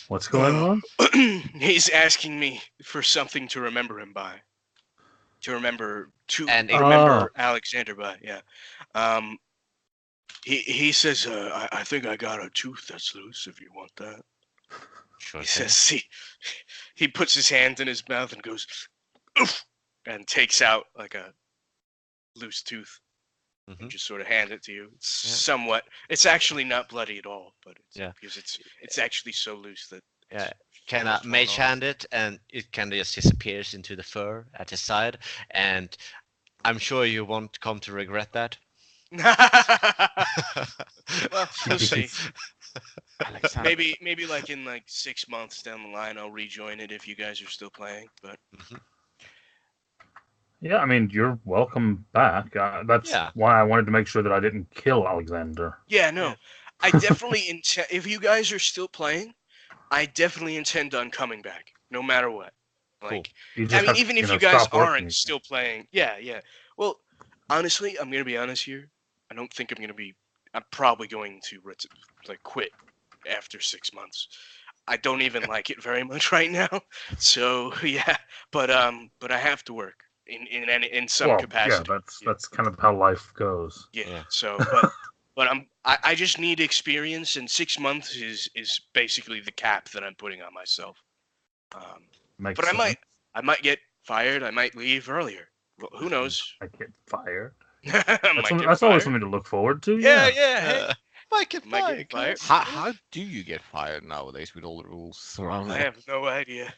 What's going on? He's asking me for something to remember him by. To remember Alexander by, yeah. He says, I think I got a tooth that's loose if you want that. Sure He thing. says, he puts his hand in his mouth and goes, oof, and takes out like a loose tooth. And just sort of hand it to you. It's somewhat. It's actually not bloody at all, but because it's actually so loose that. Yeah, kind of mage hand it, and it kind of just disappears into the fur at his side, and I'm sure you won't come to regret that. Well, we'll see. Maybe like in 6 months down the line, I'll rejoin it if you guys are still playing. But. Yeah, I mean, you're welcome back. That's why I wanted to make sure that I didn't kill Alexander. Yeah, no. I definitely intend... If you guys are still playing, I definitely intend on coming back, no matter what. Like, cool. I mean, even if you guys aren't still playing... Yeah. Well, honestly, I'm going to be honest here. I don't think I'm going to be... I'm probably going to quit after 6 months. I don't even like it very much right now. So, yeah. But I have to work. In some capacity. Yeah, that's kind of how life goes. Yeah. So, but I just need experience, and 6 months is basically the cap that I'm putting on myself. But sense. I might get fired. I might leave earlier. Well, who knows? I get fired. That's always something to look forward to. Yeah. Hey, might get fired. How do you get fired nowadays with all the rules surrounding? I have no idea.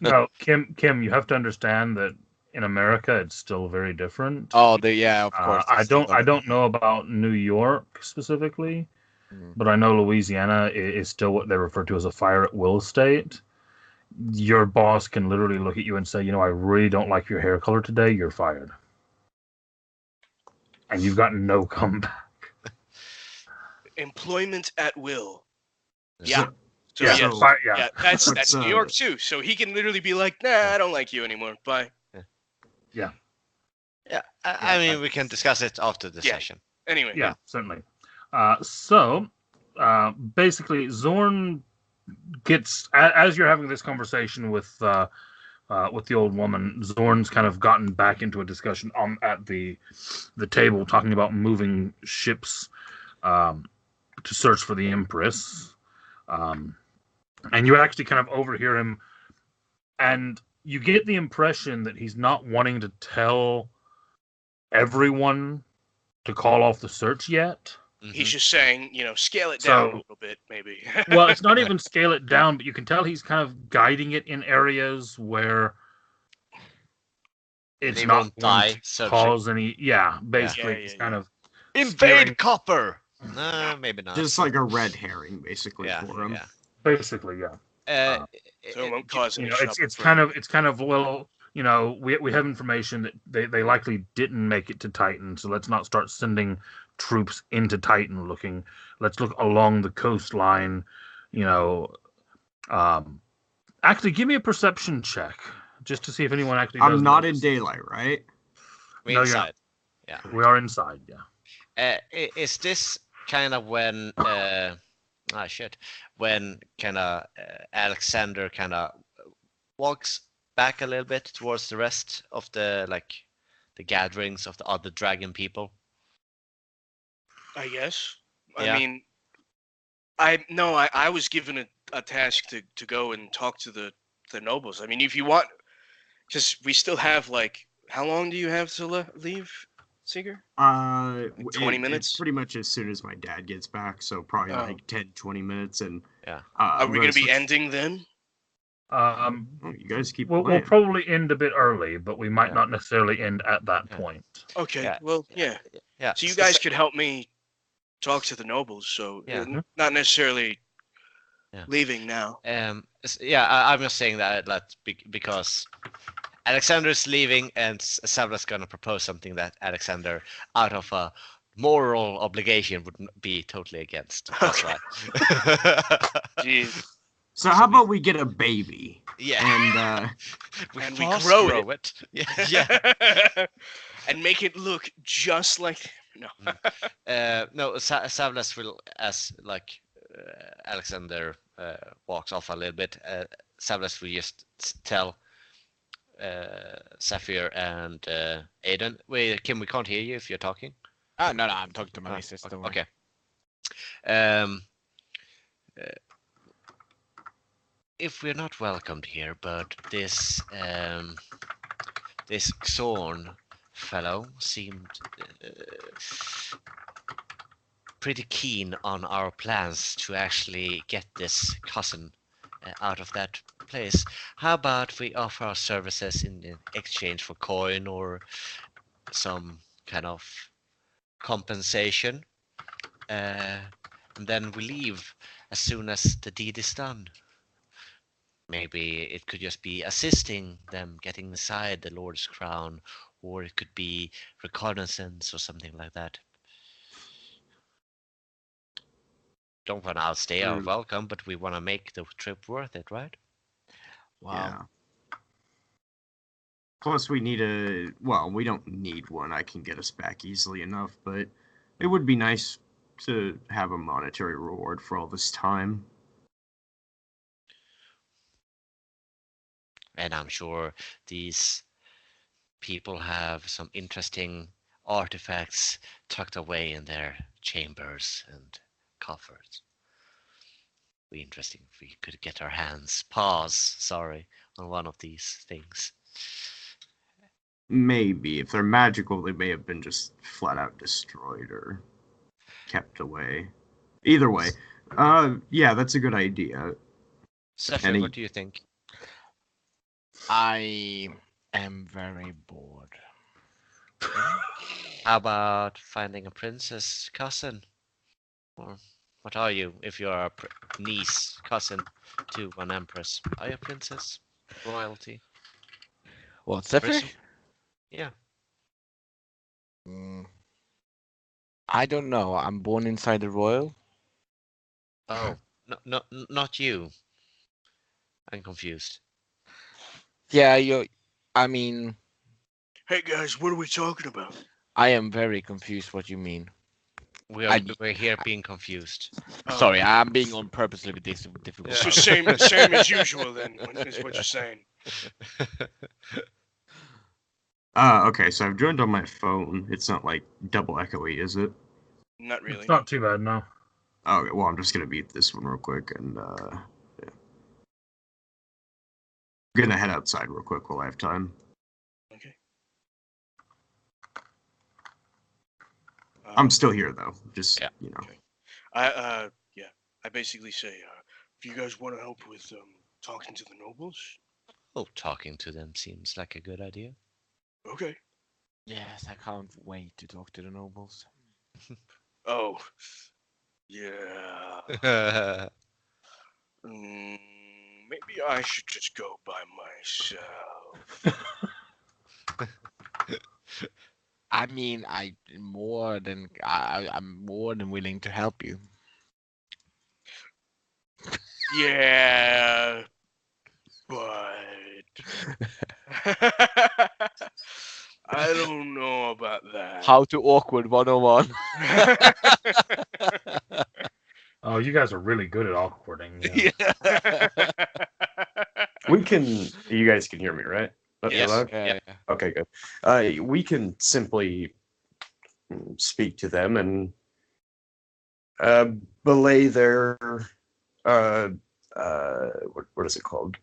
No, Kim, you have to understand that in America it's still very different. Oh, of course. I don't know about New York specifically, but I know Louisiana is still what they refer to as a fire at will state. Your boss can literally look at you and say, I really don't like your hair color today. You're fired, and you've got no comeback. Employment at will. Yeah. That's New York too. So he can literally be like, nah, I don't like you anymore. Bye. Yeah. I mean, we can discuss it after the session. Anyway. Yeah, certainly. So basically, Zorn gets, as you're having this conversation with the old woman, Zorn's kind of gotten back into a discussion at the table, talking about moving ships to search for the Empress. And you actually kind of overhear him, and you get the impression that he's not wanting to tell everyone to call off the search yet. He's just saying, scale it down a little bit, maybe. Well, it's not even scale it down, but you can tell he's kind of guiding it in areas where it's not going to cause any... Yeah, basically, it's kind of... Invade Copper! No, maybe not. Just like a red herring, basically, for him. Yeah. Basically, yeah. So it won't cause any trouble. It's kind of well, we have information that they likely didn't make it to Titan, so let's not start sending troops into Titan looking. Let's look along the coastline you know, actually, give me a perception check just to see if anyone actually does. I'm not in notice. daylight, right? We're No, inside. Yeah. We are inside. Yeah. Is this kind of when when kind of Alexander kind of walks back a little bit towards the rest of the the gatherings of the other dragon people? I guess. Yeah. I mean, I was given a task to go and talk to the nobles. I mean, if you want, because we still have like, how long do you have to leave, Seeger? 20 minutes? It's pretty much as soon as my dad gets back, so probably like 10, 20 minutes. And Yeah. Are we going to be ending then? Oh, you guys keep We'll playing. probably end a bit early, but we might not necessarily end at that point. Okay. Yeah. Well, yeah. Yeah. So you guys could help me talk to the nobles. So not necessarily leaving now. I'm just saying that because Alexander's leaving and Savla's gonna propose something that Alexander, out of a moral obligation, would be totally against. That's why. Jeez. So how about we get a baby? Yeah. And we grow it. Yeah. And make it look just like no. No, Savlas will, as Alexander walks off a little bit. Savlas will just tell Sapphire and Aiden. Wait, Kim, we can't hear you if you're talking. Oh, no, I'm talking to my missus. Don't worry. Okay. If we're not welcomed here, but this Xorn fellow seemed pretty keen on our plans to actually get this cousin out of that place. How about we offer our services in exchange for coin or some kind of compensation, and then we leave as soon as the deed is done. Maybe it could just be assisting them getting inside the Lord's crown, or it could be reconnaissance or something like that. Don't want to outstay our welcome, but we want to make the trip worth it, right? Wow. Yeah. Plus, we need we don't need one. I can get us back easily enough, but it would be nice to have a monetary reward for all this time. And I'm sure these people have some interesting artifacts tucked away in their chambers and coffers. Be interesting if we could get our paws on one of these things. Maybe. If they're magical, they may have been just flat out destroyed or kept away. Either way, yeah, that's a good idea. Sapphire, what do you think? I am very bored. How about finding a princess cousin? Or what are you if you are a niece, cousin to an empress? Are you a princess? Royalty? What, Sapphire? Yeah. I don't know. I'm born inside the royal. Oh, no, not you. I'm confused. Yeah, I mean... Hey guys, what are we talking about? I am very confused what you mean. We're here being confused. Sorry, I'm being on purposely with this difficult. So same as usual then, is what you're saying. Okay, so I've joined on my phone. It's not like double echoey, is it? Not really. It's not too bad, no. Okay, well, I'm just gonna beat this one real quick, and yeah. I'm gonna head outside real quick while I have time. Okay. I'm still here though. Just you know. Okay. I basically say, if you guys want to help with talking to the nobles. Oh, talking to them seems like a good idea. Okay. Yes, I can't wait to talk to the nobles. Oh, yeah. Maybe I should just go by myself. I mean, I'm more than willing to help you. Yeah, but I don't know about that. How to awkward 101. Oh, you guys are really good at awkwarding. Yeah. We can. You guys can hear me, right? Yes. Hello? Yeah. Okay, good. We can simply speak to them and belay their what is it called?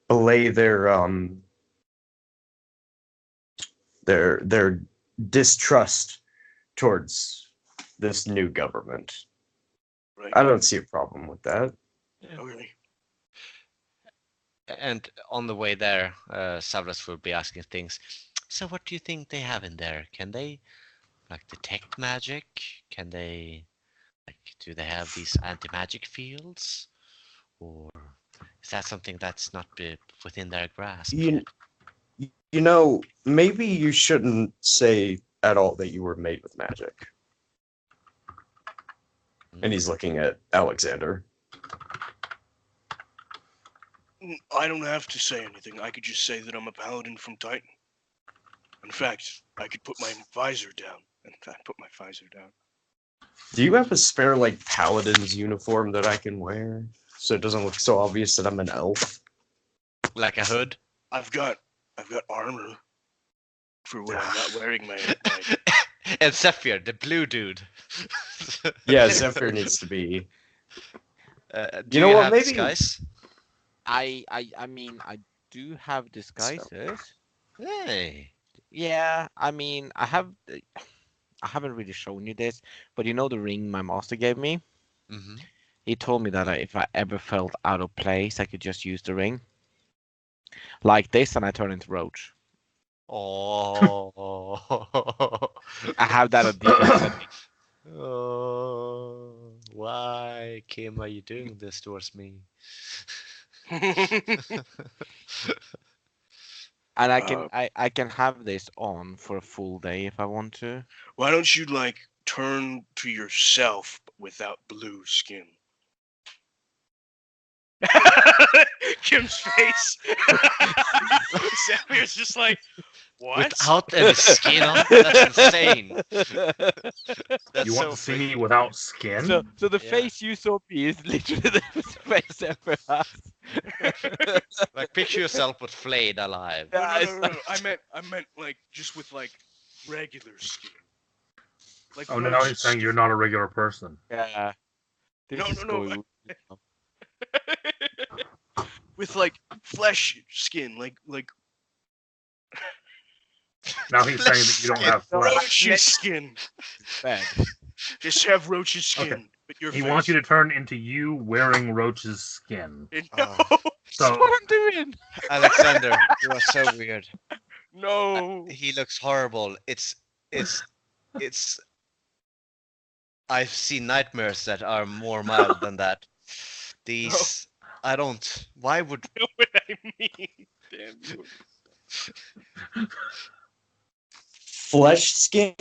Belay their distrust towards this new government. Right. I don't see a problem with that. Okay. And on the way there, Savras will be asking things. So what do you think they have in there? Can they like detect magic? Can they do they have these anti-magic fields? Or is that something that's not within their grasp? You know, maybe you shouldn't say at all that you were made with magic. And he's looking at Alexander. I don't have to say anything. I could just say that I'm a paladin from Titan. In fact, I could put my visor down. And I put my visor down. Do you have a spare, like, paladin's uniform that I can wear? So it doesn't look so obvious that I'm an elf? Like a hood? I've got armor for when I'm not wearing my And Zephyr, the blue dude. Yeah, Zephyr needs to be. Do you know what, have maybe- disguise? I mean, I do have disguises. Hey. Yeah, I mean, I haven't really shown you this, but you know the ring my master gave me? Mm-hmm. He told me that if I ever felt out of place, I could just use the ring. Like this, and I turn into Roach. Oh. I have that at the Oh, why, Kim, are you doing this towards me? And I can have this on for a full day if I want to. Why don't you like turn to yourself without blue skin? Kim's face. Saphir's just like, what? Without any skin on? That's insane. That's You want to see me without skin? So the Yeah. face you saw me is literally the face ever has. Like picture yourself but flayed alive. No, Yeah, no, no, no. I meant like just with like regular skin. Like Oh, now roach he's saying skin. you're not a regular person. Yeah. This No, is no, no. going- With like flesh skin, like Now he's saying that you don't have flesh. roach's skin. Bad. Just have roach's skin, Okay. but your He face. wants you to turn into you wearing Roach's skin. No, That's So what I'm doing. Alexander, you are so weird. no. He looks horrible. It's. I've seen nightmares that are more mild than that. These, I don't. Why would? You know what I mean? Damn you. Flesh skin?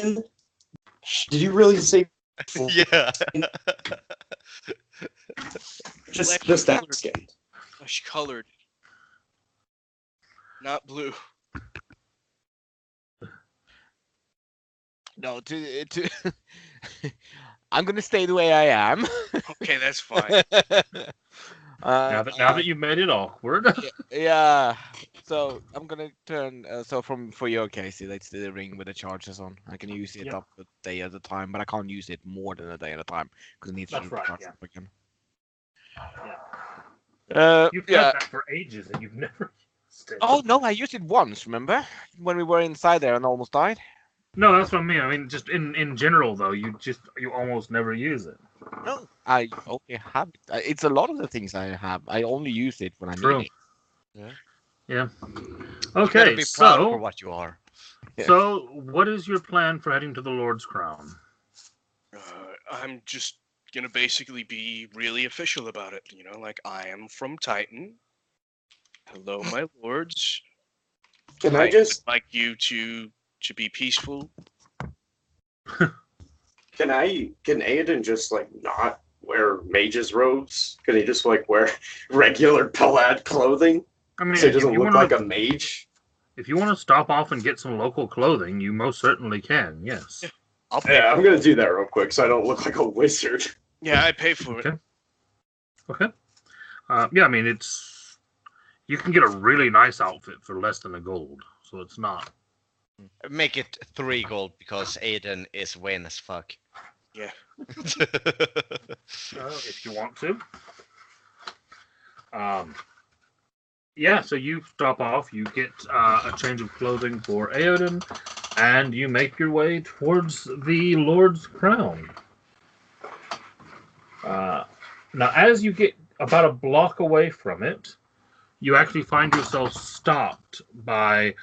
Did you really say Yeah. just that skin? Flesh colored, not blue. No, to I'm gonna stay the way I am. Okay, that's fine. now that you've made it awkward, Yeah. So I'm gonna turn. So for your case, let's do the ring with the charges on. I can use it Yep. up a day at a time, but I can't use it more than a day at a time because it needs That's to right, recharge yeah. up again. you've Yeah. had that for ages and you've never used it. Oh no, I used it once. Remember when we were inside there and almost died? No, that's what I mean. I mean, just in general though, you almost never use it. No, I only have. It's a lot of the things I have. I only use it when I True. need Yeah. You Okay. better be proud for So what you are. Yeah. so what is your plan for heading to the Lord's Crown? I'm just gonna basically be really official about it. You know, like I am from Titan. Hello, my lords. Can I just would like you to be peaceful? can Aiden just like not wear mage's robes? Could he just like wear regular plaid clothing I mean, so he doesn't if you look want like a mage? if you want to stop off and get some local clothing, you most certainly can. Yes. I'll pay. Yeah, I'm gonna do that real quick so I don't look like a wizard. Yeah, I pay for it. Okay. Okay. Yeah, I mean, you can get a really nice outfit for less than a gold, so it's not. Make it 3 gold because Aiden is vain as fuck. Yeah. If you want to. Yeah, so you stop off, you get a change of clothing for Aoden, and you make your way towards the Lord's Crown. Now, as you get about a block away from it, you actually find yourself stopped by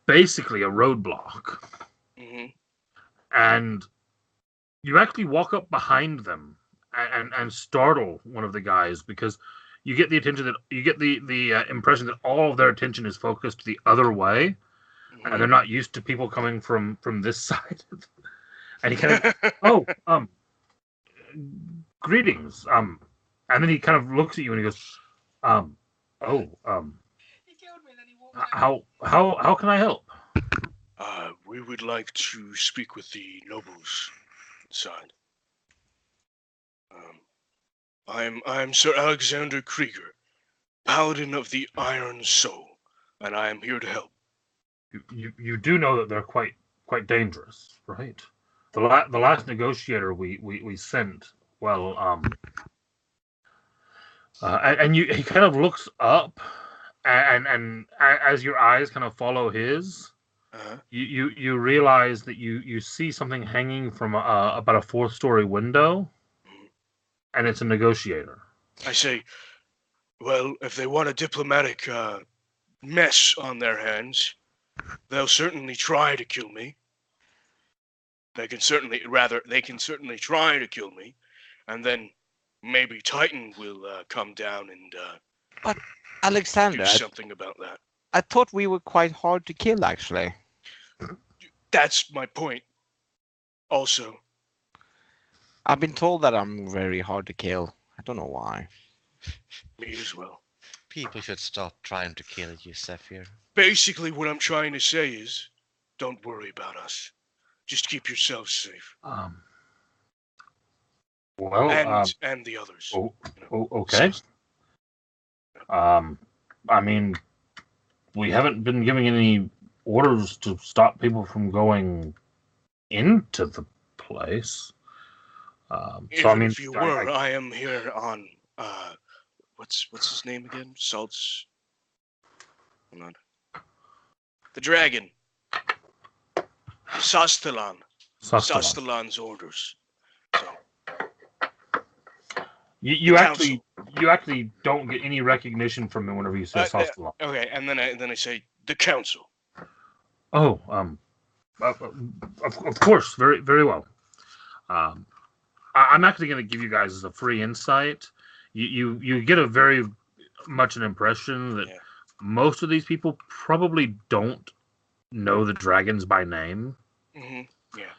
basically a roadblock. Mm-hmm. And you actually walk up behind them and startle one of the guys because you get the attention that you get the impression that all of their attention is focused the other way, Mm-hmm. and they're not used to people coming from this side. And he kind of greetings, and then he kind of looks at you and he goes, He killed me and then he walked out. how can I help? We would like to speak with the nobles inside. I'm Sir Alexander Krieger, Paladin of the Iron Soul, and I am here to help. You do know that they're quite dangerous, right? The last negotiator we sent, well, and he kind of looks up, and as your eyes kind of follow his, you realize that you see something hanging from about a 4th-story window, and it's a negotiator. I say, well, if they want a diplomatic mess on their hands, they'll certainly try to kill me. They can certainly try to kill me, and then maybe Titan will come down and But Alexander, do something about that. I thought we were quite hard to kill, actually. That's my point. Also, I've been told that I'm very hard to kill. I don't know why. me as well. People should stop trying to kill you, Zephyr. Basically, what I'm trying to say is, don't worry about us. Just keep yourselves safe. Well, and the others. Okay. I mean, we haven't been giving any orders to stop people from going into the place. If you were, I am here on what's his name again? Hold on. The dragon. Sastelan's orders. So you actually don't get any recognition from him whenever you say Sastelan. Okay, and then I say the council. Oh, of course, very very well. I'm actually going to give you guys as a free insight. You get a very much an impression that most of these people probably don't know the dragons by name. Mm-hmm. Yeah.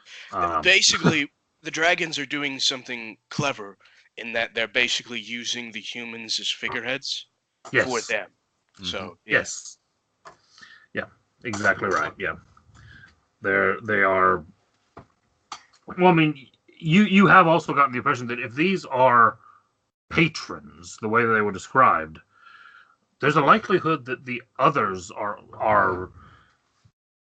Basically, the dragons are doing something clever in that they're basically using the humans as figureheads for them. Mm-hmm. So yes, yeah, exactly right. Yeah, they are. Well, I mean, you have also gotten the impression that if these are patrons, the way that they were described, there's a likelihood that the others are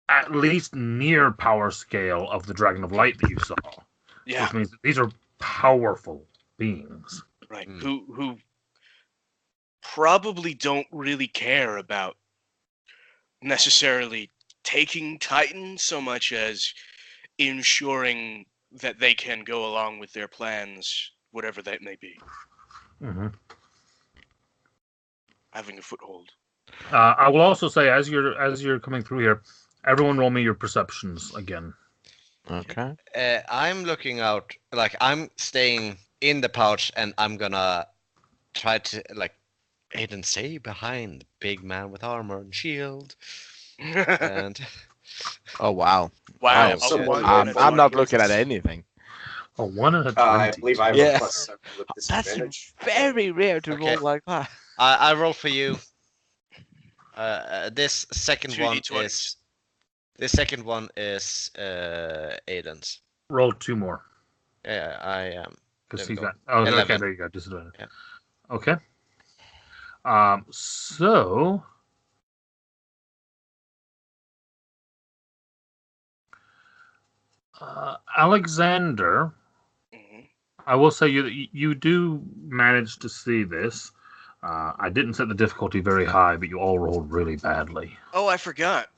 at least near power scale of the Dragon of Light that you saw. Yeah. Which means that these are powerful beings. Right. Who probably don't really care about necessarily taking Titan so much as ensuring that they can go along with their plans, whatever that may be. Mm-hmm. Having a foothold. I will also say, as you're coming through here, everyone roll me your perceptions again. Okay. I'm looking out, like I'm staying in the pouch, and I'm gonna try to Aiden stay behind the big man with armor and shield. And oh wow! Wow! I'm not looking at anything. A 1 and a 20. I believe I have Yeah. a +7 with That's disadvantage. very rare to Okay. roll like that. I roll for you. This second 2 one D20s. is. This second one is Aiden's. Roll 2 more. Yeah, I am. Because There we he's go. got. Oh, okay, 11. there you go. Disadvantage. Yeah. Okay. So. Alexander, Mhm. I will say you do manage to see this. I didn't set the difficulty very high, but you all rolled really badly. Oh, I forgot.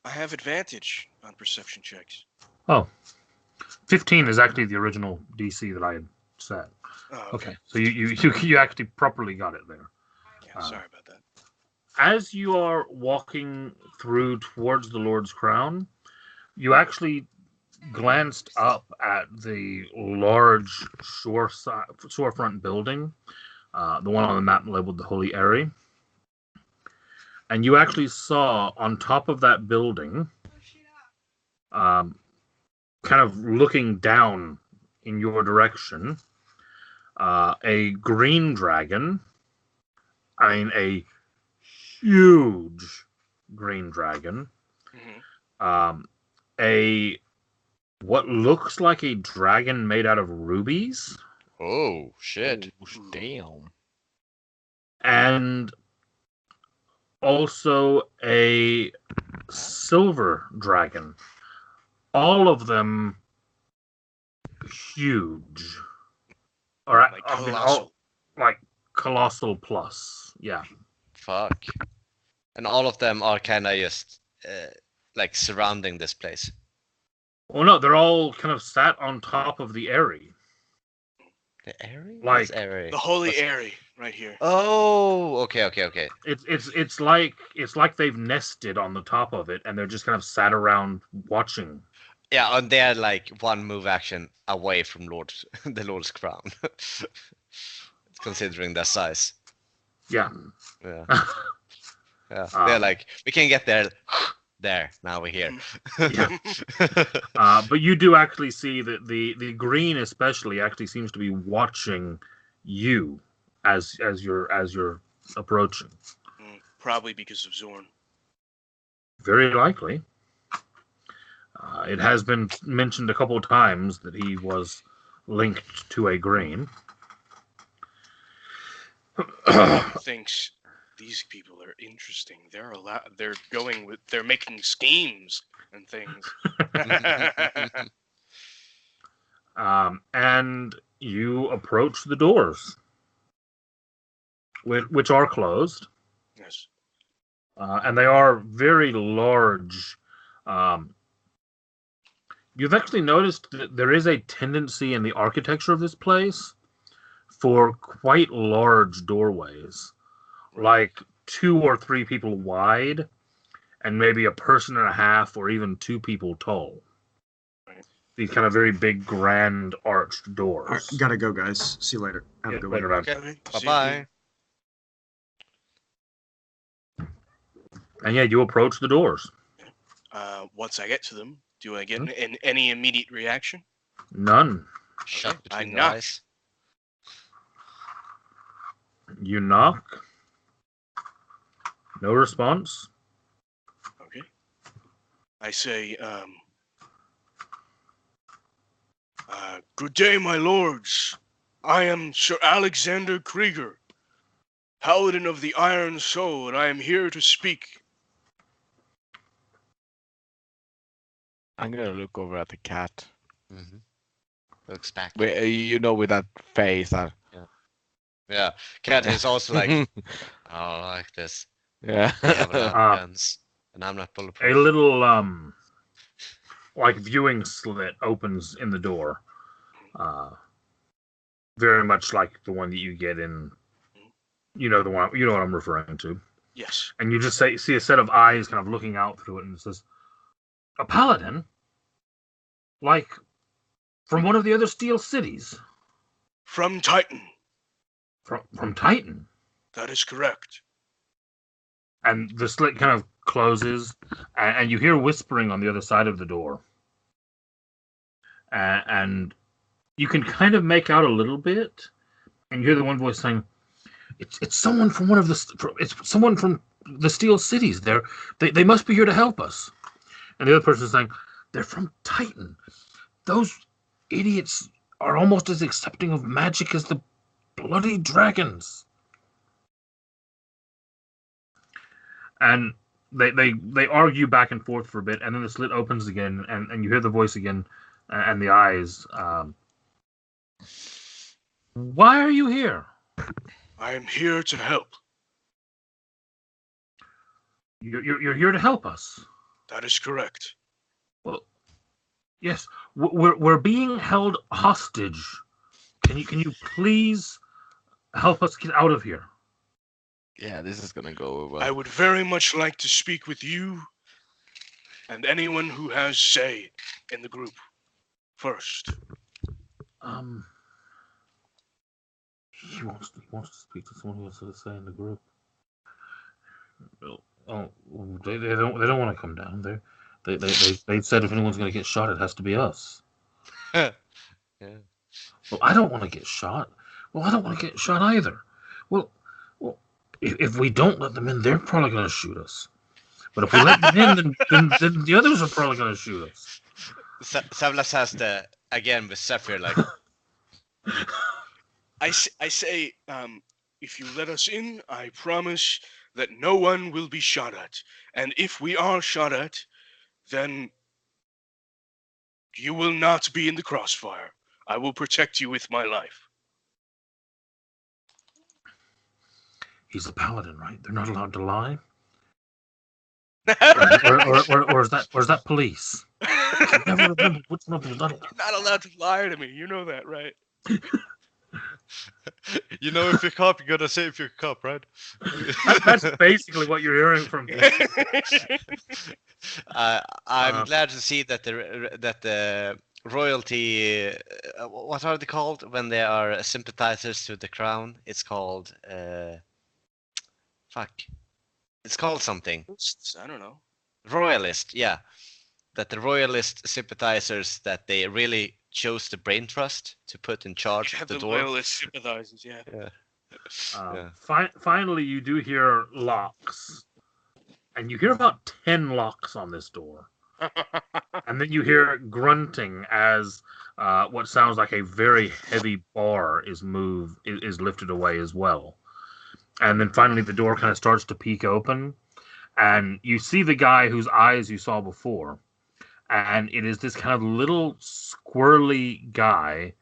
I have advantage on perception checks. 15 is actually the original DC that I had set. Oh, Okay, so you actually properly got it there. Yeah, sorry about that. As you are walking through towards the Lord's Crown, you actually glanced up at the large shorefront building, the one on the map labeled the Holy Eyrie. And you actually saw on top of that building, kind of looking down in your direction, a green dragon. I mean, a huge green dragon. Mhm. A what looks like a dragon made out of rubies. Oh shit! Oh, damn. And also a silver dragon. All of them huge. All right, Like I mean, colossal. like colossal plus. Yeah. Fuck. And all of them are kind of just like surrounding this place. Well, no, they're all kind of sat on top of the Eyrie. The Eyrie? Like- What's Eyrie? The Holy What's- Eyrie, right here. Oh, okay. It's like they've nested on the top of it, and they're just kind of sat around watching. Yeah, and they're like one move action away from the Lord's Crown. Considering their size. Yeah. Yeah. They're like, we can get there. There, now we're here. Yeah. But you do actually see that the green especially actually seems to be watching you as you're approaching. Probably because of Zorn. Very likely. It has been mentioned a couple of times that he was linked to a green. Thinks these people are interesting. They're making schemes and things. And you approach the doors, which are closed. Yes. And they are very large. You've actually noticed that there is a tendency in the architecture of this place for quite large doorways, like 2 or 3 people wide, and maybe a person and a half or even 2 people tall. Right. These kind of very big, grand, arched doors. All right, gotta go, guys. See you later. Have Yeah, a good later one. on. Okay. Bye-bye. And yeah, you approach the doors. Once I get to them, do I get any immediate reaction? None. Shut I between the knock. eyes. You knock. No response. Okay. I say, good day, my lords. I am Sir Alexander Krieger, Paladin of the Iron Soul, and I am here to speak. I'm gonna look over at the cat. Mm-hmm. Looks back. You know, with that face. Yeah, Cat is also like, I like this. Yeah. They have a lot of guns, and I'm not bulletproof. A little like viewing slit opens in the door. Very much like the one that you get in, you know what I'm referring to. Yes. And you just see a set of eyes kind of looking out through it, and it says, "A paladin, like from one of the other steel cities, From Titan. from Titan." That is correct. And the slit kind of closes, and you hear whispering on the other side of the door. And You can kind of make out a little bit, and you hear the one voice saying, "It's someone from it's someone from the Steel Cities. They must be here to help us." And the other person is saying, "They're from Titan. Those idiots are almost as accepting of magic as the bloody dragons." And they argue back and forth for a bit, and then the slit opens again, and you hear the voice again, and the eyes. Why are you here? I am here to help. You're here to help us. That is correct. Well, yes, we're being held hostage. Can you please help us get out of here? Yeah, this is gonna go well. I would very much like to speak with you and anyone who has say in the group first. He wants to speak to someone who has to say in the group. Oh, they don't want to come down there. They said if anyone's going to get shot, it has to be us. Yeah. Well, I don't want to get shot. Well, I don't want to get shot either. Well, if we don't let them in, they're probably going to shoot us. But if we let them in, then the others are probably going to shoot us. Savlas has the again with Zephyr like. I say, if you let us in, I promise that no one will be shot at. And if we are shot at, then you will not be in the crossfire. I will protect you with my life. He's a paladin, right? They're not allowed to lie. or is that police? I can never remember which one of them is not allowed. You're not allowed to lie to me. You know that, right? You know, if you're a cop, you gotta say if you're a cop, right? That's basically what you're hearing from me. I'm glad to see that the royalty. What are they called when they are sympathizers to the crown? It's called. Fuck. It's called something. I don't know. Royalist, yeah. That the royalist sympathizers that they really chose the brain trust to put in charge of the door. Loyalist sympathizers, yeah. Finally, you do hear locks, and you hear about 10 locks on this door, and then you hear grunting as what sounds like a very heavy bar is lifted away as well, and then finally the door kind of starts to peek open, and you see the guy whose eyes you saw before. And it is this kind of little squirrely guy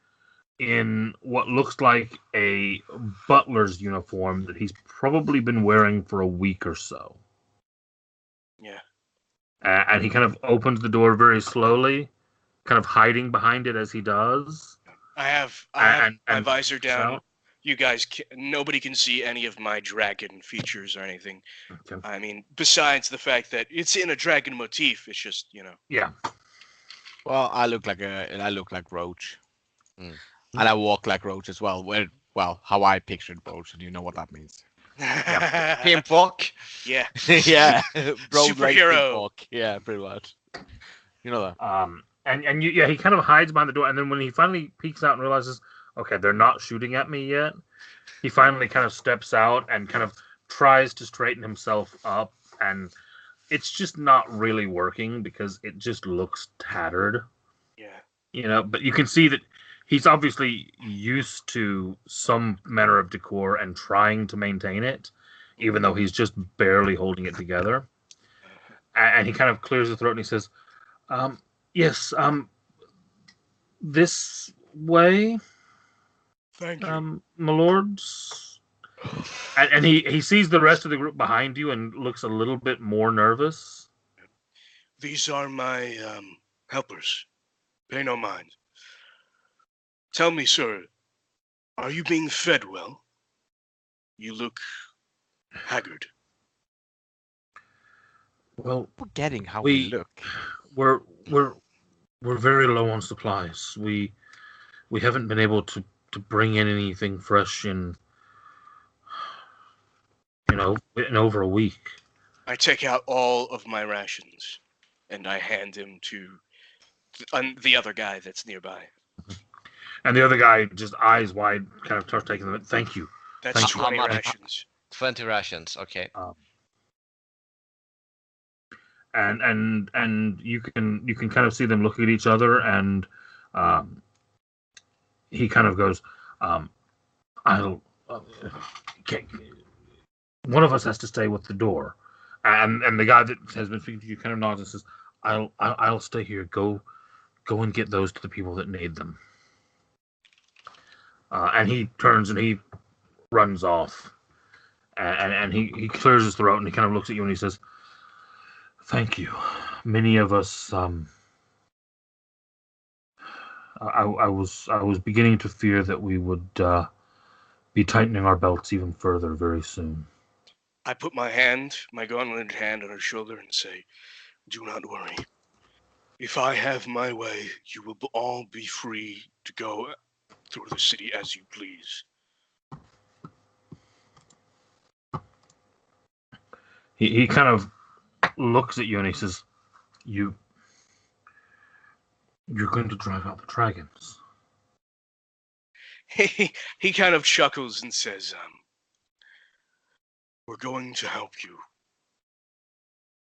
in what looks like a butler's uniform that he's probably been wearing for a week or so. Yeah. And he kind of opens the door very slowly, kind of hiding behind it as he does. I have my visor down. You guys, nobody can see any of my dragon features or anything. Okay. I mean, besides the fact that it's in a dragon motif, it's just, you know. Yeah. Well, I look like Roach, and I walk like Roach as well. How I pictured Roach, and you know what that means. Pimp walk. Yeah. Yeah. Superhero. Walk. Yeah, pretty much. You know that. He kind of hides behind the door, and then when he finally peeks out and realizes, okay, they're not shooting at me yet, he finally kind of steps out and kind of tries to straighten himself up, and it's just not really working because it just looks tattered. Yeah. You know, but you can see that he's obviously used to some manner of decor and trying to maintain it, even though he's just barely holding it together. And he kind of clears the throat and he says, yes, this way. Thank you. My lords. And he sees the rest of the group behind you and looks a little bit more nervous. These are my helpers. Pay no mind. Tell me, sir, are you being fed well? You look haggard. Well, forgetting how we look. We're very low on supplies. We haven't been able to bring in anything fresh in over a week. I take out all of my rations and I hand them to the other guy that's nearby. And the other guy, just eyes wide, kind of starts taking them. Thank you. That's Thank you. 20 rations. 20 rations. Okay. And you can kind of see them look at each other, and he kind of goes, "I'll okay. One of us has to stay with the door," and the guy that has been speaking to you kind of nods and says, "I'll stay here. Go and get those to the people that need them." And he turns and he runs off, and he clears his throat and he kind of looks at you and he says, "Thank you. Many of us. I was beginning to fear that we would be tightening our belts even further very soon." I put my gauntleted hand on her shoulder and say, "Do not worry. If I have my way, you will all be free to go through the city as you please." He kind of looks at you and he says, You're going to drive out the dragons." He kind of chuckles and says, "We're going to help you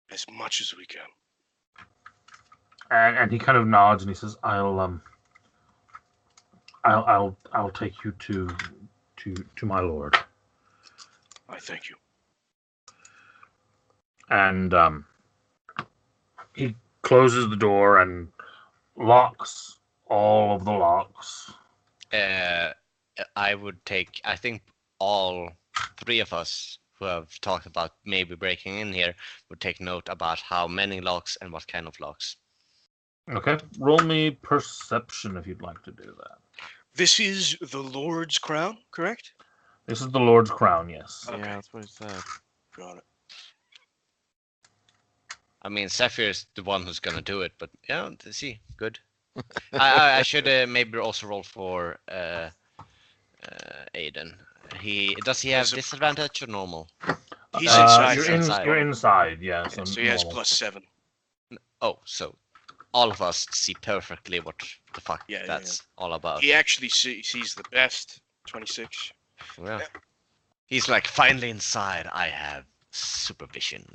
as much as we can." And he kind of nods and he says, I'll take you to my lord." I thank you. And he closes the door and locks all of the locks. I would take. I think all three of us who have talked about maybe breaking in here would take note about how many locks and what kind of locks. Okay. Roll me perception if you'd like to do that. This is the Lord's crown, correct? This is the Lord's crown, yes. Yeah, that's what it said. Got it. I mean, Zephyr's the one who's gonna do it, but yeah, see, good. I should maybe also roll for Aiden. Does he have disadvantage or normal? He's inside. You're inside, yeah. So he has +7. Oh, so all of us see perfectly what the fuck Yeah, that's all about. He actually sees the best. 26. Yeah. He's like, finally inside, I have supervision.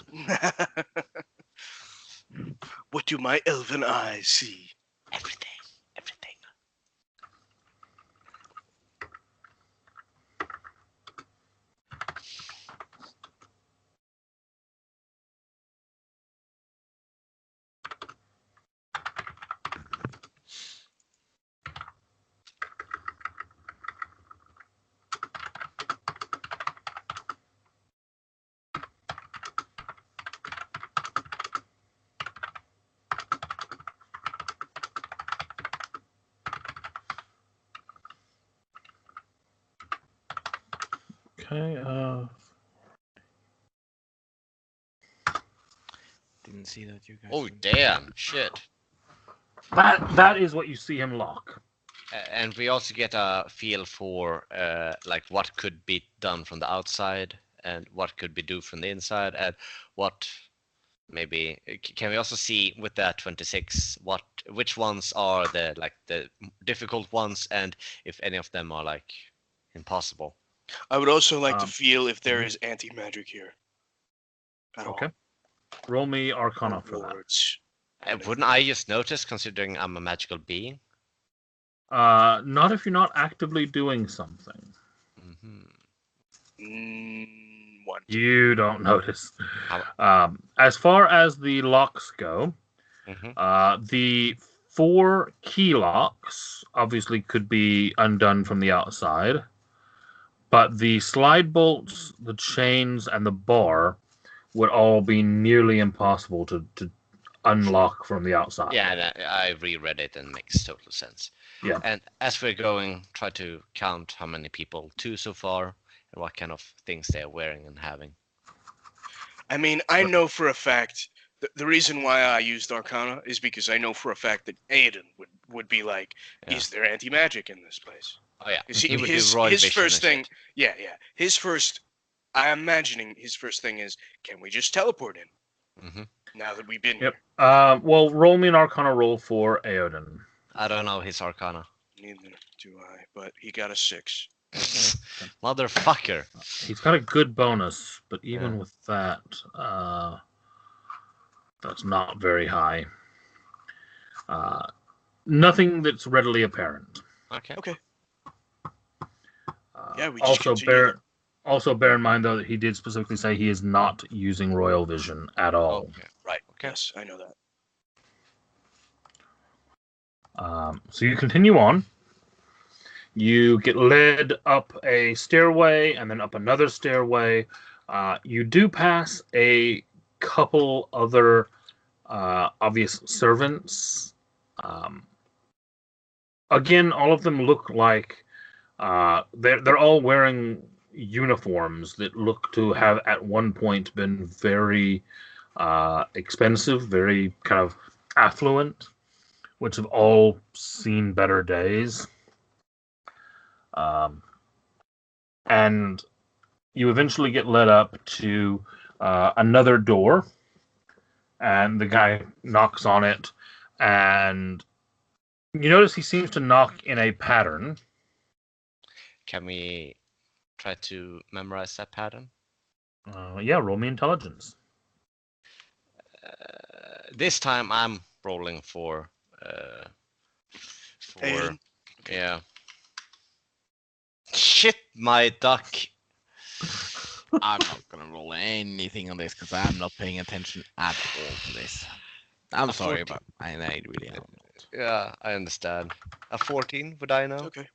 What do my elven eyes see? Everything. Okay, Didn't see that, you guys. Oh, damn. Shit. that is what you see him lock. And we also get a feel for like what could be done from the outside and what could be done from the inside, and what maybe can we also see with that 26 which ones are the difficult ones, and if any of them are like impossible. I would also like to feel if there is anti-magic here. Okay. Roll me Arcana for that. Wouldn't I just notice, considering I'm a magical being? Not if you're not actively doing something. One. You don't notice. As far as the locks go, the 4 key locks obviously could be undone from the outside, but the slide bolts, the chains, and the bar would all be nearly impossible to unlock from the outside. Yeah, I reread it and it makes total sense. Yeah. And as we're going, try to count how many people so far and what kind of things they're wearing and having. I mean, I know for a fact the reason why I used Arcana is because I know for a fact that Aiden would be like, is there anti-magic in this place? Oh yeah, he would his first thing. Yeah. His first. I'm imagining his first thing is, can we just teleport in? Now that we've been here. Well, roll me an Arcana roll for Aoden. I don't know his Arcana. Neither do I, but he got a 6. Motherfucker. He's got a good bonus, but even Yeah. with that, that's not very high. Nothing that's readily apparent. Okay. Yeah, we just also bear in mind though that he did specifically say he is not using Royal Vision at all. Okay. Right. Okay. Yes, I know that. So you continue on. You get led up a stairway and then up another stairway. You do pass a couple other obvious servants. Again, all of them look like they're all wearing uniforms that look to have at one point been very expensive, very kind of affluent, which have all seen better days. And you eventually get led up to another door, and the guy knocks on it, and you notice he seems to knock in a pattern. Can we try to memorize that pattern? Yeah, roll me intelligence. This time I'm rolling for Aiden? yeah. Shit, my duck. I'm not gonna roll anything on this because I'm not paying attention at all to this. I'm sorry, but I really am. Yeah, I understand. A 14, would I know? Okay.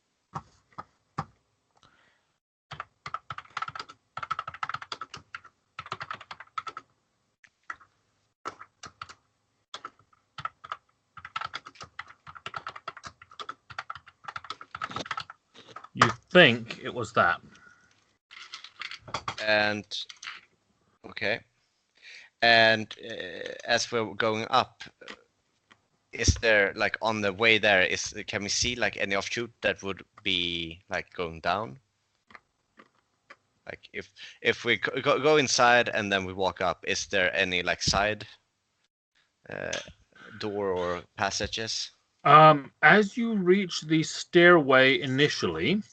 You think it was that. And okay. And as we're going up, is there like on the way there? Can we see like any offshoot that would be like going down? Like if we go inside and then we walk up, is there any like side door or passages? As you reach the stairway initially,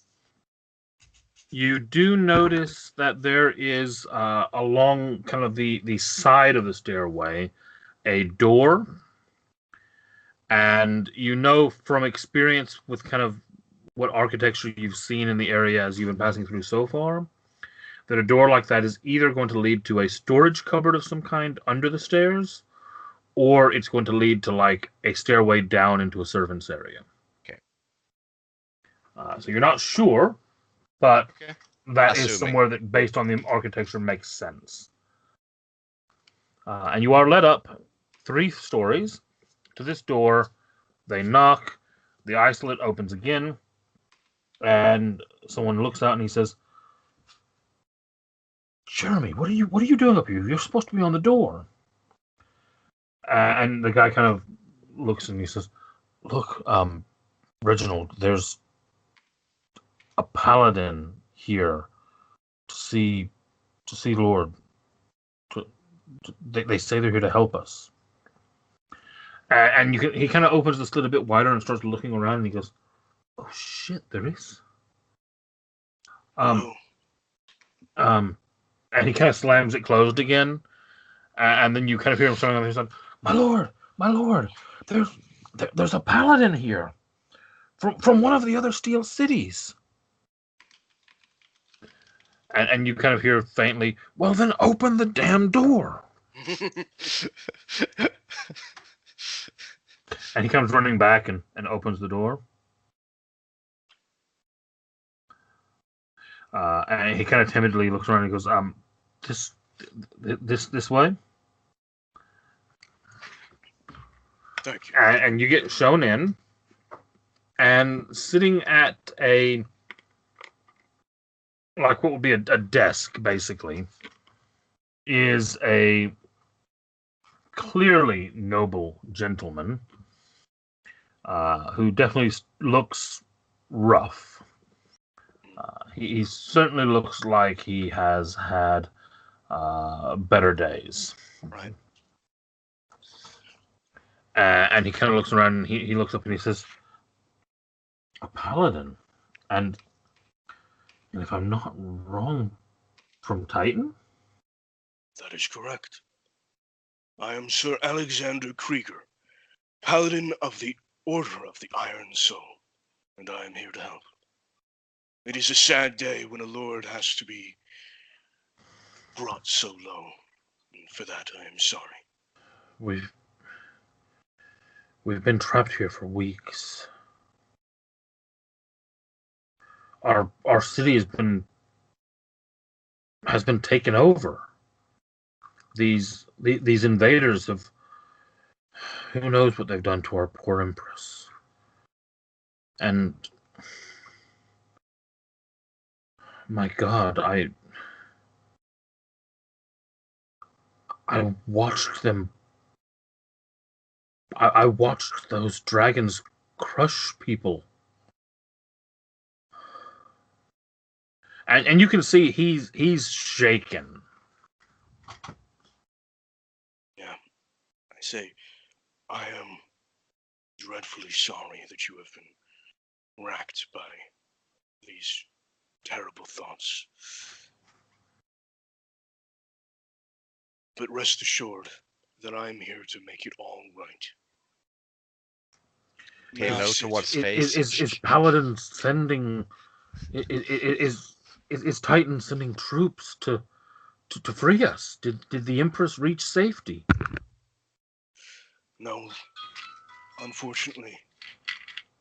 you do notice that there is along kind of the side of the stairway a door, and you know from experience with kind of what architecture you've seen in the area as you've been passing through so far, that a door like that is either going to lead to a storage cupboard of some kind under the stairs, or it's going to lead to like a stairway down into a servant's area. Okay. So you're not sure, but Okay. that Assuming. is somewhere that, based on the architecture, makes sense. And you are led up 3 stories to this door. They knock. The isolate opens again, and someone looks out and he says, "Jeremy, what are you doing up here? You're supposed to be on the door." And the guy kind of looks and he says, "Look, Reginald, there's a paladin here to see Lord. They say they're here to help us." And he kind of opens the slit a bit wider and starts looking around, and he goes, "Oh shit, there is." And he kind of slams it closed again, and then you kind of hear him saying on the other side, my lord, there's a paladin here from one of the other steel cities." And you kind of hear faintly, "Well, then open the damn door." And he comes running back and opens the door. And he kind of timidly looks around and goes, this way." Thank you. And you get shown in, and sitting at a, like what would be a desk, basically, is a clearly noble gentleman who definitely looks rough. He certainly looks like he has had better days. Right. And he kind of looks around and he looks up and he says, A paladin, and if I'm not wrong, from Titan. That is correct. I am Sir Alexander Krieger, Paladin of the Order of the Iron Soul, and I am here to help. It is a sad day when a lord has to be brought so low, and for that I am sorry. We've been trapped here for weeks. Our city has been taken over. These invaders have, who knows what they've done to our poor empress. And my God, I watched them. I watched those dragons crush people. And you can see he's shaken. Yeah, I say, I am dreadfully sorry that you have been racked by these terrible thoughts. But rest assured that I am here to make it all right. Halo towards face. Is Paladin sending? Is Titan sending troops to free us? Did the Empress reach safety? No, unfortunately,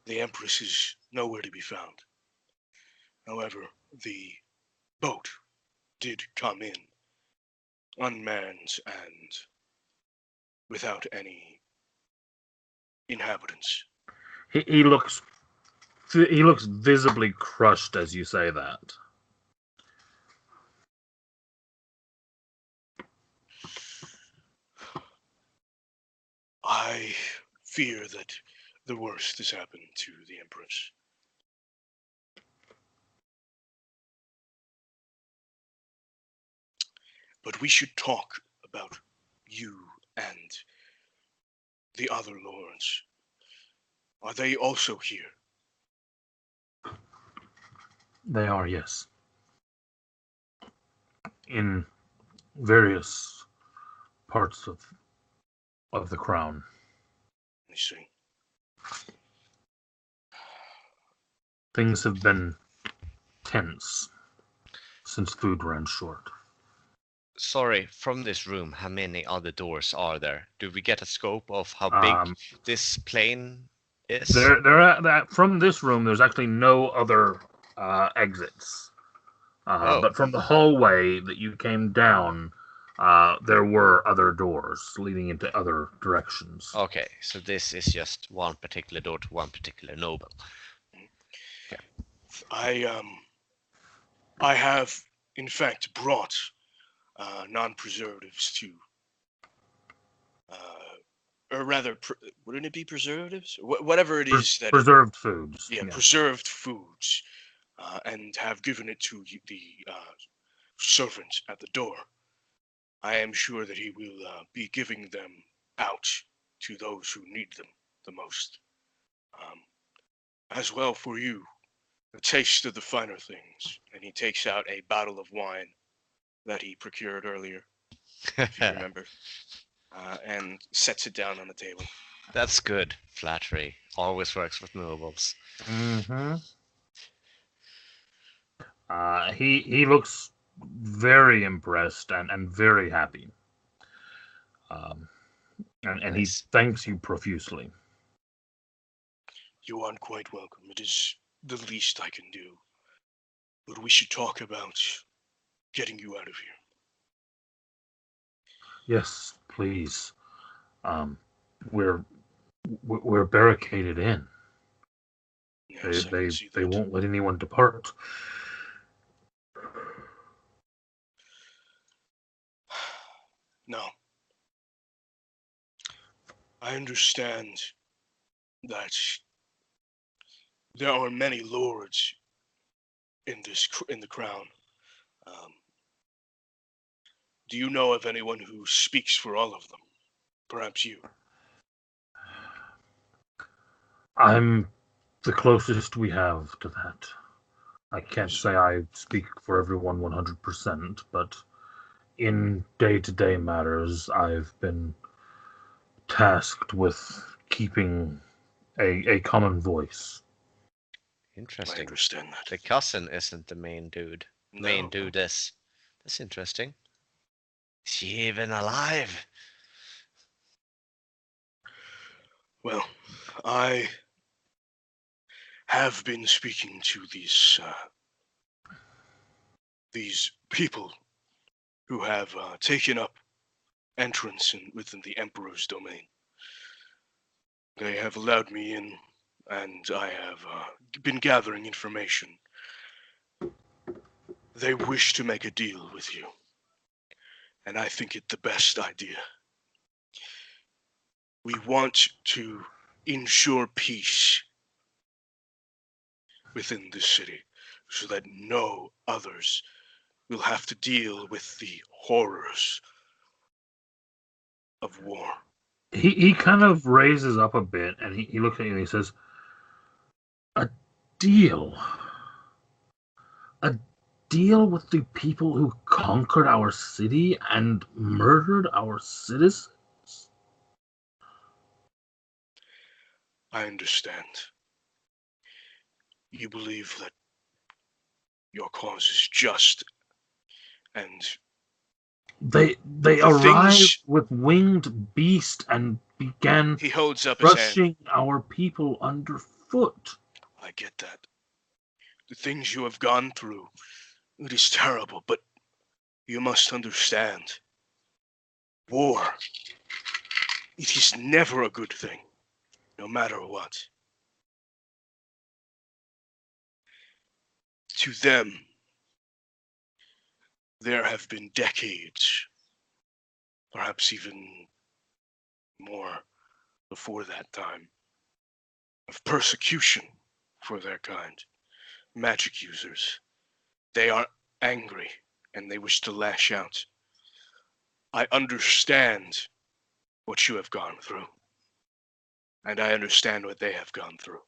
the Empress is nowhere to be found. However, the boat did come in, unmanned and without any inhabitants. He looks visibly crushed as you say that. I fear that the worst has happened to the Empress. But we should talk about you and the other lords. Are they also here? They are, yes. In various parts of the crown. I see. Things have been tense since food ran short. Sorry, from this room, how many other doors are there? Do we get a scope of how big this plane is? From this room, there's actually no other exits. But from the hallway that you came down, there were other doors leading into other directions. Okay, so this is just one particular door to one particular noble. Okay. I have, in fact, brought non-preservatives to, or rather, wouldn't it be preservatives? Whatever it is that preserved foods. Yeah, preserved foods, and have given it to the servant at the door. I am sure that he will be giving them out to those who need them the most. As well for you, a taste of the finer things. And he takes out a bottle of wine that he procured earlier, if you remember, and sets it down on the table. That's good. Flattery always works with nobles. Mm-hmm. He looks very impressed and very happy. And he thanks you profusely. You aren't quite welcome. It is the least I can do. But we should talk about getting you out of here. Yes, please. We're barricaded in. Yes, they won't let anyone depart. No. I understand that there are many lords in the crown. Do you know of anyone who speaks for all of them? Perhaps you. I'm the closest we have to that. I can't say I speak for everyone 100%, but in day-to-day matters, I've been tasked with keeping a common voice. I Interesting. understand that. The cousin isn't the main dude. Main No. dude is. That's interesting. Is she even alive? Well, I have been speaking to these people who have taken up entrance within the Emperor's domain. They have allowed me in, and I have been gathering information. They wish to make a deal with you, and I think it the best idea. We want to ensure peace within this city so that no others will have to deal with the horrors of war. He kind of raises up a bit, and he looks at you and he says, "A deal? A deal with the people who conquered our city and murdered our citizens?" I understand. You believe that your cause is just, and They The arrived things- with winged beast and began he holds up his hand. crushing our people underfoot. I get that. The things you have gone through, it is terrible, but you must understand. War, it is never a good thing, no matter what. To them, there have been decades, perhaps even more before that time, of persecution for their kind. Magic users. They are angry and they wish to lash out. I understand what you have gone through, and I understand what they have gone through.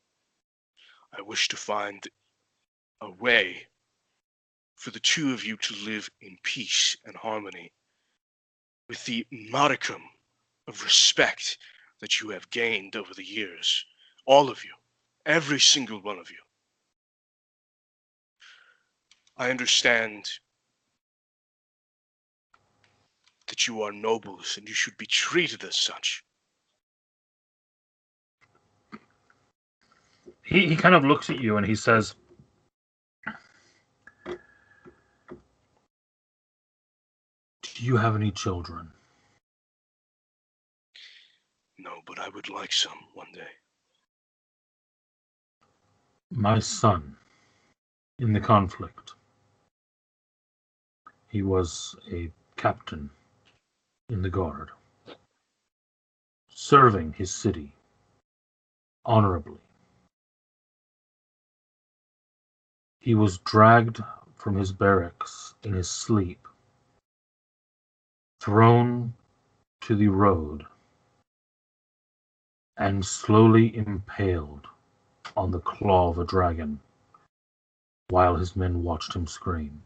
I wish to find a way for the two of you to live in peace and harmony with the modicum of respect that you have gained over the years. All of you. Every single one of you. I understand that you are nobles and you should be treated as such. He kind of looks at you and he says, "Do you have any children?" No, but I would like some one day. "My son, in the conflict, he was a captain in the guard, serving his city honorably. He was dragged from his barracks in his sleep, thrown to the road, and slowly impaled on the claw of a dragon while his men watched him scream.